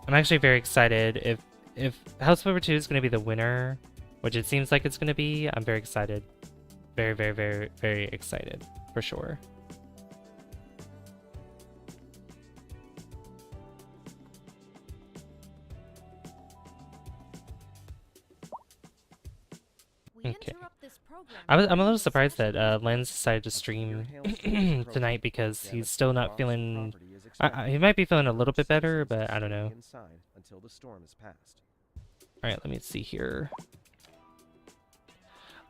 I'm actually very excited. If House Flipper 2 is going to be the winner, which it seems like it's going to be, I'm very excited. Very, very, very, very excited, for sure. Okay. I'm a little surprised that Lens decided to stream tonight because he's still not feeling... he might be feeling a little bit better, but I don't know. Alright, let me see here.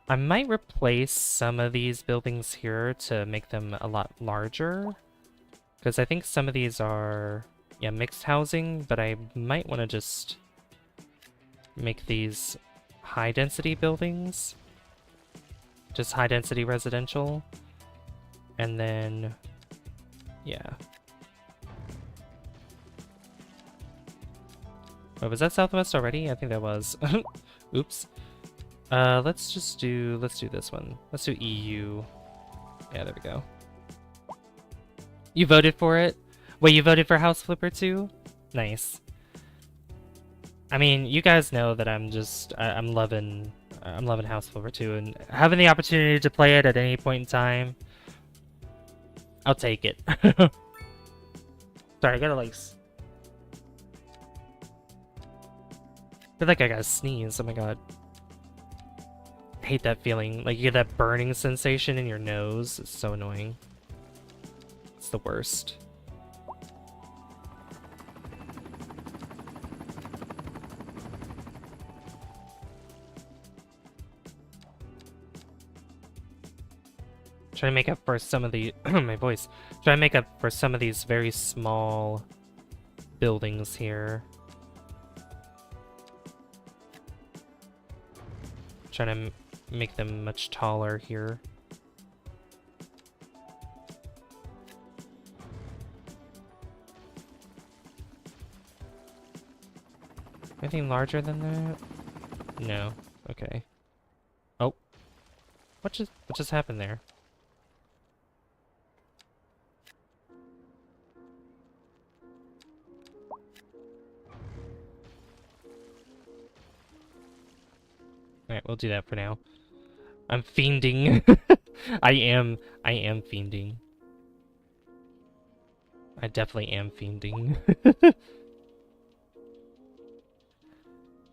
I might replace some of these buildings here to make them a lot larger. Because I think some of these are, yeah, mixed housing, but I might want to just make these high-density buildings. Just high-density residential. And then, yeah. Wait, was that Southwest already? I think that was. Oops. Let's do this one. Let's do EU. Yeah, there we go. You voted for it? Wait, you voted for House Flipper 2? Nice. I mean, you guys know that I'm loving House Flipper 2, and having the opportunity to play it at any point in time, I'll take it. Sorry, I gotta like... I feel like I gotta sneeze, oh my god. I hate that feeling. Like, you get that burning sensation in your nose. It's so annoying. It's the worst. Trying to make up for some of the... my voice. Trying to make up for some of these very small buildings here. Trying to make them much taller here. Anything larger than that? No. Okay. Oh. What just happened there? Alright, we'll do that for now. I'm fiending. I am fiending. I definitely am fiending.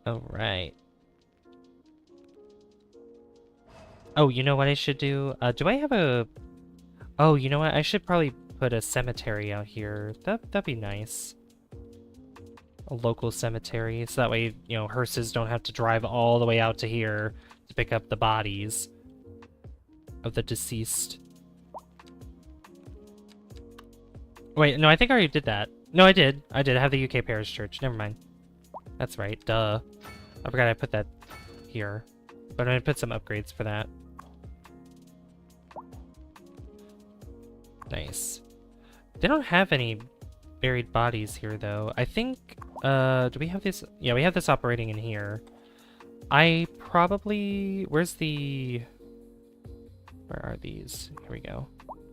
Alright. Oh, you know what I should do? Do I have a... Oh, you know what? I should probably put a cemetery out here. That'd be nice. A local cemetery, so that way, you know, hearses don't have to drive all the way out to here to pick up the bodies of the deceased. Wait, no, I think I already did that. No, I did. I have the UK Parish Church. Never mind. That's right. Duh. I forgot I put that here. But I'm gonna put some upgrades for that. Nice. They don't have any buried bodies here, though. I think, do we have this? Yeah, we have this operating in here. I probably... Where's the... Where are these? Here we go.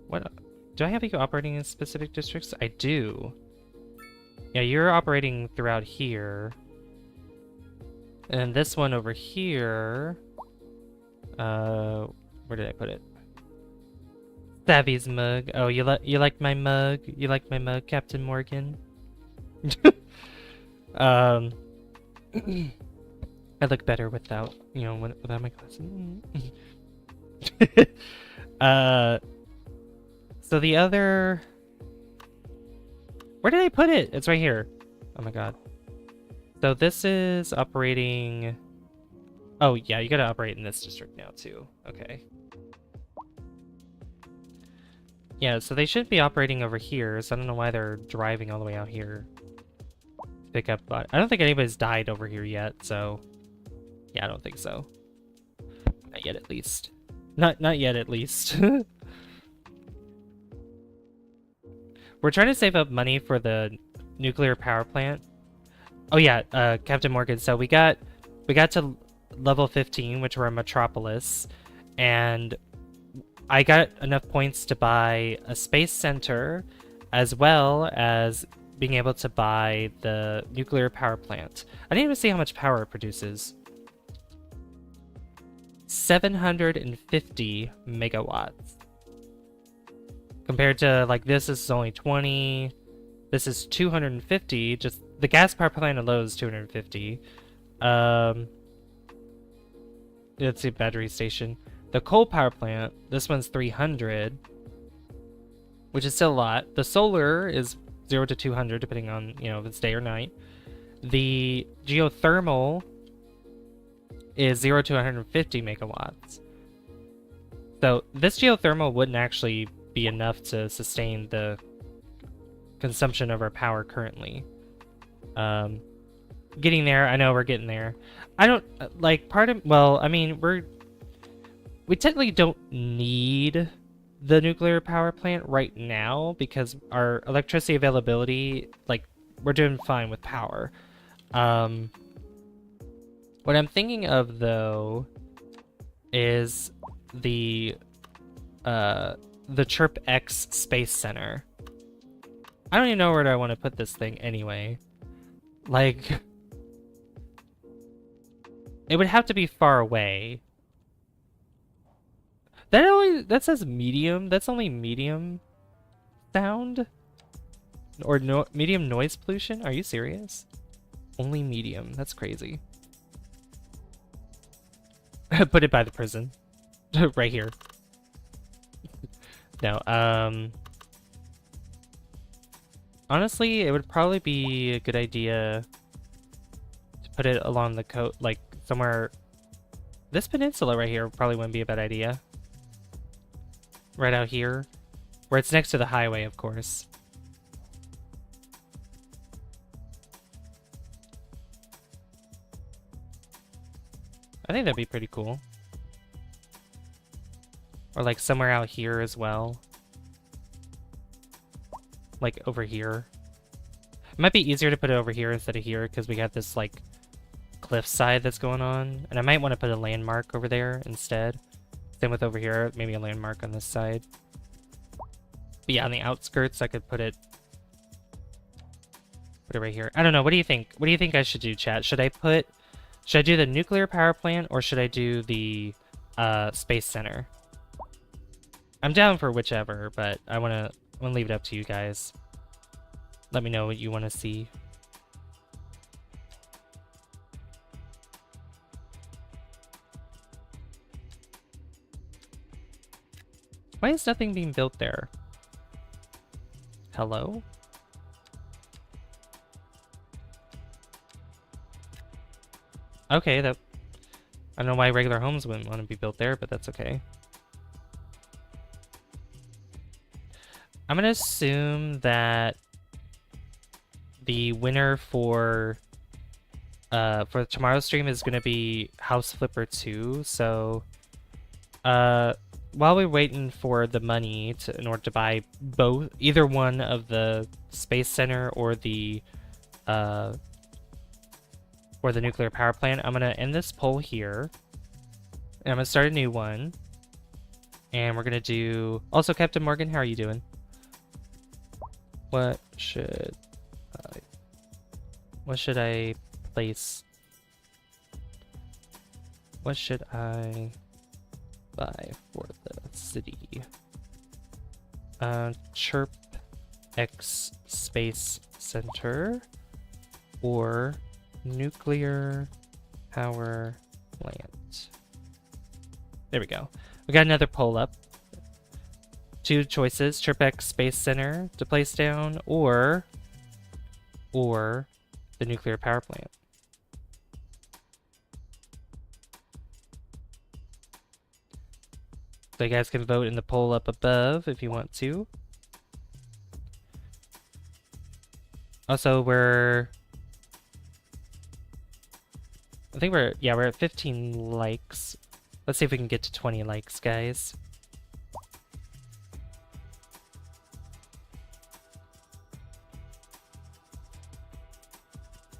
What? Do I have you operating in specific districts? I do. Yeah, you're operating throughout here. And then this one over here... where did I put it? Savvy's mug. Oh, you like my mug? You like my mug, Captain Morgan? I look better without, you know, without my glasses. So the other... Where did I put it? It's right here. Oh my god. So this is operating... Oh yeah, you gotta operate in this district now too. Okay. Yeah, so they should be operating over here, so I don't know why they're driving all the way out here. Pick up... I don't think anybody's died over here yet, so... Yeah, I don't think so. Not yet, at least. Not yet, at least. We're trying to save up money for the nuclear power plant. Oh yeah, Captain Morgan, so we got to level 15, which were a metropolis, and I got enough points to buy a space center, as well as being able to buy the nuclear power plant. I didn't even see how much power it produces. 750 megawatts. Compared to, like, this is only 20. This is 250. Just the gas power plant alone is 250. Let's see, battery station. The coal power plant, this one's 300, which is still a lot. The solar is 0 to 200, depending on, you know, if it's day or night. The geothermal is 0 to 150 megawatts. So this geothermal wouldn't actually be enough to sustain the consumption of our power currently. Getting there, I know we're getting there. I don't, like, well, I mean, we technically don't need the nuclear power plant right now because our electricity availability, like, we're doing fine with power. What I'm thinking of, though, is the Chirp X Space Center. I don't even know where I want to put this thing anyway. Like, it would have to be far away. That says medium. That's only medium sound? Or medium noise pollution? Are you serious? Only medium. That's crazy. Put it by the prison. Right here. No, honestly, it would probably be a good idea to put it along the coast, like, somewhere... This peninsula right here probably wouldn't be a bad idea. Right out here. Where it's next to the highway, of course. I think that'd be pretty cool. Or like somewhere out here as well. Like over here. It might be easier to put it over here instead of here because we got this like cliffside that's going on. And I might want to put a landmark over there instead. Same with over here, maybe a landmark on this side. But yeah, on the outskirts I could put it right here. I don't know, what do you think? What do you think I should do, chat? Should I do the nuclear power plant or should I do the space center? I'm down for whichever, but I wanna leave it up to you guys. Let me know what you want to see. Why is nothing being built there? Hello? Okay, I don't know why regular homes wouldn't want to be built there, but that's okay. I'm gonna assume that the winner for tomorrow's stream is gonna be House Flipper 2. So, while we're waiting for the money in order to buy both, either one of the space center or the nuclear power plant, I'm gonna end this poll here, and I'm gonna start a new one. And we're gonna do. Also, Captain Morgan, how are you doing? What should I place? What should I buy for the city? Chirp X Space Center or nuclear power plant. There we go. We got another poll up. Two choices: Chirp X Space Center to place down, or the nuclear power plant. So you guys can vote in the poll up above if you want to. Also, I think we're at 15 likes. Let's see if we can get to 20 likes, guys.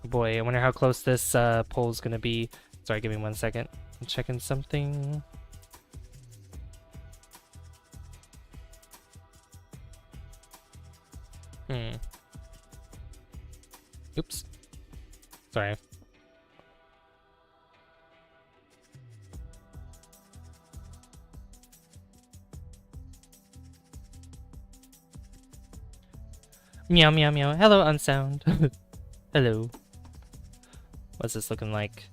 Boy, I wonder how close this poll is gonna be. Sorry, give me 1 second. I'm checking something. Oops. Sorry. Meow, meow, meow. Hello, Unsound. Hello. What's this looking like?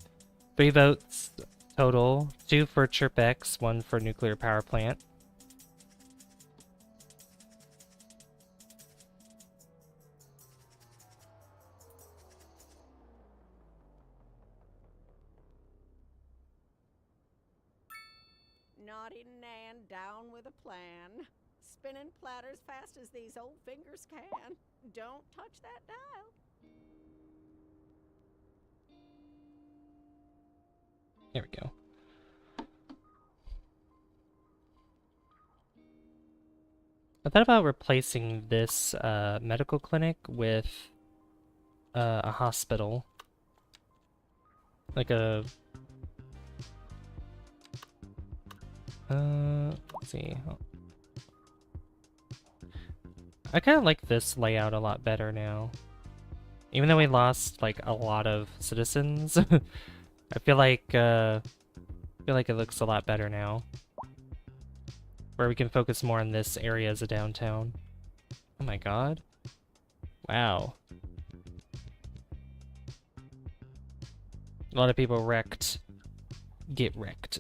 3 votes total. 2 for Chirpex, 1 for nuclear power plant. Naughty Nan down with a plan. Spinning platters fast as these old fingers can. Don't touch that dial. There we go. I thought about replacing this medical clinic with a hospital. Like a... let's see. I kind of like this layout a lot better now. Even though we lost like a lot of citizens, I feel like it looks a lot better now. Where we can focus more on this area as a downtown. Oh my god. Wow. A lot of people wrecked. Get wrecked.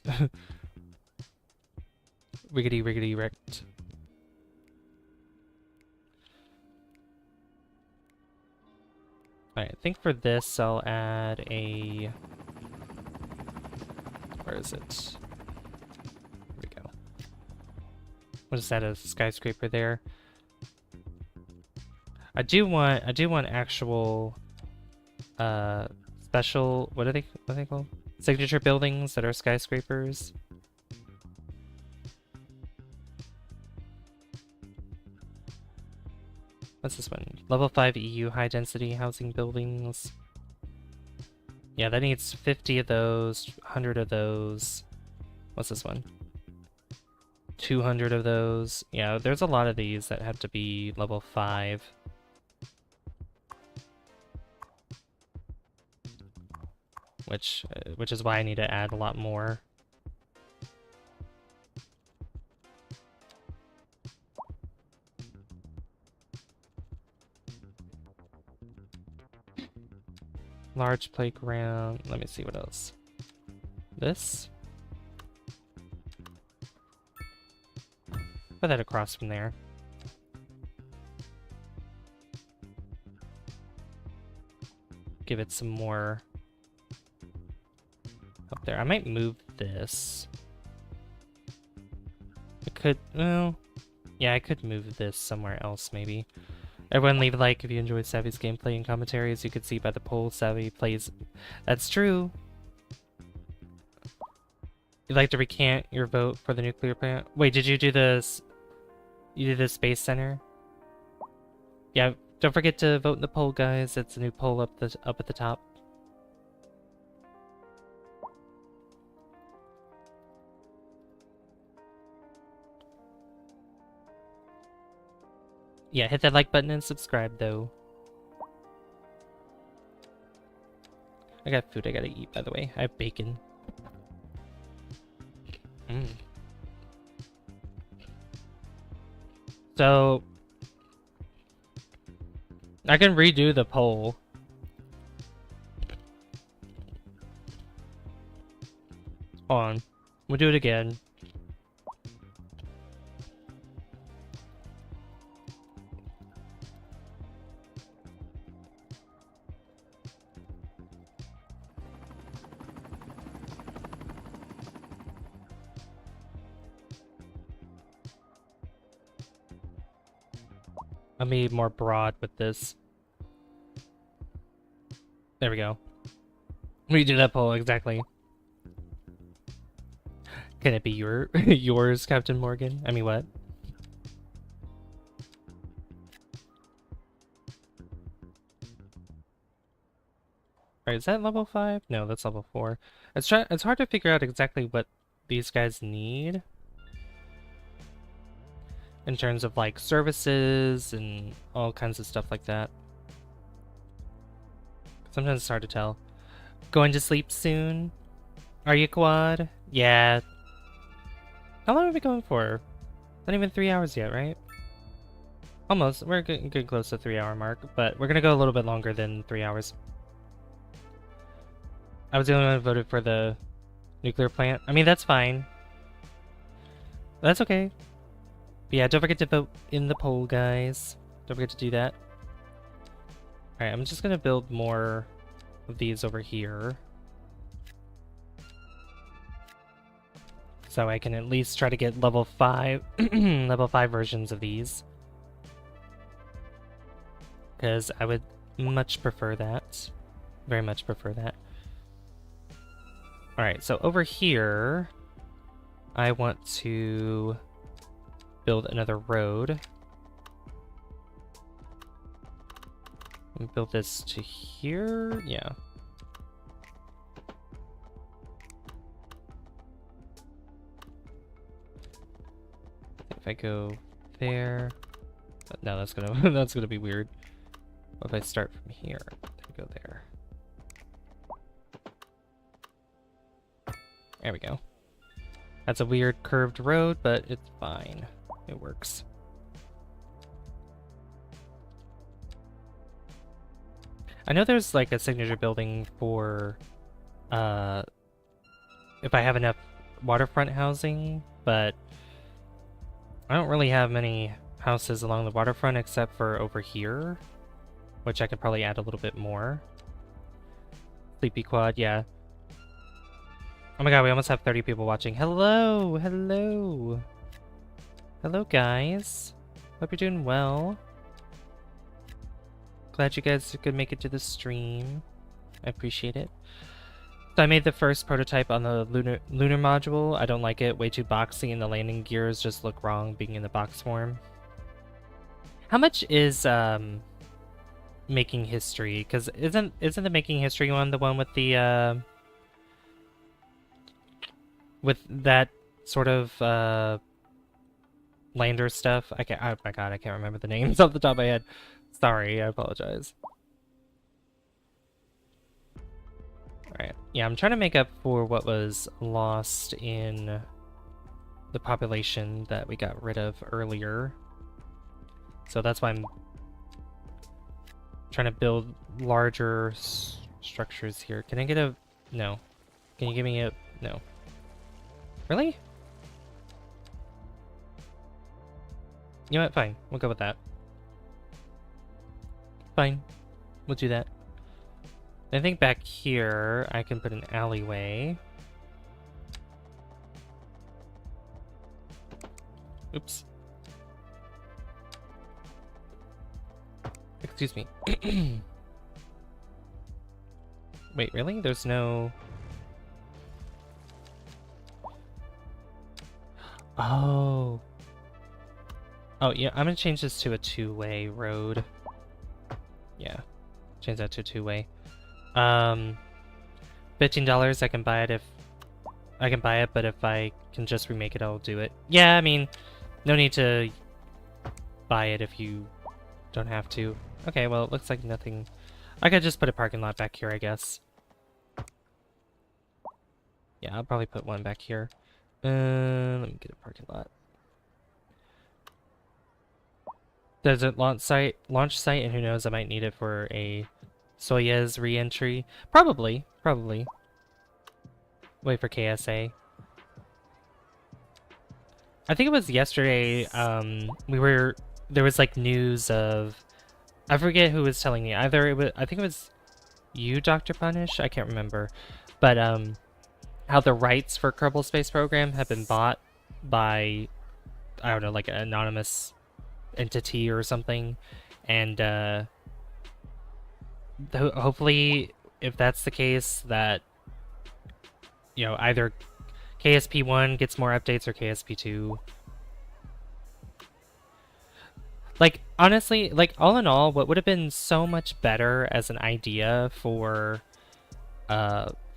Riggedy riggedy wrecked. Alright, I think for this I'll add a... Where is it? Here we go. What is that, a skyscraper there? I do want actual special, what are they called? Signature buildings that are skyscrapers. What's this one? Level 5 EU high density housing buildings. Yeah, that needs 50 of those, 100 of those. What's this one? 200 of those. Yeah, there's a lot of these that have to be level 5. Which is why I need to add a lot more. Large playground. Let me see what else. This. Put that across from there. Give it some more up there. I might move this. I could, well, yeah, I could move this somewhere else maybe. Everyone leave a like if you enjoyed Savvy's gameplay and commentary. As you can see by the poll, Savvy plays... That's true! You'd like to recant your vote for the nuclear plant? Wait, did you do this? You did the space center? Yeah, don't forget to vote in the poll, guys. It's a new poll up at the top. Yeah, hit that like button and subscribe, though. I got food I gotta eat, by the way. I have bacon. So, I can redo the poll. Hold on. We'll do it again. Let me be more broad with this. There we go. Redo that poll, exactly. Can it be yours, Captain Morgan? I mean, what? Alright, is that level 5? No, that's level 4. It's hard to figure out exactly what these guys need in terms of like services and all kinds of stuff like that. Sometimes it's hard to tell. Going to sleep soon? Are you, Quad? Yeah. How long are we going for? Not even 3 hours yet, right? Almost. We're getting close to the 3-hour mark, but we're gonna go a little bit longer than 3 hours. I was the only one who voted for the nuclear plant. I mean, that's fine. That's okay. But yeah, don't forget to vote in the poll, guys. Don't forget to do that. Alright, I'm just gonna build more of these over here. So I can at least try to get level 5 level 5 versions of these. Because I would much prefer that. Very much prefer that. Alright, so over here I want to build another road. And build this to here? Yeah. If I go there, no, that's gonna that's gonna be weird. What if I start from here and go there? There we go. That's a weird curved road, but it's fine. It works. I know there's like a signature building for if I have enough waterfront housing, but I don't really have many houses along the waterfront except for over here, which I could probably add a little bit more. Sleepy Quad, yeah. Oh my god, we almost have 30 people watching. Hello! Hello! Hello, guys. Hope you're doing well. Glad you guys could make it to the stream. I appreciate it. So I made the first prototype on the lunar module. I don't like it. Way too boxy, and the landing gears just look wrong being in the box form. How much is Making History? Because isn't the Making History one the one with the with that sort of lander stuff? I can't. Oh my god, I can't remember the names off the top of my head. Sorry, I apologize. Alright, yeah, I'm trying to make up for what was lost in the population that we got rid of earlier. So that's why I'm trying to build larger structures here. Can I get a... No. Can you give me a... No. Really? You know what? Fine. We'll go with that. Fine. We'll do that. I think back here, I can put an alleyway. Oops. Excuse me. Wait, really? There's no... Oh. Oh, yeah, I'm gonna change this to a two-way road. Yeah. Change that to a two-way. $15, I can buy it if... I can buy it, but if I can just remake it, I'll do it. Yeah, I mean, no need to buy it if you don't have to. Okay, well, it looks like nothing... I could just put a parking lot back here, I guess. Yeah, I'll probably put one back here. Let me get a parking lot. Desert launch site, and who knows, I might need it for a Soyuz re-entry. Probably. Wait for KSA. I think it was yesterday, there was like news of, I forget who was telling me, I think it was you, Dr. Punish? I can't remember. But, how the rights for Kerbal Space Program have been bought by, I don't know, like an anonymous entity or something. And, hopefully, if that's the case, that, you know, either KSP1 gets more updates or KSP2. Like, honestly, like, all in all, what would have been so much better as an idea for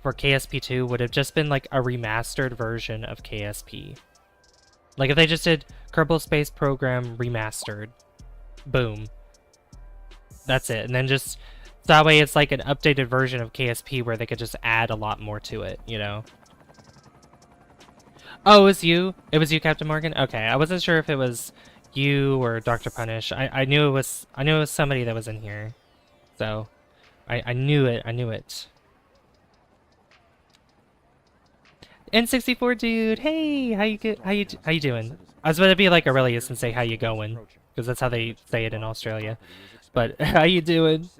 KSP2 would have just been, like, a remastered version of KSP. Like, if they just did Kerbal Space Program Remastered. Boom. That's it. And then just, that way it's like an updated version of KSP where they could just add a lot more to it, you know? Oh, it was you? It was you, Captain Morgan? Okay, I wasn't sure if it was you or Dr. Punish. I knew it was somebody that was in here. So I knew it. N64 dude, hey, how you doing? I was about to be like Aurelius and say how you going, because that's how they say it in Australia. But how you doing?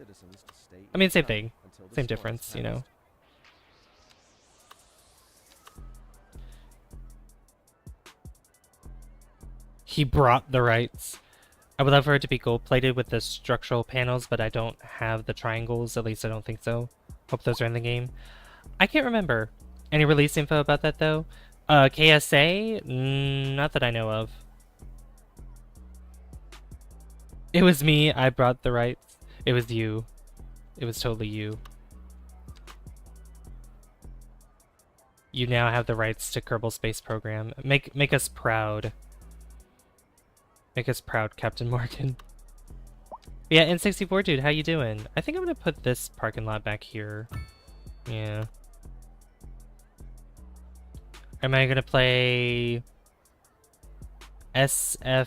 I mean, same thing, same difference, you know. He brought the rights. I would love for it to be gold-plated with the structural panels, but I don't have the triangles. At least I don't think so. Hope those are in the game. I can't remember. Any release info about that, though? KSA? Not that I know of. It was me. I brought the rights. It was you. It was totally you. You now have the rights to Kerbal Space Program. Make us proud. Make us proud, Captain Morgan. Yeah, N64 dude, how you doing? I think I'm gonna put this parking lot back here. Yeah. Am I gonna play SFS2?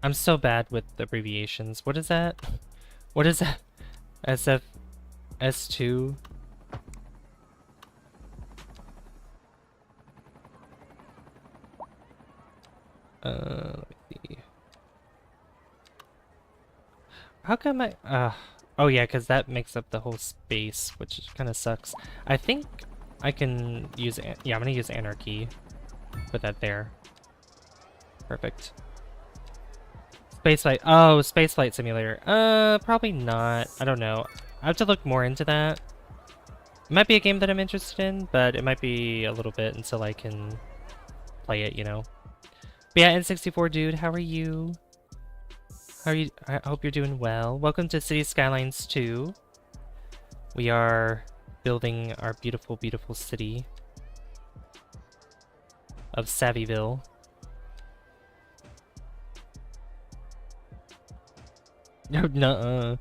I'm so bad with abbreviations. What is that? What is that? SFS2? Let me see. How come oh yeah, because that makes up the whole space, which kind of sucks. I think I can use, yeah, I'm gonna use Anarchy. Put that there. Perfect. Spaceflight, oh, Spaceflight Simulator. Probably not. I don't know. I have to look more into that. It might be a game that I'm interested in, but it might be a little bit until I can play it, you know. But yeah, N64 dude, how are you? How are you? I hope you're doing well. Welcome to City Skylines 2. We are building our beautiful, beautiful city of Savvyville. No, nuh-uh.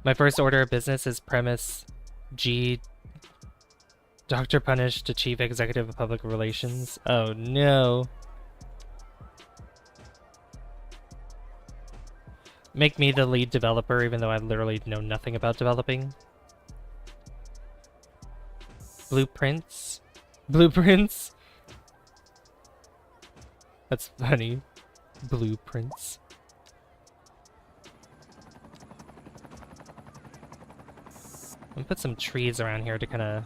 My first order of business is premise G. Dr. Punish to Chief Executive of Public Relations. Oh no. Make me the lead developer, even though I literally know nothing about developing. Blueprints? Blueprints? That's funny. Blueprints. I'm gonna put some trees around here to kind of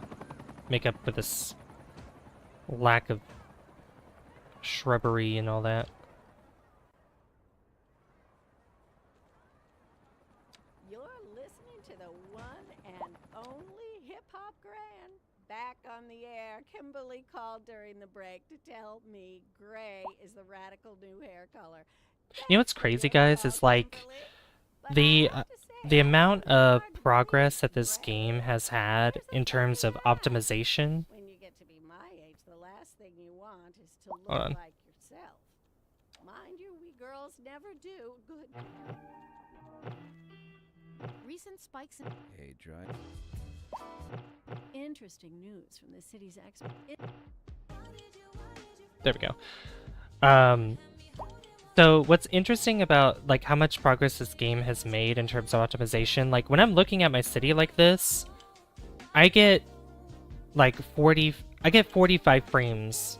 make up for this lack of shrubbery and all that. You're listening to the one and only Hip Hop Grand, back on the air. Kimberly called during the break to tell me gray is the radical new hair color. You know what's Thanks for crazy, your guys? call, Is like Kimberly. But I the have to say, the I amount find it of hard to progress that believe this gray game has had wears a in terms of funny mask. optimization. When you get to be my age, the last thing you want is to look Hold on. like yourself. Mind you, we girls never do. Good. Recent spikes in Hey, drive. Interesting news from the city's expert. There we go. So what's interesting about like how much progress this game has made in terms of optimization, like when I'm looking at my city like this, I get like 45 frames.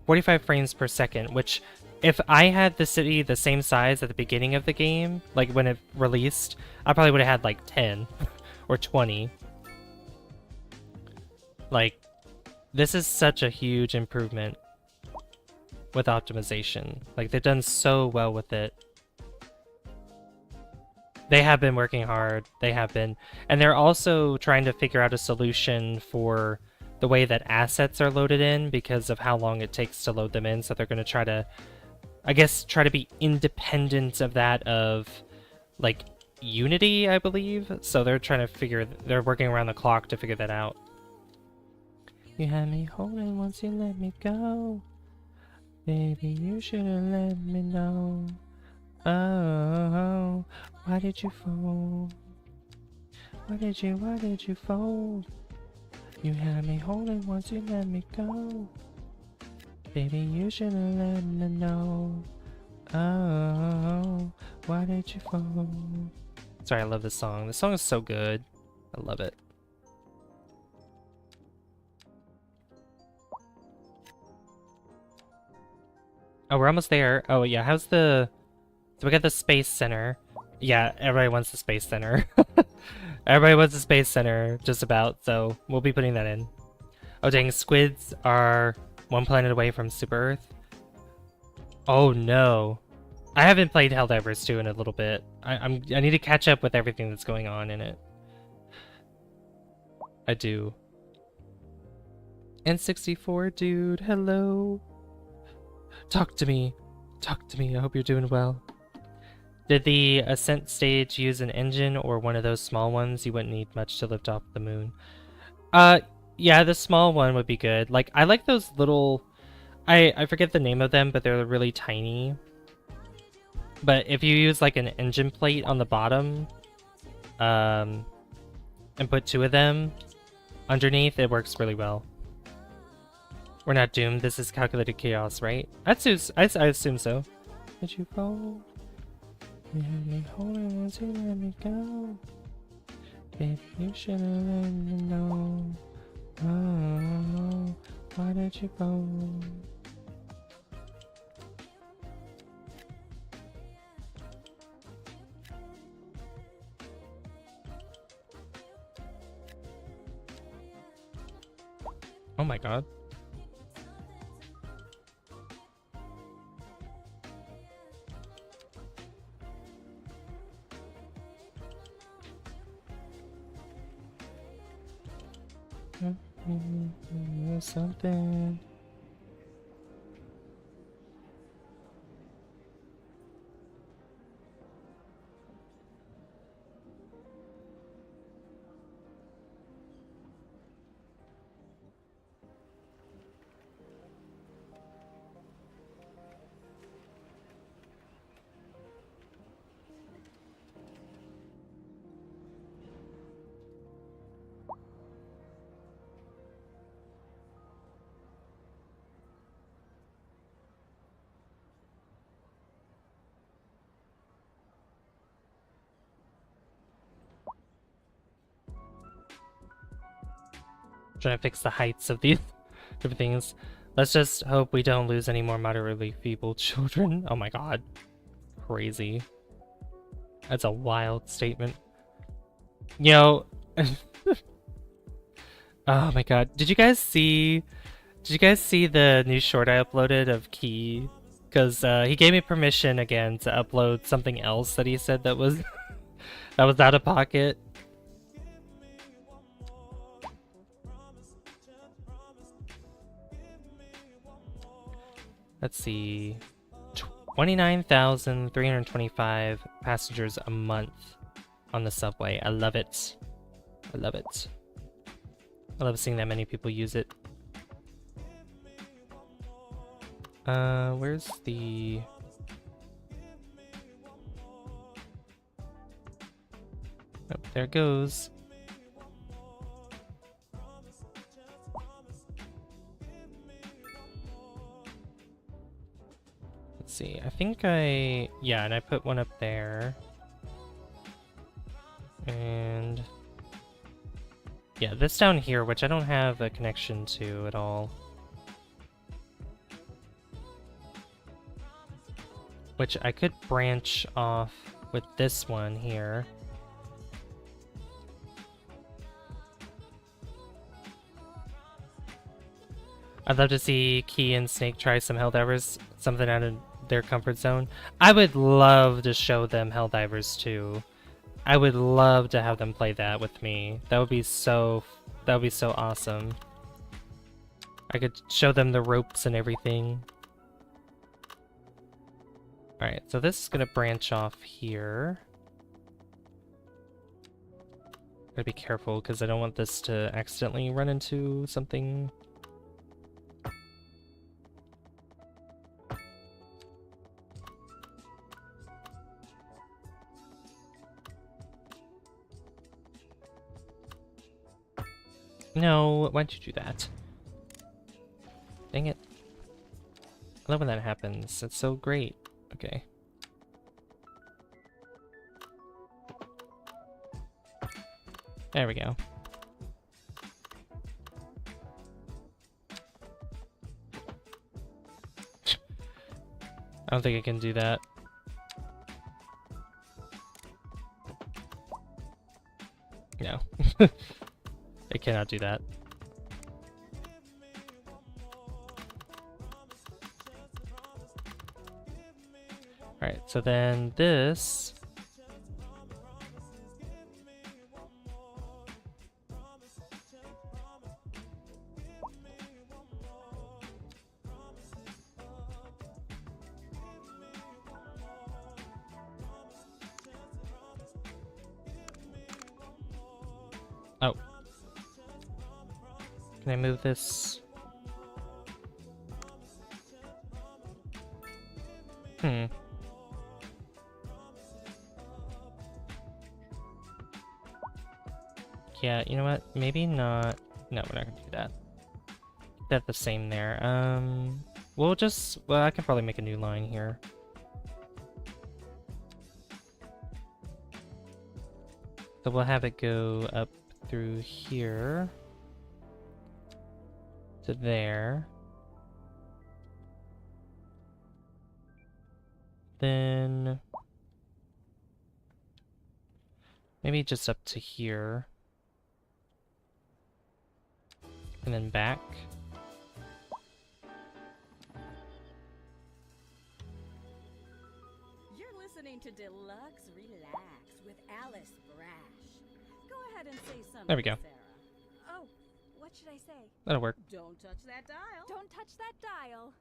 45 frames per second, which if I had the city the same size at the beginning of the game, like when it released, I probably would have had like 10 or 20. Like, this is such a huge improvement with optimization. Like, they've done so well with it. They have been working hard. They have been. And they're also trying to figure out a solution for the way that assets are loaded in because of how long it takes to load them in. So they're going to try to, I guess, try to be independent of that of, like, Unity, I believe. So they're trying to they're working around the clock to figure that out. You had me holding once you let me go. Baby, you should have let me know. Oh, why did you fold? Why did you fold? You had me holding once you let me go. Baby, you should have let me know. Oh, why did you fold? Sorry, I love this song. This song is so good. I love it. Oh, we're almost there. Oh, yeah. So we got the Space Center. Yeah, everybody wants the Space Center. Everybody wants the Space Center, just about. So we'll be putting that in. Oh, dang. Squids are one planet away from Super Earth. Oh, no. I haven't played Helldivers 2 in a little bit. I need to catch up with everything that's going on in it. I do. N64, dude. Hello. Talk to me. Talk to me. I hope you're doing well. Did the ascent stage use an engine or one of those small ones? You wouldn't need much to lift off the moon. Yeah, the small one would be good. Like, I like those little... I forget the name of them, but they're really tiny. But if you use, like, an engine plate on the bottom, and put 2 of them underneath, it works really well. We're not doomed. This is calculated chaos, right? I assume so. Did you fall? You had me holding once you let me go. Baby, you should have let me know. Oh, why did you fall? Oh my god. Something. Trying to fix the heights of these different things. Let's just hope we don't lose any more moderately feeble children. Oh my god. Crazy. That's a wild statement. You know... oh my god. Did you guys see the new short I uploaded of Key? Because he gave me permission again to upload something else that he said that was that was out of pocket. Let's see. 29,325 passengers a month on the subway. I love it. I love it. I love seeing that many people use it. Where's the... Oh, there it goes. Let's see, I think yeah, and I put one up there. And yeah, this down here, which I don't have a connection to at all. Which I could branch off with this one here. I'd love to see Key and Snake try some Helldivers, something out of their comfort zone. I would love to show them Helldivers too. I would love to have them play that with me. That would be so awesome. I could show them the ropes and everything. Alright, so this is gonna branch off here. Gotta be careful because I don't want this to accidentally run into something. No, why'd you do that? Dang it. I love when that happens. It's so great. Okay. There we go. I don't think I can do that. No. I cannot do that. Alright, so then this... Oh. Can I move this? Yeah, you know what? Maybe not. No, we're not gonna do that. Keep that the same there. We'll just... Well, I can probably make a new line here. So we'll have it go up through here. To there. Then... maybe just up to here. And then back. You're listening to Deluxe Relax with Alice Brash. Go ahead and say something, There we go. Sarah. Oh, what should I say? That'll work. Don't touch that dial. Don't touch that dial.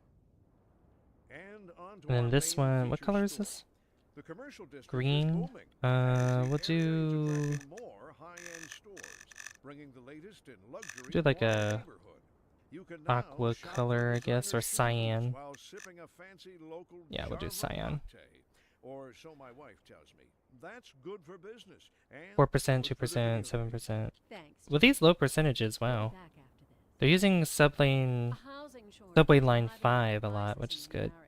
And on to And then our this main one, what featured color is store. this? The commercial district is Green. booming, and We'll it's the area to do... bring more high-end stores, bringing the latest in luxury do like for our a neighborhood. You can now aqua shop color, at I guess, designer or cyan. shoes while sipping a fancy local Yeah, we'll do Java cyan. latte. Or so my wife tells me. That's good for business. And 4%, good for the 2%, community. 7%. Thanks. With these low percentages, wow. Back after this. They're using sublane... A housing shortage Subway is line driving 5 a up lot, prices which is in the good. area.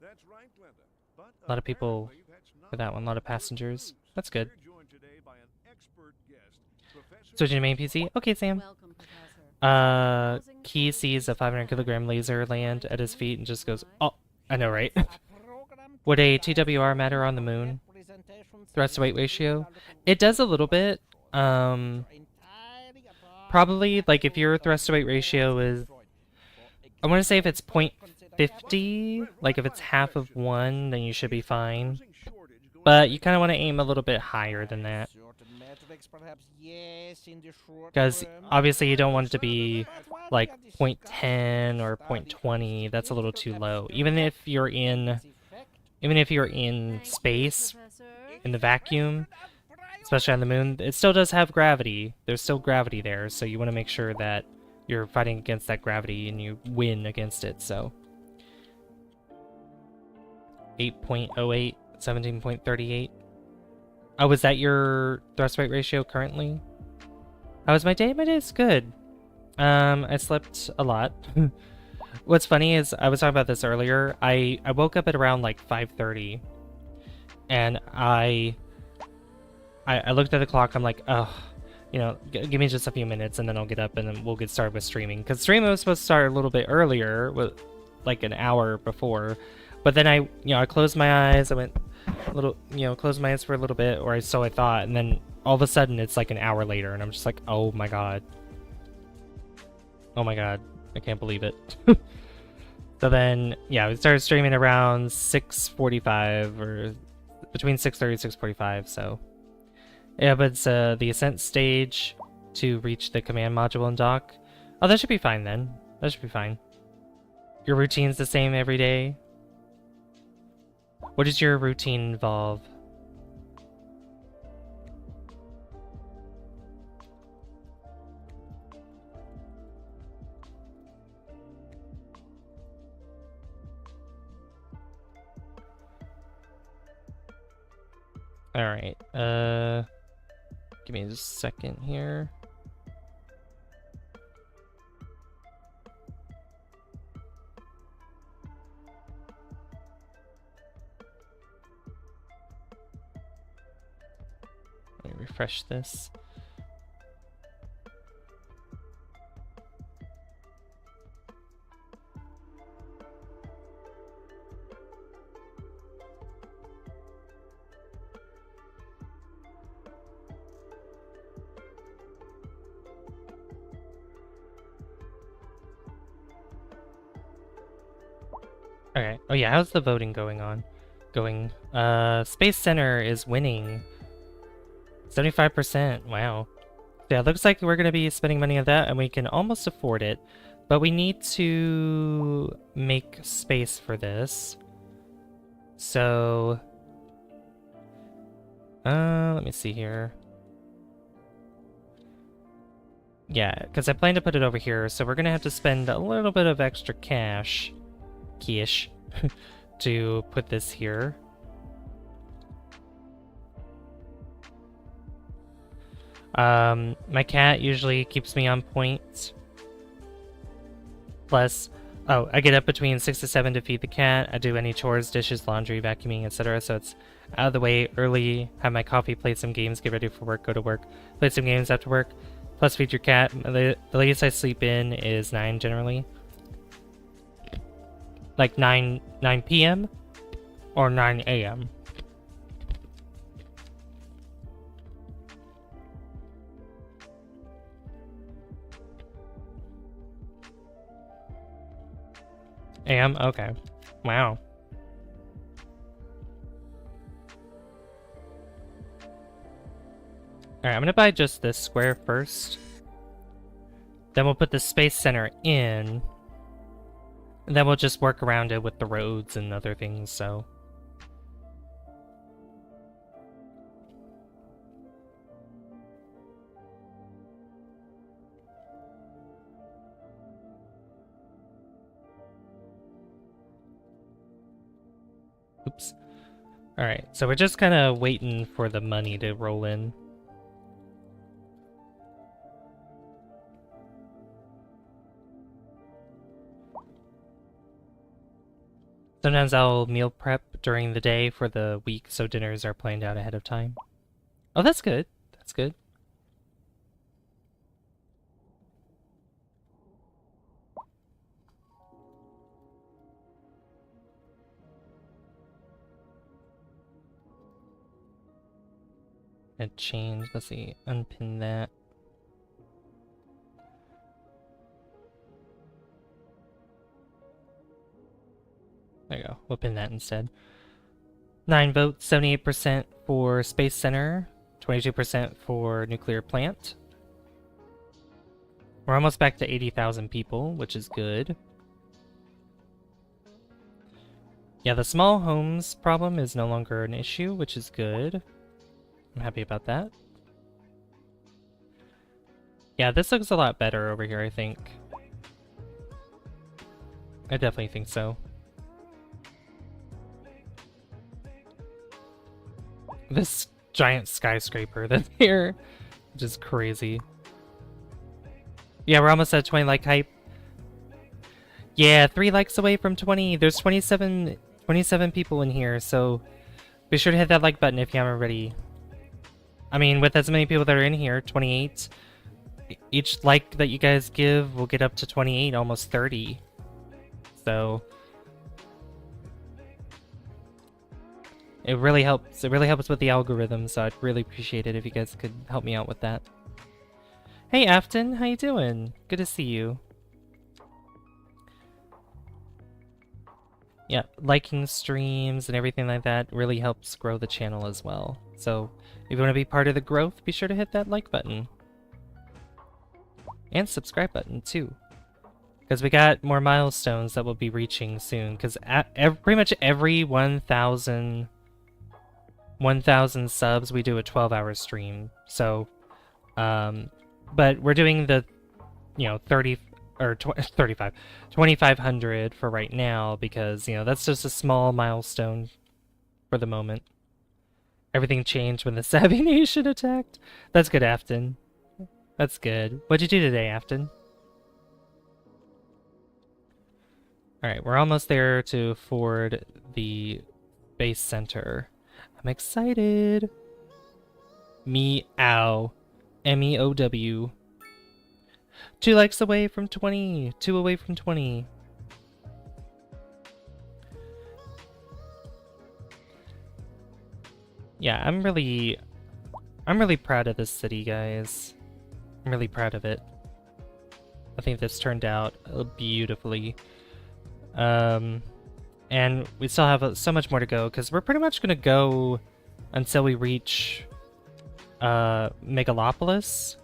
That's right, Glenda. But A lot of people apparently that's not for that one, a lot of all good passengers. news. That's good. We're joined today by an expert guest, Professor Switching to main PC? Okay, Sam. Welcome, Professor. Key sees a 500 kilogram laser land at his feet and just goes, oh, I know, right? Would a TWR matter on the moon? Thrust to weight ratio? It does a little bit. Probably, like, if your thrust to weight ratio is... I want to say if it's 0.50, like if it's half of 1, then you should be fine. but you kind of want to aim a little bit higher than that. Because obviously you don't want it to be like 0.10 or 0.20. That's a little too low. Even if you're in space, in the vacuum, especially on the moon, it still does have gravity. There's still gravity there, so you want to make sure that you're fighting against that gravity and you win against it, so. 8.08, 17.38. Oh, was that your thrust weight ratio currently? How was my day? My day's good. I slept a lot. What's funny is, I was talking about this earlier, I woke up at around like 5:30, and I looked at the clock, I'm like, oh, you know, give me just a few minutes and then I'll get up and then we'll get started with streaming. Because streaming was supposed to start a little bit earlier, like an hour before. But then I closed my eyes, I went a little, closed my eyes for a little bit, or so I thought, and then all of a sudden it's like an hour later and I'm just like, oh my god. Oh my god, I can't believe it. So then, yeah, we started streaming around 6:45, or between 6:30 and 6:45, so. Yeah, but it's the ascent stage to reach the command module and dock. Oh, that should be fine then. That should be fine. Your routine's the same every day? What does your routine involve? Alright, give me just a second here. Let me refresh this. Okay. Oh yeah, how's the voting going on? Space Center is winning. 75%. Wow. Yeah, looks like we're gonna be spending money on that, and we can almost afford it. But we need to make space for this. So... let me see here. Yeah, because I plan to put it over here, so we're gonna have to spend a little bit of extra cash. Key-ish. To put this here. My cat usually keeps me on point. Plus, oh, I get up between 6 to 7 to feed the cat. I do any chores, dishes, laundry, vacuuming, etc. So it's out of the way early, have my coffee, play some games, get ready for work, go to work, play some games after work, plus feed your cat. The latest I sleep in is 9 generally. Like 9 p.m. or 9 a.m. a.m.? Okay. Wow. Alright, I'm gonna buy just this square first. Then we'll put the Space Center in. And then we'll just work around it with the roads and other things, so... Oops. Alright, so we're just kind of waiting for the money to roll in. Sometimes I'll meal prep during the day for the week, so dinners are planned out ahead of time. Oh, that's good. That's good. And change. Let's see. Unpin that. There you go. We'll pin that instead. 9 votes, 78% for Space Center, 22% for Nuclear Plant. We're almost back to 80,000 people, which is good. Yeah, the small homes problem is no longer an issue, which is good. I'm happy about that. Yeah, this looks a lot better over here, I think. I definitely think so. This giant skyscraper that's here, which is crazy. Yeah, we're almost at 20 like hype. Yeah, 3 likes away from 20. There's 27 people in here, so be sure to hit that like button if you haven't already. I mean, with as many people that are in here, 28, each like that you guys give will get up to 28, almost 30. So it really helps. It really helps with the algorithm, so I'd really appreciate it if you guys could help me out with that. Hey Afton, how you doing? Good to see you. Yeah, liking streams and everything like that really helps grow the channel as well. So if you want to be part of the growth, be sure to hit that like button. And subscribe button too. Because we got more milestones that we'll be reaching soon. Because pretty much every 1,000 subs, we do a 12-hour stream. So, but we're doing the, 2,500 for right now because, that's just a small milestone for the moment. Everything changed when the Savvy Nation attacked. That's good, Afton. That's good. What'd you do today, Afton? Alright, we're almost there to afford the base center. I'm excited. Meow. M-E-O-W. 2 likes away from 20. 2 away from 20. Yeah, I'm really proud of this city, guys. I'm really proud of it. I think this turned out beautifully. And we still have so much more to go, because we're pretty much going to go until we reach Megalopolis.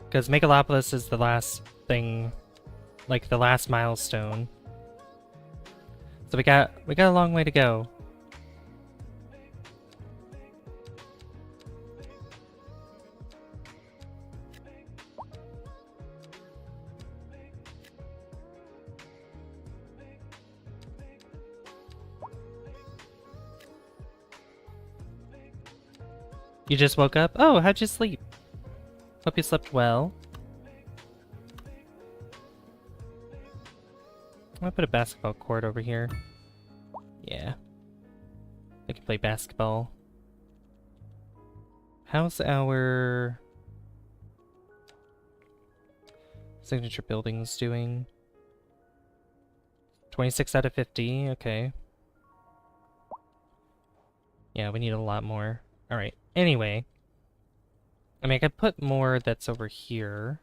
Because Megalopolis is the last thing, like the last milestone. So we got a long way to go. You just woke up? Oh, how'd you sleep? Hope you slept well. I'm gonna put a basketball court over here. Yeah. I can play basketball. How's our signature buildings doing? 26 out of 50, okay. Yeah, we need a lot more. Alright, anyway. I mean, I could put more that's over here.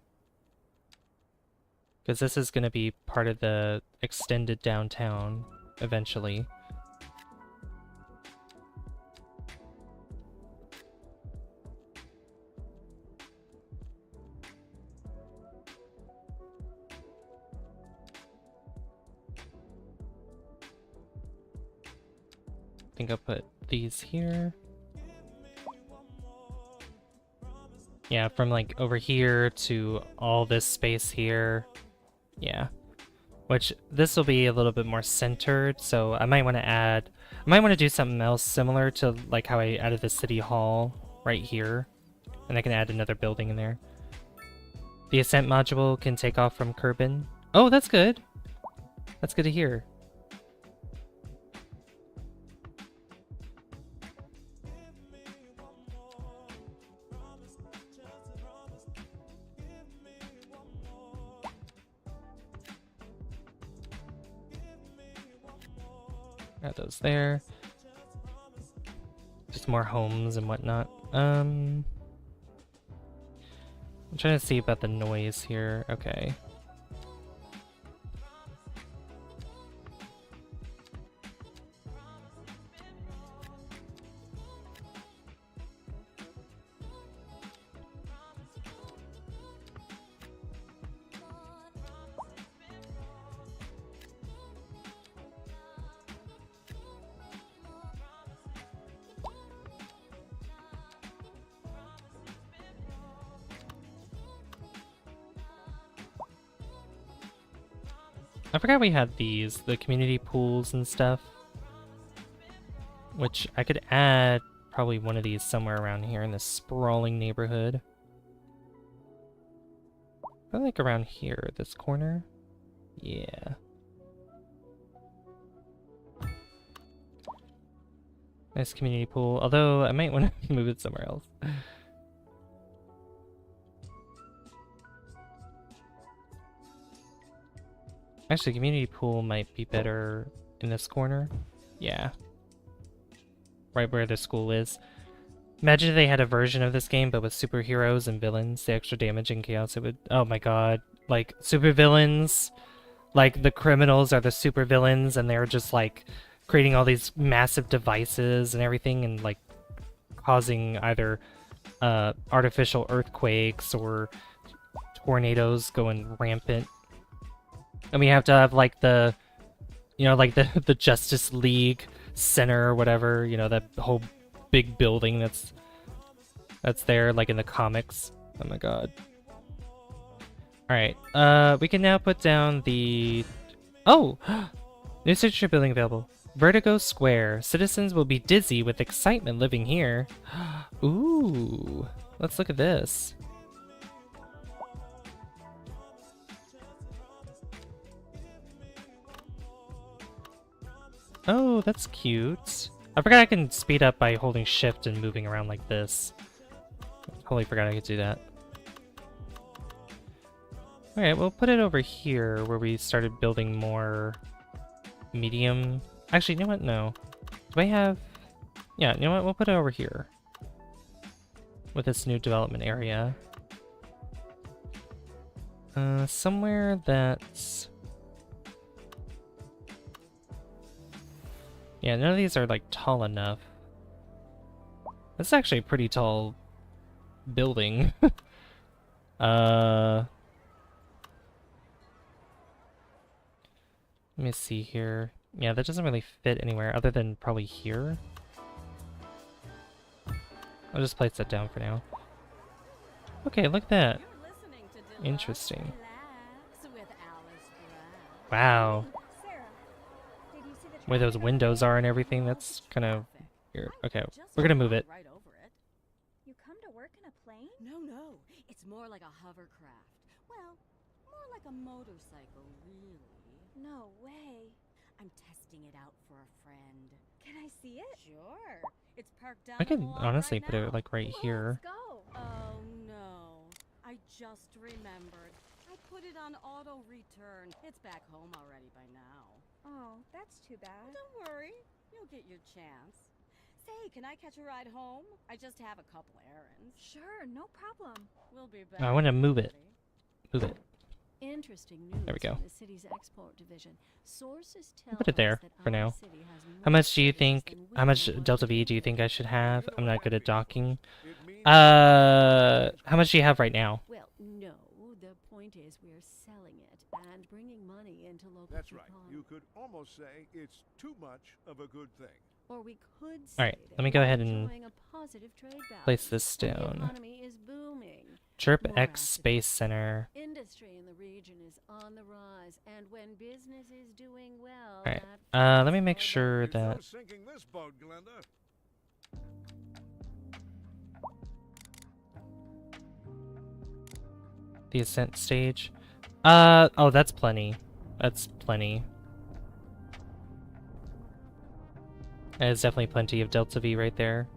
Because this is going to be part of the extended downtown, eventually. I think I'll put these here. Yeah, from like over here to all this space here. Yeah. Which this will be a little bit more centered, so I might want to do something else similar to like how I added the city hall right here. And I can add another building in there. The Ascent module can take off from Kerbin. Oh, that's good. That's good to hear. Got those there. Just more homes and whatnot. I'm trying to see about the noise here. Okay. I forgot we had these, the community pools and stuff. Which I could add probably one of these somewhere around here in this sprawling neighborhood. I think around here, this corner. Yeah. Nice community pool, although I might want to move it somewhere else. Actually, community pool might be better in this corner. Yeah. Right where the school is. Imagine if they had a version of this game, but with superheroes and villains, the extra damage and chaos it would... Oh my god. Like, supervillains. Like, the criminals are the supervillains, and they're just, like, creating all these massive devices and everything, and, like, causing either artificial earthquakes or tornadoes going rampant. And we have to have, like, the... You know, like, the Justice League Center or whatever. You know, that whole big building that's there, like, in the comics. Oh my god. Alright, we can now put down the... Oh! New signature building available. Vertigo Square. Citizens will be dizzy with excitement living here. Ooh! Let's look at this. Oh, that's cute. I forgot I can speed up by holding shift and moving around like this. Totally forgot I could do that. Alright, we'll put it over here where we started building more medium... Actually, you know what? No. Do I have... Yeah, you know what? We'll put it over here. With this new development area. Somewhere that's... Yeah, none of these are, like, tall enough. That's actually a pretty tall building. Let me see here. Yeah, that doesn't really fit anywhere other than probably here. I'll just place that down for now. Okay, look at that. Interesting. Wow. Where those windows are and everything, that's kind of weird. Okay, we're gonna move it. You come to work in a plane? No. It's more like a hovercraft. Well, more like a motorcycle, really. No way. I'm testing it out for a friend. Can I see it? Sure. It's parked down I could the lot honestly right put it now. like right here. Let's go. Oh no. I just remembered. I put it on auto return. It's back home already by now. Oh, that's too bad. Don't worry. You'll get your chance. Say, can I catch a ride home? I just have a couple errands. Sure, no problem. We'll be back. I want to move it. Move it. Interesting news There we go. from the city's export division. Sources tell Put it there us that for our now. city has How more much do you cities think? than we How much have Delta workers. V do you think I should have? I'm not good at docking. It means How much do you have right now? Well, no. The point is we're selling it and bringing money into local That's right. economy. You could almost say it's too much of a good thing. Or we could say Alright, that let me go we're ahead and enjoying a positive trade place balance. this The down. economy is booming. Chirp More X active. Space Center. Industry in the region is on the rise, and when business is doing well, Alright, that let me feels make all sure There's no that... sinking this boat, Glenda. The ascent stage. Oh, that's plenty. That's plenty. There's definitely plenty of Delta V right there.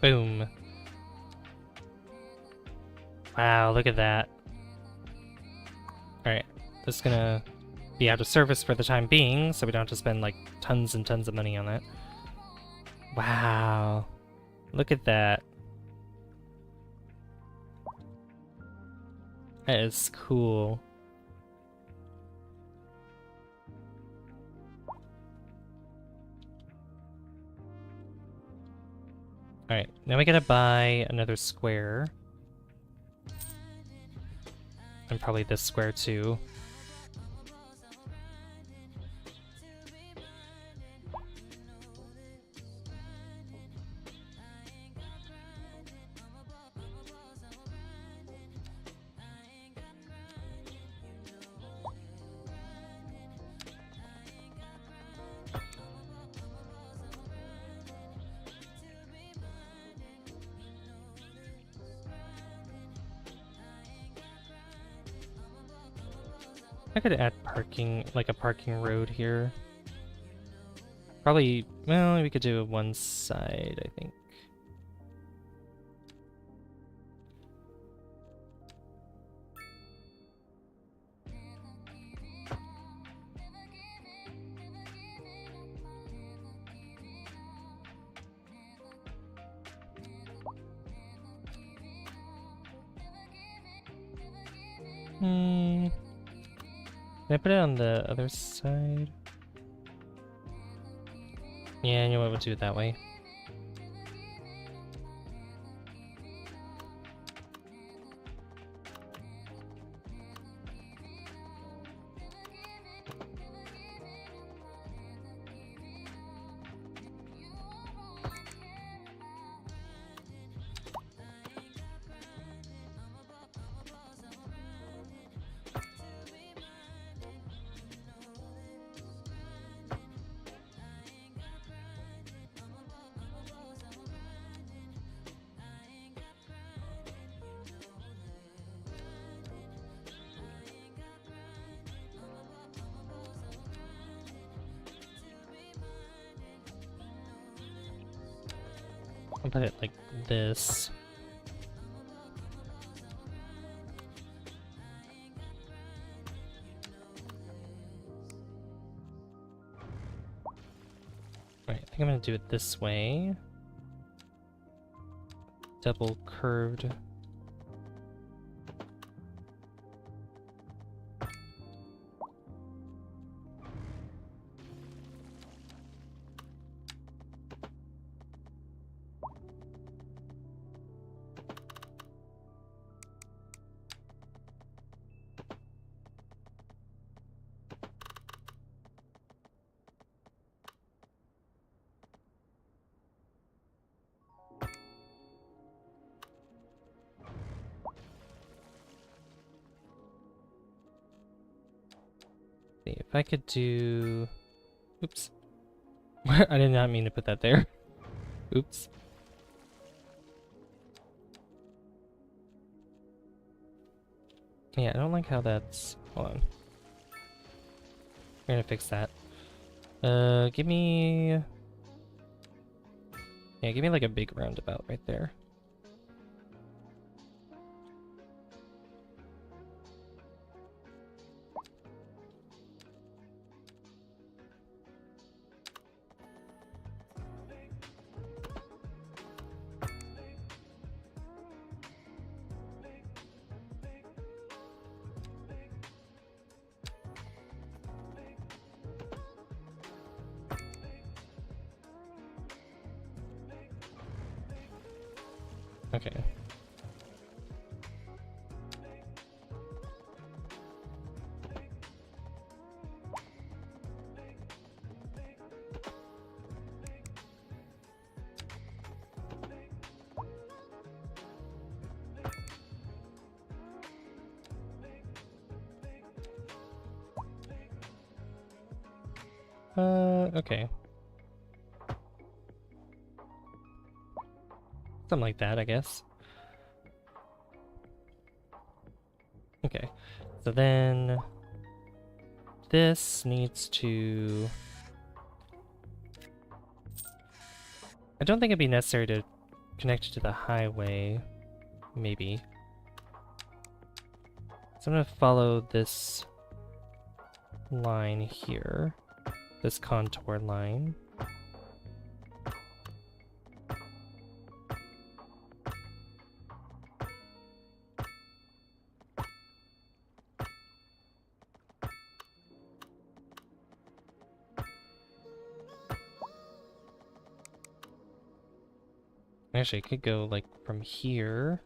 Boom. Wow, look at that. Alright, this is gonna be out of service for the time being, so we don't have to spend like tons and tons of money on that. Wow. Look at that. That is cool. Alright, now we gotta buy another square. And probably this square too. I could add parking, like a parking road here. Probably, well, we could do one side, I think. Can I put it on the other side? Yeah, you know what, we'll do it that way. I'll put it like this. Alright, I think I'm gonna do it this way. Double curved. See, if I could do... Oops. I did not mean to put that there. Oops. Yeah, I don't like how that's... Hold on. We're gonna fix that. Give me... Yeah, give me like a big roundabout right there. Okay. Okay. Something like that, I guess. Okay. So then this needs to... I don't think it'd be necessary to connect it to the highway. Maybe. So I'm gonna follow this line here. This contour line. Actually, I could go, like, from here.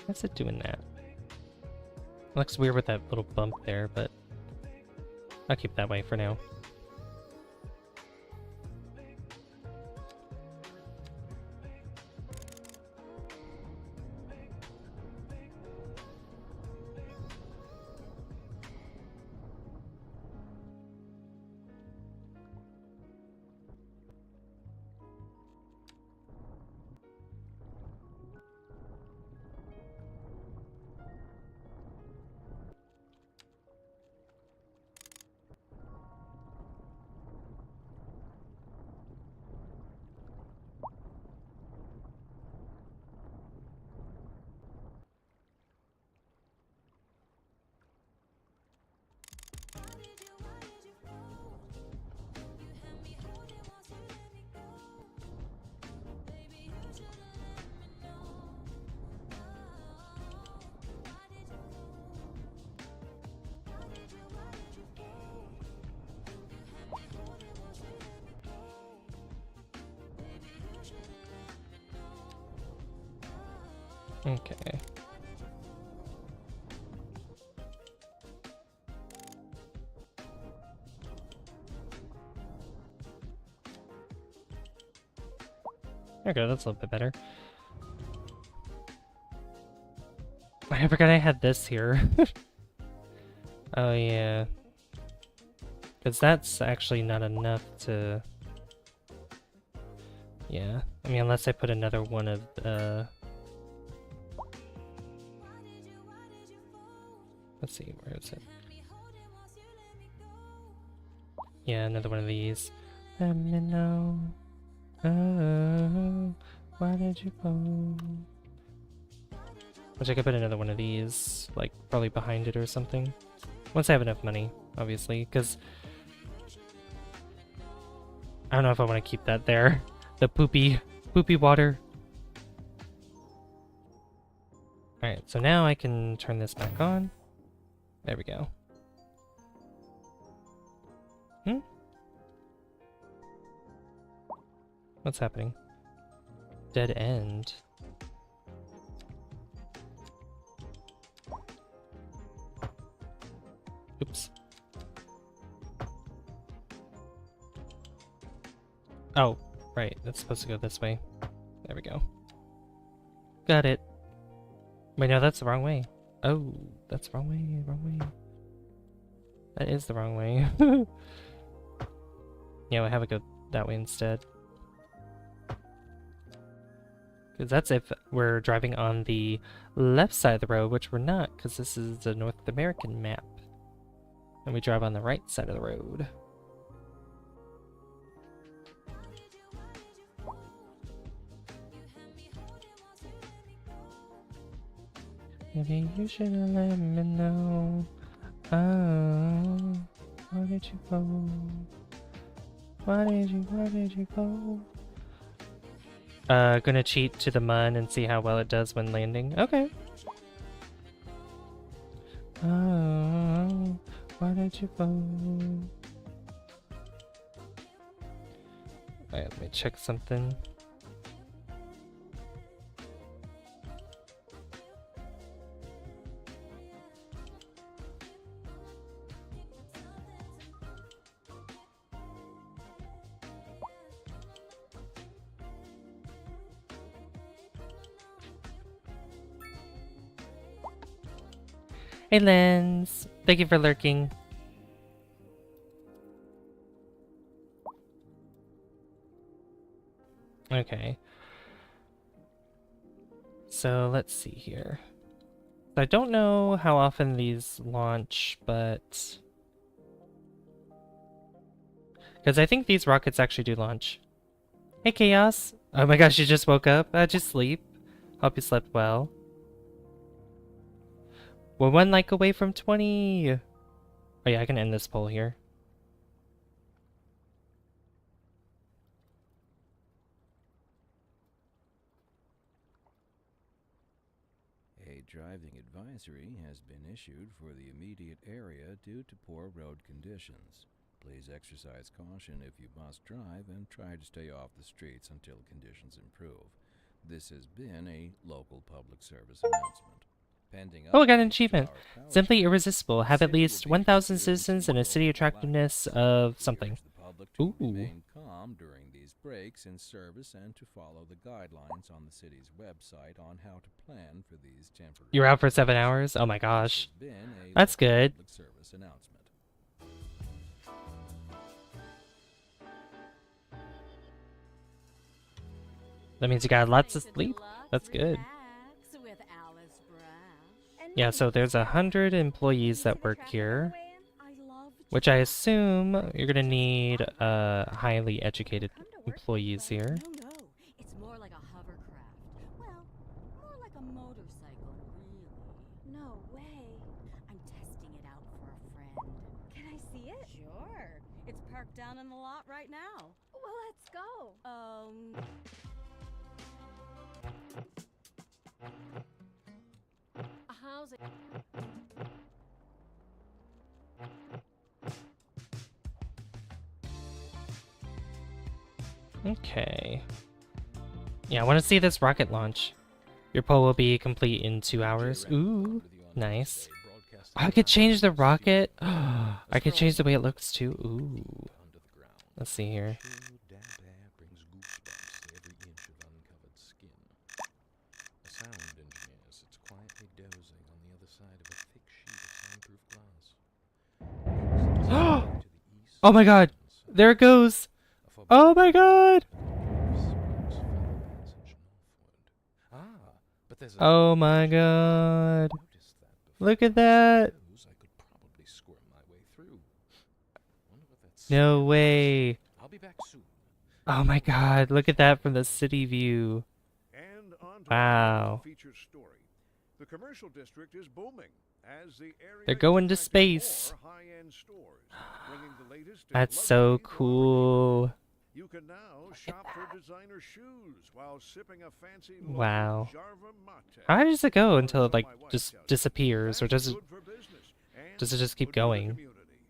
What's it doing that? Looks weird with that little bump there, but I'll keep that way for now. Okay. Okay, that's a little bit better. I forgot I had this here. Oh yeah. Because that's actually not enough to... Yeah. I mean, unless I put another one of Let's see, where is it? Yeah, another one of these. Let me know. Oh, why did you go? Which I could put another one of these, like, probably behind it or something. Once I have enough money, obviously, because I don't know if I want to keep that there. The poopy water. Alright, so now I can turn this back on. There we go. What's happening? Dead end. Oops. Oh, right. That's supposed to go this way. There we go. Got it. Wait, no, that's the wrong way. Oh, that's the wrong way, wrong way. That is the wrong way. Yeah, we'll have it go that way instead. Because that's if we're driving on the left side of the road, which we're not, because this is the North American map. And we drive on the right side of the road. Maybe you should have let me know. Oh, why did you go? Why did you go? Gonna cheat to the mud and see how well it does when landing. Okay. Oh, why did you go? Alright, let me check something. Hey, Lens. Thank you for lurking. Okay. So let's see here. I don't know how often these launch, but... because I think these rockets actually do launch. Hey, Chaos. Oh my gosh, you just woke up? How'd you sleep? Hope you slept well. We're 1 like away from 20! Oh yeah, I can end this poll here. A driving advisory has been issued for the immediate area due to poor road conditions. Please exercise caution if you must drive and try to stay off the streets until conditions improve. This has been a local public service announcement. Pending Oh, I got an updates to achievement. our power Simply supply, irresistible. the Have at city will least be 1,000 experiencing citizens and a city local attractiveness blackouts. of We something. urge the public to Ooh. remain calm during these breaks in service and to follow the guidelines on the city's website on how to plan for these temporary. You're out for 7 conditions. hours? Oh my This gosh. has been a That's local good. public service announcement. That means you got lots of Take a sleep. deluxe That's good. relax with Alice Brash. And Yeah, maybe so there's Sarah, 100 can you employees see that the work traffic on here, the way in? I love which I traffic. assume you're gonna need highly educated Come to work this employees way. here. No, it's more like a hovercraft. Well, more like a motorcycle, really. No way. I'm testing it out for a friend. Can I see it? Sure. It's parked down in the lot right now. Well, let's go. How's it? Okay. Yeah, I want to see this rocket launch. Your poll will be complete in 2 hours. Ooh, nice. I could change the rocket. I could change the way it looks too. Ooh. Let's see here. Damp air brings goosebumps to every inch of uncovered skin. A sound engineer sits quietly dozing on the other side of a thick sheet of soundproof glass. Oh my god! There it goes! Oh my god! Oh my god! Look at that! No way! I'll be back soon. Oh my god, look at that from the city view. And on to Wow. the featured story. The commercial district is booming as the area They're going is to attracting space. more high-end stores, bringing the latest in That's so luxury to our cool. You can now shop for designer shoes while sipping a fancy local Wow. Jarva mate. How does it go until it So like my wife just tells me. disappears, or That's does it good for business and does it just keep good for the going? community.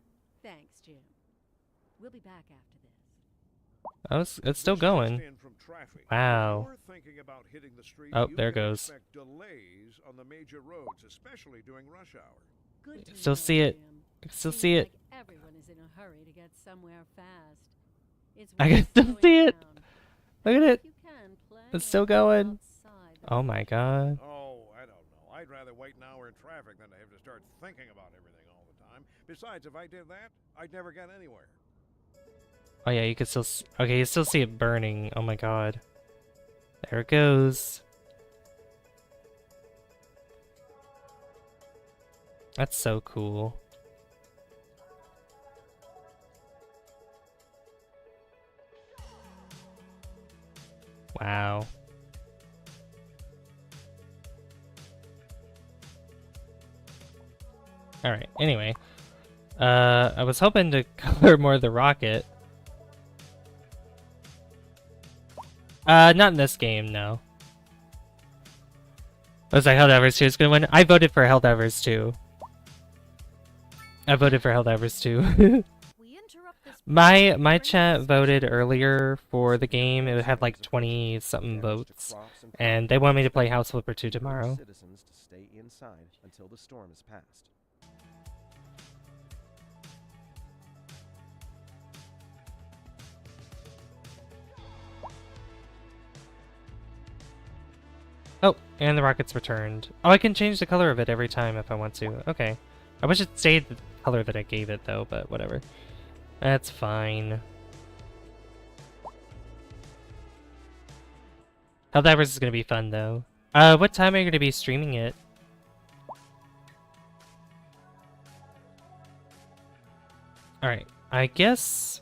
Thanks, Jim. We'll be back after this. Oh, it's still This going. just in from traffic. Wow. If you're thinking about hitting the street, Oh, you there it can goes. expect delays on the major roads, especially during rush hour. Good to Still know, see it. Jim. I can still Seems see it. Like everyone is in a hurry to get somewhere fast. It's I can worth still slowing see it. down. Look at it. If you can, plan It's your still trip going. outside the Oh my god. Oh, I don't know. I'd rather wait an hour in traffic than to have to start thinking about everything all the time. Besides, if I did that, I'd never get anywhere. Oh yeah, you can still okay, you still see it burning. Oh my god. There it goes. That's so cool. Wow. Alright, anyway. I was hoping to cover more of the rocket. Not in this game, no. Looks like Helldivers 2 is gonna win. I voted for Helldivers 2. I voted for Helldivers 2. We interrupt this My chat voted earlier for the game. It had like 20 something Damage to votes, crops and and they property want me to play and House Flipper 2 urge tomorrow. Citizens to stay inside until the storm is past. Oh, and the rocket's returned. Oh, I can change the color of it every time if I want to. Okay. I wish it stayed the color that I gave it, though, but whatever. That's fine. Helldivers is gonna be fun, though. What time are you gonna be streaming it? Alright, I guess...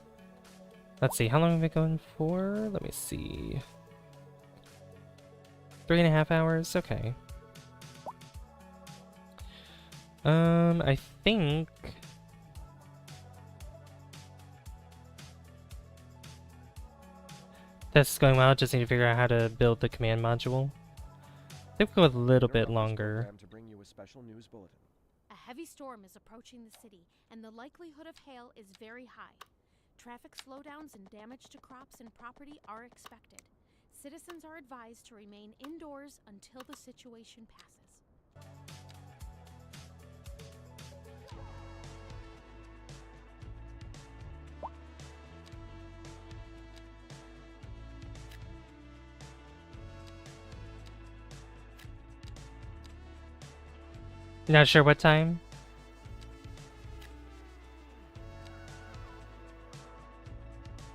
Let's see, how long have we going for? Let me see. 3.5 hours? Okay. I think... That's going well, just need to figure out how to build the command module. I think we'll go a little bit longer. To bring you a special news bulletin. A heavy storm is approaching the city, and the likelihood of hail is very high. Traffic slowdowns and damage to crops and property are expected. Citizens are advised to remain indoors until the situation passes. Not sure what time?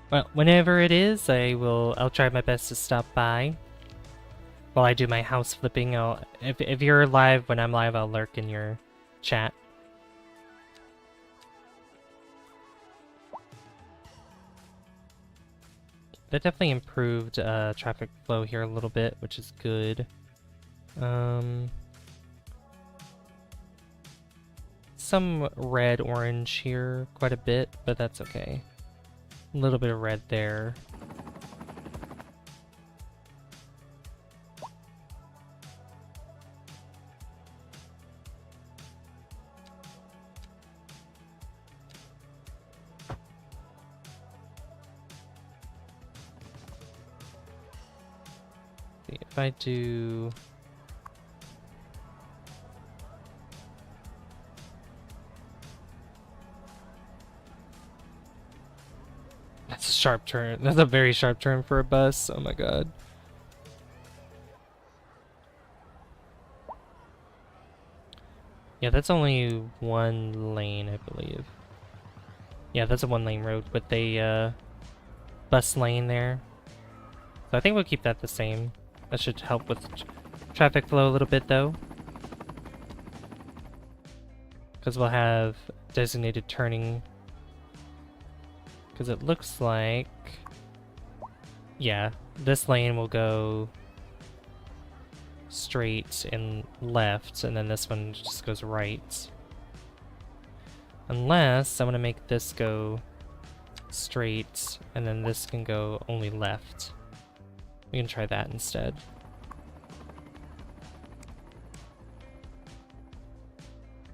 Well, whenever it is, I'll try my best to stop by. While I do my house flipping, if you're live when I'm live, I'll lurk in your chat. That definitely improved traffic flow here a little bit, which is good. Some red, orange here, quite a bit, but that's okay. A little bit of red there. See if I do... That's a sharp turn. That's a very sharp turn for a bus. Oh my god. Yeah, that's only one lane, I believe. Yeah, that's a one-lane road with a bus lane there. So I think we'll keep that the same. That should help with traffic flow a little bit, though. Because we'll have designated turning. Because it looks like... Yeah, this lane will go straight and left, and then this one just goes right. Unless I want to make this go straight, and then this can go only left. We can try that instead.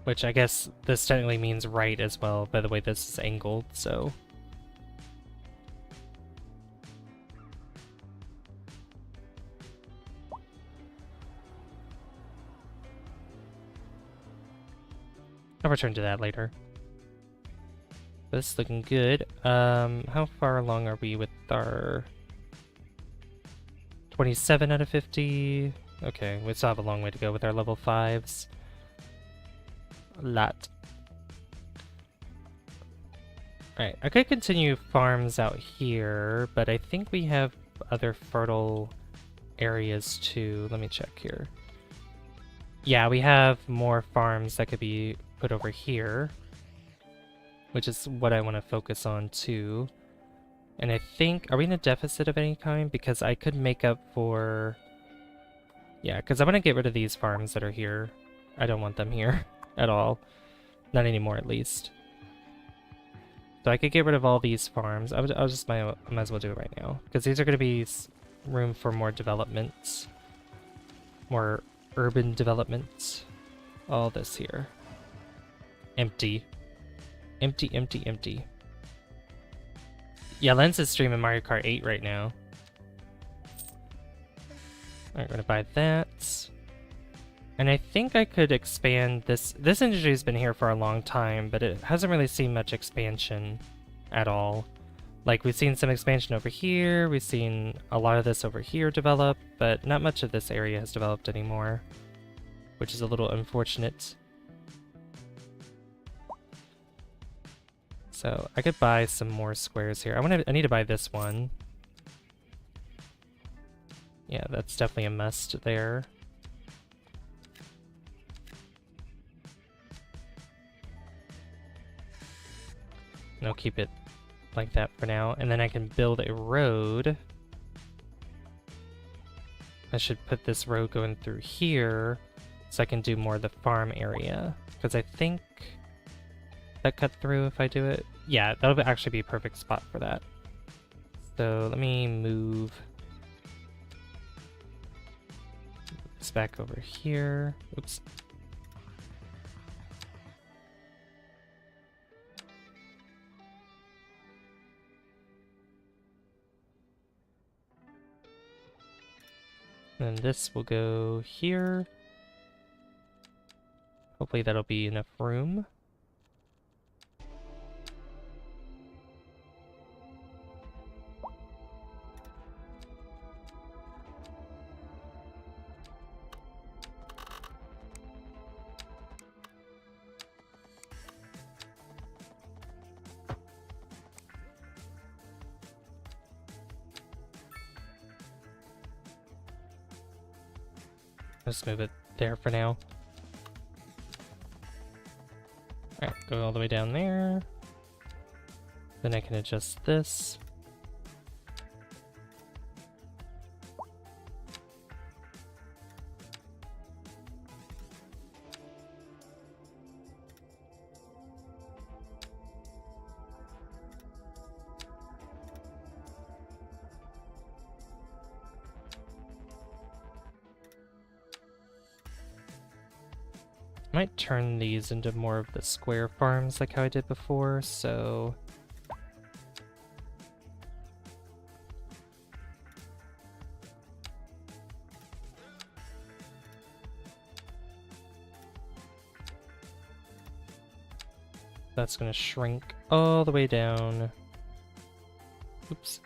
Which I guess this technically means right as well, by the way this is angled, so... I'll return to that later. This is looking good. How far along are we with our... 27 out of 50? Okay, we still have a long way to go with our level 5s. A lot. Alright, I could continue farms out here, but I think we have other fertile areas too. Let me check here. Yeah, we have more farms that could be put over here, which is what I want to focus on too. And I think, are we in a deficit of any kind? Because I could make up for... Yeah, because I want to get rid of these farms that are here. I don't want them here at all. Not anymore, at least. So I could get rid of all these farms. I'll just might as well do it right now. Because these are going to be room for more development. More urban development. All this here. Empty. Empty, empty, empty. Yeah, Lens is streaming Mario Kart 8 right now. Alright, we're gonna buy that. And I think I could expand this. This industry's been here for a long time, but it hasn't really seen much expansion at all. Like, we've seen some expansion over here, we've seen a lot of this over here develop, but not much of this area has developed anymore, which is a little unfortunate. So, I could buy some more squares here. I need to buy this one. Yeah, that's definitely a must there. And I'll keep it like that for now, and then I can build a road. I should put this road going through here so I can do more of the farm area, because I think that cut through if I do it. Yeah, that'll actually be a perfect spot for that. So let me move this back over here. Oops. And this will go here. Hopefully that'll be enough room. Let's move it there for now. Alright, go all the way down there. Then I can adjust this. Might turn these into more of the square farms like how I did before, so... That's gonna shrink all the way down. Oops.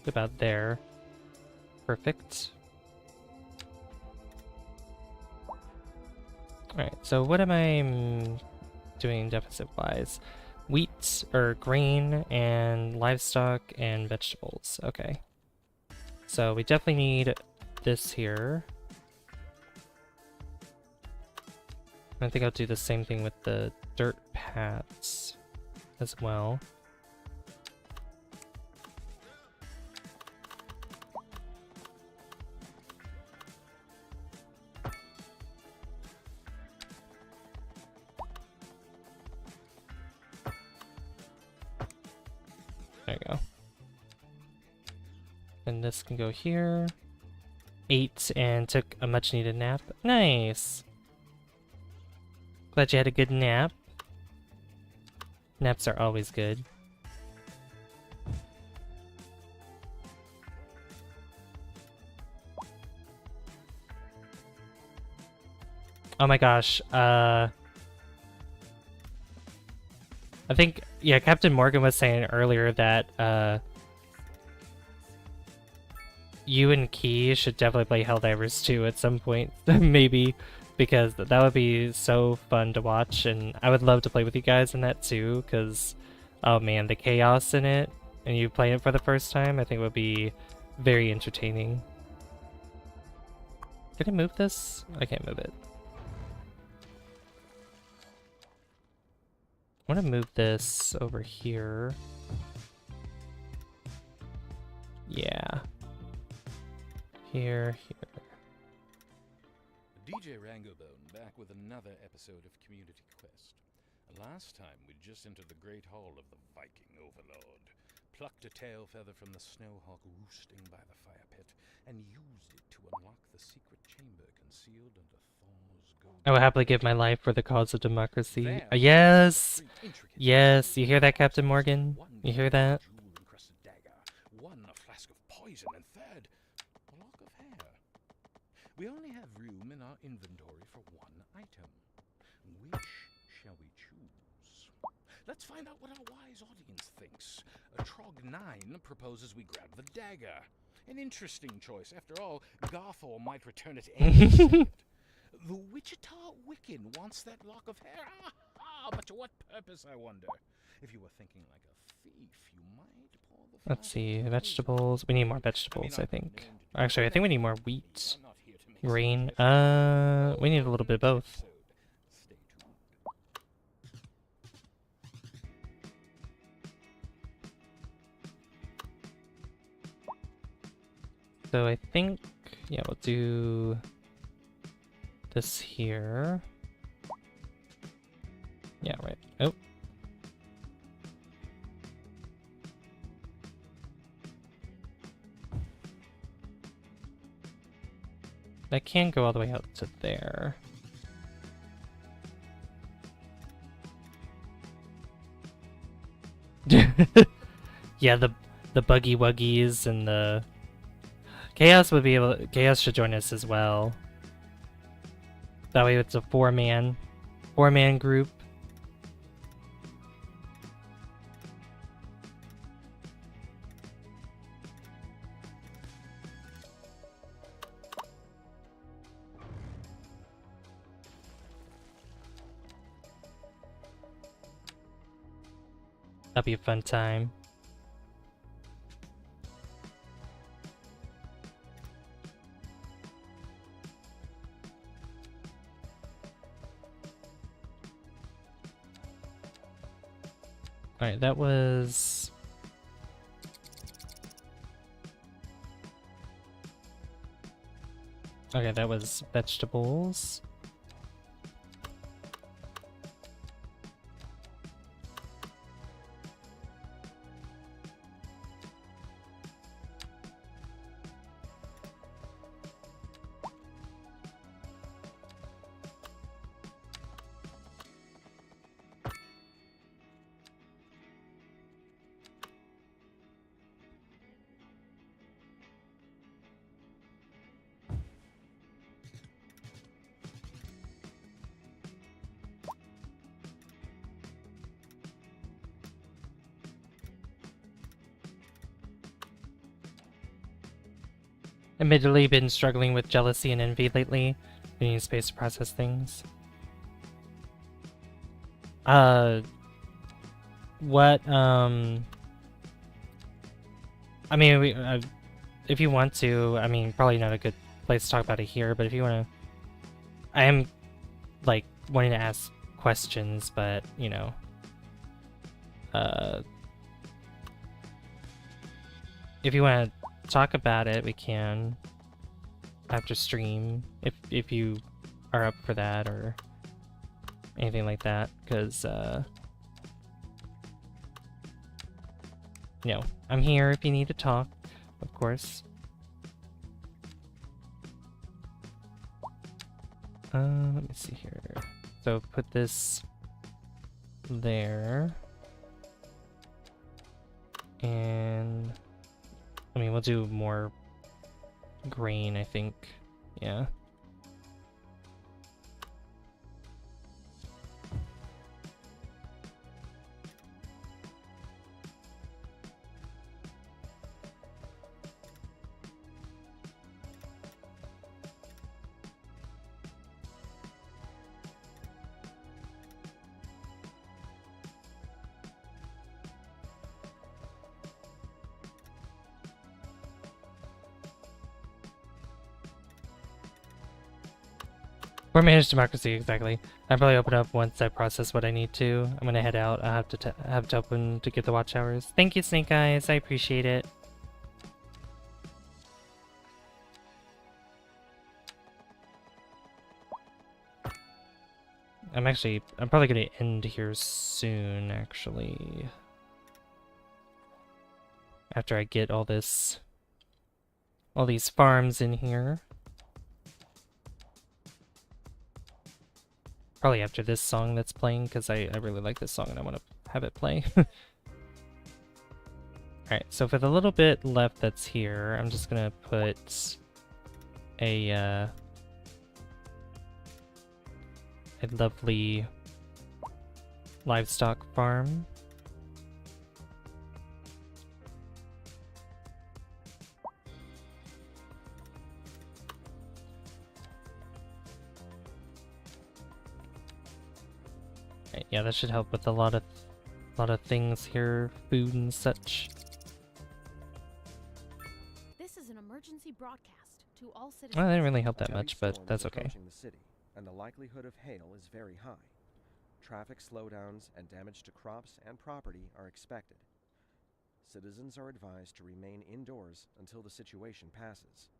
About there. Perfect. Alright, so what am I doing deficit-wise? Wheat, or grain, and livestock, and vegetables. Okay. So we definitely need this here. I think I'll do the same thing with the dirt paths as well. There you go. And this can go here. 8 and took a much needed nap. Nice! Glad you had a good nap. Naps are always good. Oh my gosh, I think, yeah, Captain Morgan was saying earlier that, you and Key should definitely play Helldivers 2 at some point, maybe, because that would be so fun to watch, and I would love to play with you guys in that too, because, oh man, the chaos in it, and you playing it for the first time, I think would be very entertaining. Can I move this? I can't move it. I want to move this over here. Yeah. Here. DJ Rangobone back with another episode of Community Quest. Last time we just entered the Great Hall of the Viking Overlord, plucked a tail feather from the snowhawk roosting by the fire pit, and used it to unlock the secret chamber concealed under Thor's gold. I will happily give my life for the cause of democracy. Yes! Yes, you hear that, Captain Morgan? You hear that? One, a flask of poison, and third, a lock of hair. We only have room in our inventory for one item. Which shall we choose? Let's find out what our wise audience thinks. Trog9 proposes we grab the dagger. An interesting choice. After all, Garthor might return it any second. The Wichita Wiccan wants that lock of hair. But to what purpose, I wonder? If you were thinking like a thief, you might pull the Let's see, vegetables. We need more vegetables, I think. Actually, I think we need more wheat. Grain. We need a little bit of both. So I think, yeah, we'll do this here. Yeah, right. Oh. That can go all the way out to there. Yeah, the buggy wuggies and the Chaos would be able. Chaos should join us as well. That way, it's a four-man group. That'd be a fun time. Alright, that was... Okay, that was vegetables. Admittedly, been struggling with jealousy and envy lately. We need space to process things. What, I mean, if you want to, I mean, probably not a good place to talk about it here, but if you want to... I am, like, wanting to ask questions, but, you know... if you want to talk about it, we can after stream if you are up for that or anything like that, because you know, I'm here if you need to talk, of course. Let me see here. So put this there, and I mean, we'll do more grain, I think. Yeah. Or managed democracy, exactly. I'll probably open up once I process what I need to. I'm gonna head out. I have to open to get the watch hours. Thank you, Snake Eyes. I appreciate it. I'm probably gonna end here soon, actually. After I get all these farms in here. Probably after this song that's playing, because I really like this song and I want to have it play. Alright, so for the little bit left that's here, I'm just gonna put a lovely livestock farm. Right, yeah, that should help with a lot of things here, food and such. This is an emergency broadcast to all citizens. Well, that didn't really help A that heavy much, but storm that's is okay. approaching the city, and the likelihood of hail is very high. Traffic slowdowns and damage to crops and property are expected. Citizens are advised to remain indoors until the situation passes.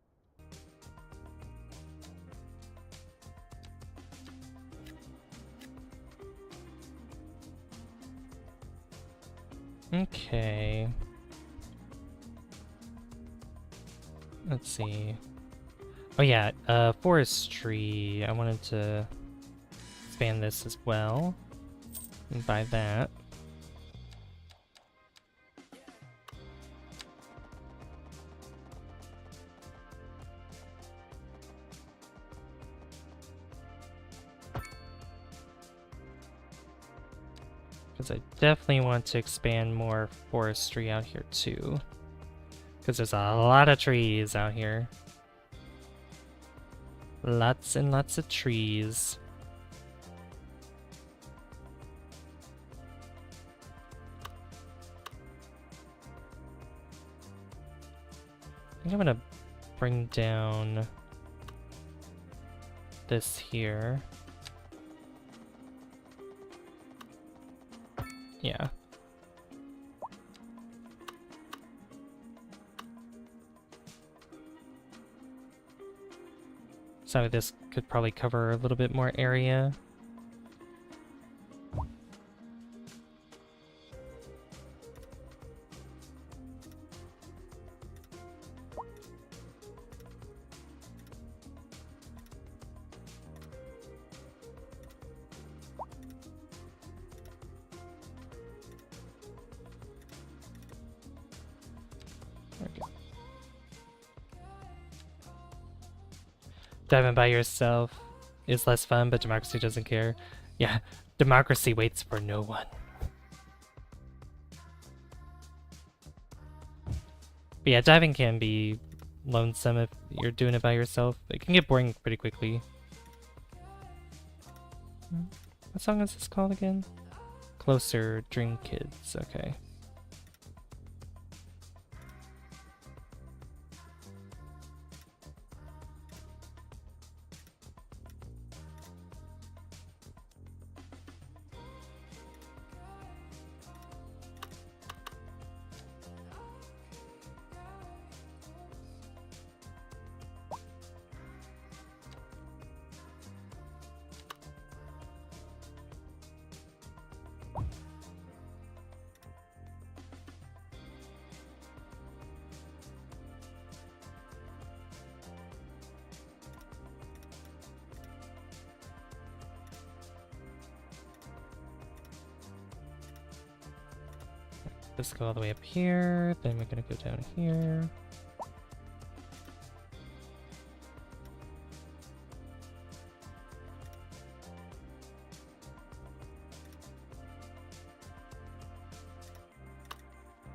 Okay. Let's see. Oh yeah, forestry. I wanted to expand this as well. And buy that. Because I definitely want to expand more forestry out here too. Because there's a lot of trees out here. Lots and lots of trees. I think I'm gonna bring down this here. Yeah. So this could probably cover a little bit more area. Diving by yourself is less fun, but democracy doesn't care. Yeah, democracy waits for no one. But yeah, diving can be lonesome if you're doing it by yourself. It can get boring pretty quickly. What song is this called again? Closer, Dream Kids. Okay. Let's go all the way up here, then we're gonna go down here.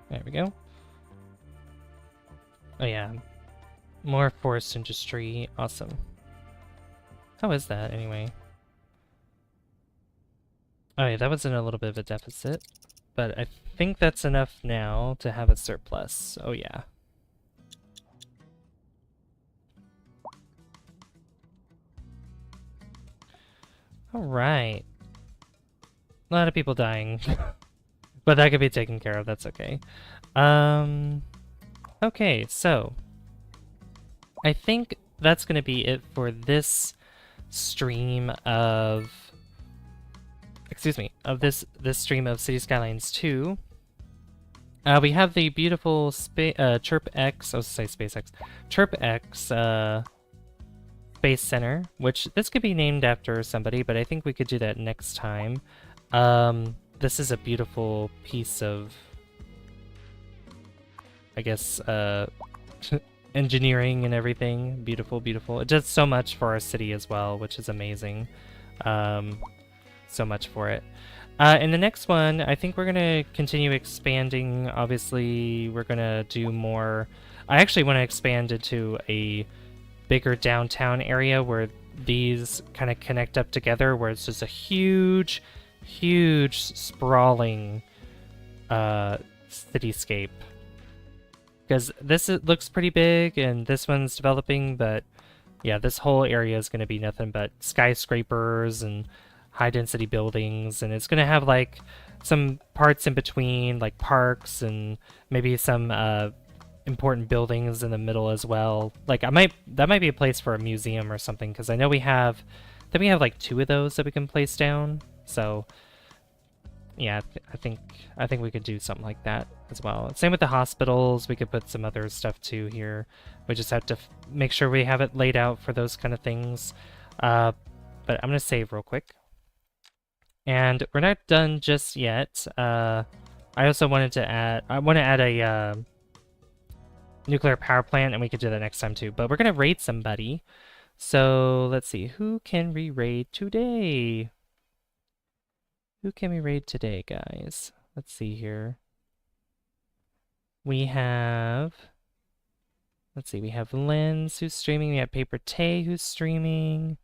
There we go. Oh yeah, more forest industry, awesome. How is that anyway? Oh yeah, that was in a little bit of a deficit, but I think that's enough now to have a surplus. Oh yeah. Alright. A lot of people dying. But that could be taken care of, that's okay. Okay, so I think that's gonna be it for this stream of this stream of City Skylines 2. We have the beautiful Chirp X, I was gonna say SpaceX, Chirp X Space Center, which this could be named after somebody, but I think we could do that next time. This is a beautiful piece of, I guess, engineering and everything. Beautiful, beautiful. It does so much for our city as well, which is amazing. So much for it. In the next one, I think we're gonna continue expanding. Obviously, we're gonna do more. I actually want to expand into a bigger downtown area where these kind of connect up together, where it's just a huge, huge, sprawling cityscape. Because looks pretty big, and this one's developing, but yeah, this whole area is going to be nothing but skyscrapers and high-density buildings, and it's going to have, like, some parts in between, like parks and maybe some important buildings in the middle as well. Like, that might be a place for a museum or something, because I know we have like 2 of those that we can place down. So yeah, I think we could do something like that as well. Same with the hospitals. We could put some other stuff too here. We just have to make sure we have it laid out for those kind of things. But I'm gonna save real quick. And we're not done just yet. I also wanted to add. I want to add a nuclear power plant, and we could do that next time too. But we're gonna raid somebody. So let's see, who can we raid today? Who can we raid today, guys? Let's see here. We have... Let's see, we have Lens who's streaming. We have Paper Tay who's streaming.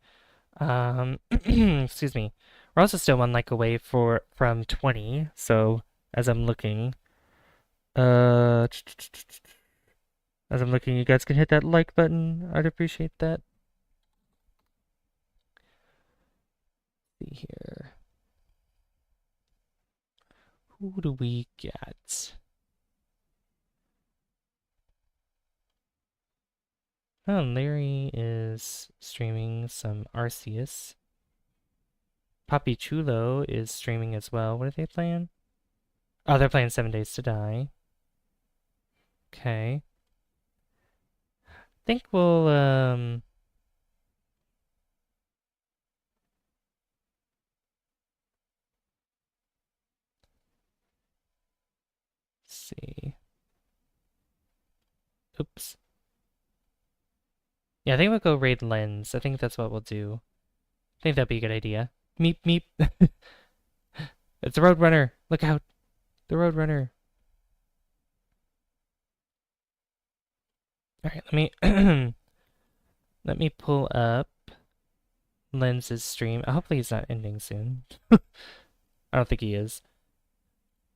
Excuse me. We're also still 1 like away from 20. So as I'm looking, you guys can hit that like button. I'd appreciate that. Let's see here. Who do we get? Oh, Larry is streaming some Arceus. Papi Chulo is streaming as well. What are they playing? Oh, they're playing 7 Days to Die. Okay. I think we'll, see. Oops. Yeah, I think we'll go raid Lens. I think that's what we'll do. I think that'd be a good idea. Meep, meep. It's the Roadrunner. Look out. The Roadrunner. Alright, let me pull up Lens's stream. Hopefully he's not ending soon. I don't think he is.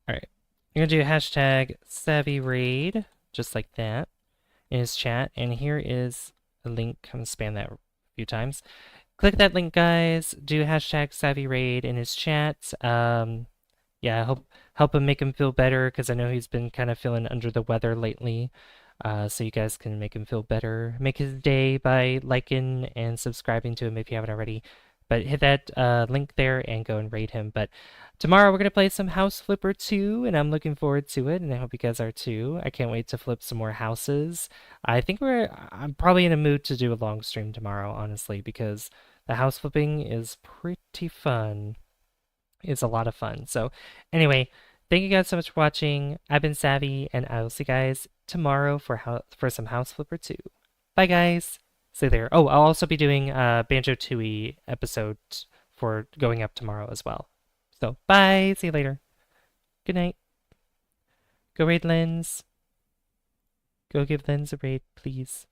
Alright. You're gonna do hashtag SavvyRaid, just like that, in his chat. And here is a link. I'm gonna spam that a few times. Click that link, guys. Do hashtag SavvyRaid in his chat. Yeah, help him, make him feel better, because I know he's been kind of feeling under the weather lately. So you guys can make him feel better. Make his day by liking and subscribing to him if you haven't already. But hit that link there and go and raid him. But tomorrow we're going to play some House Flipper 2, and I'm looking forward to it, and I hope you guys are too. I can't wait to flip some more houses. I'm probably in a mood to do a long stream tomorrow, honestly, because the house flipping is pretty fun. It's a lot of fun. So anyway, thank you guys so much for watching. I've been Savvy, and I will see you guys tomorrow for some House Flipper 2. Bye, guys. See you there. Oh, I'll also be doing a Banjo-Tooie episode for going up tomorrow as well. So, bye. See you later. Good night. Go raid Lens. Go give Lens a raid, please.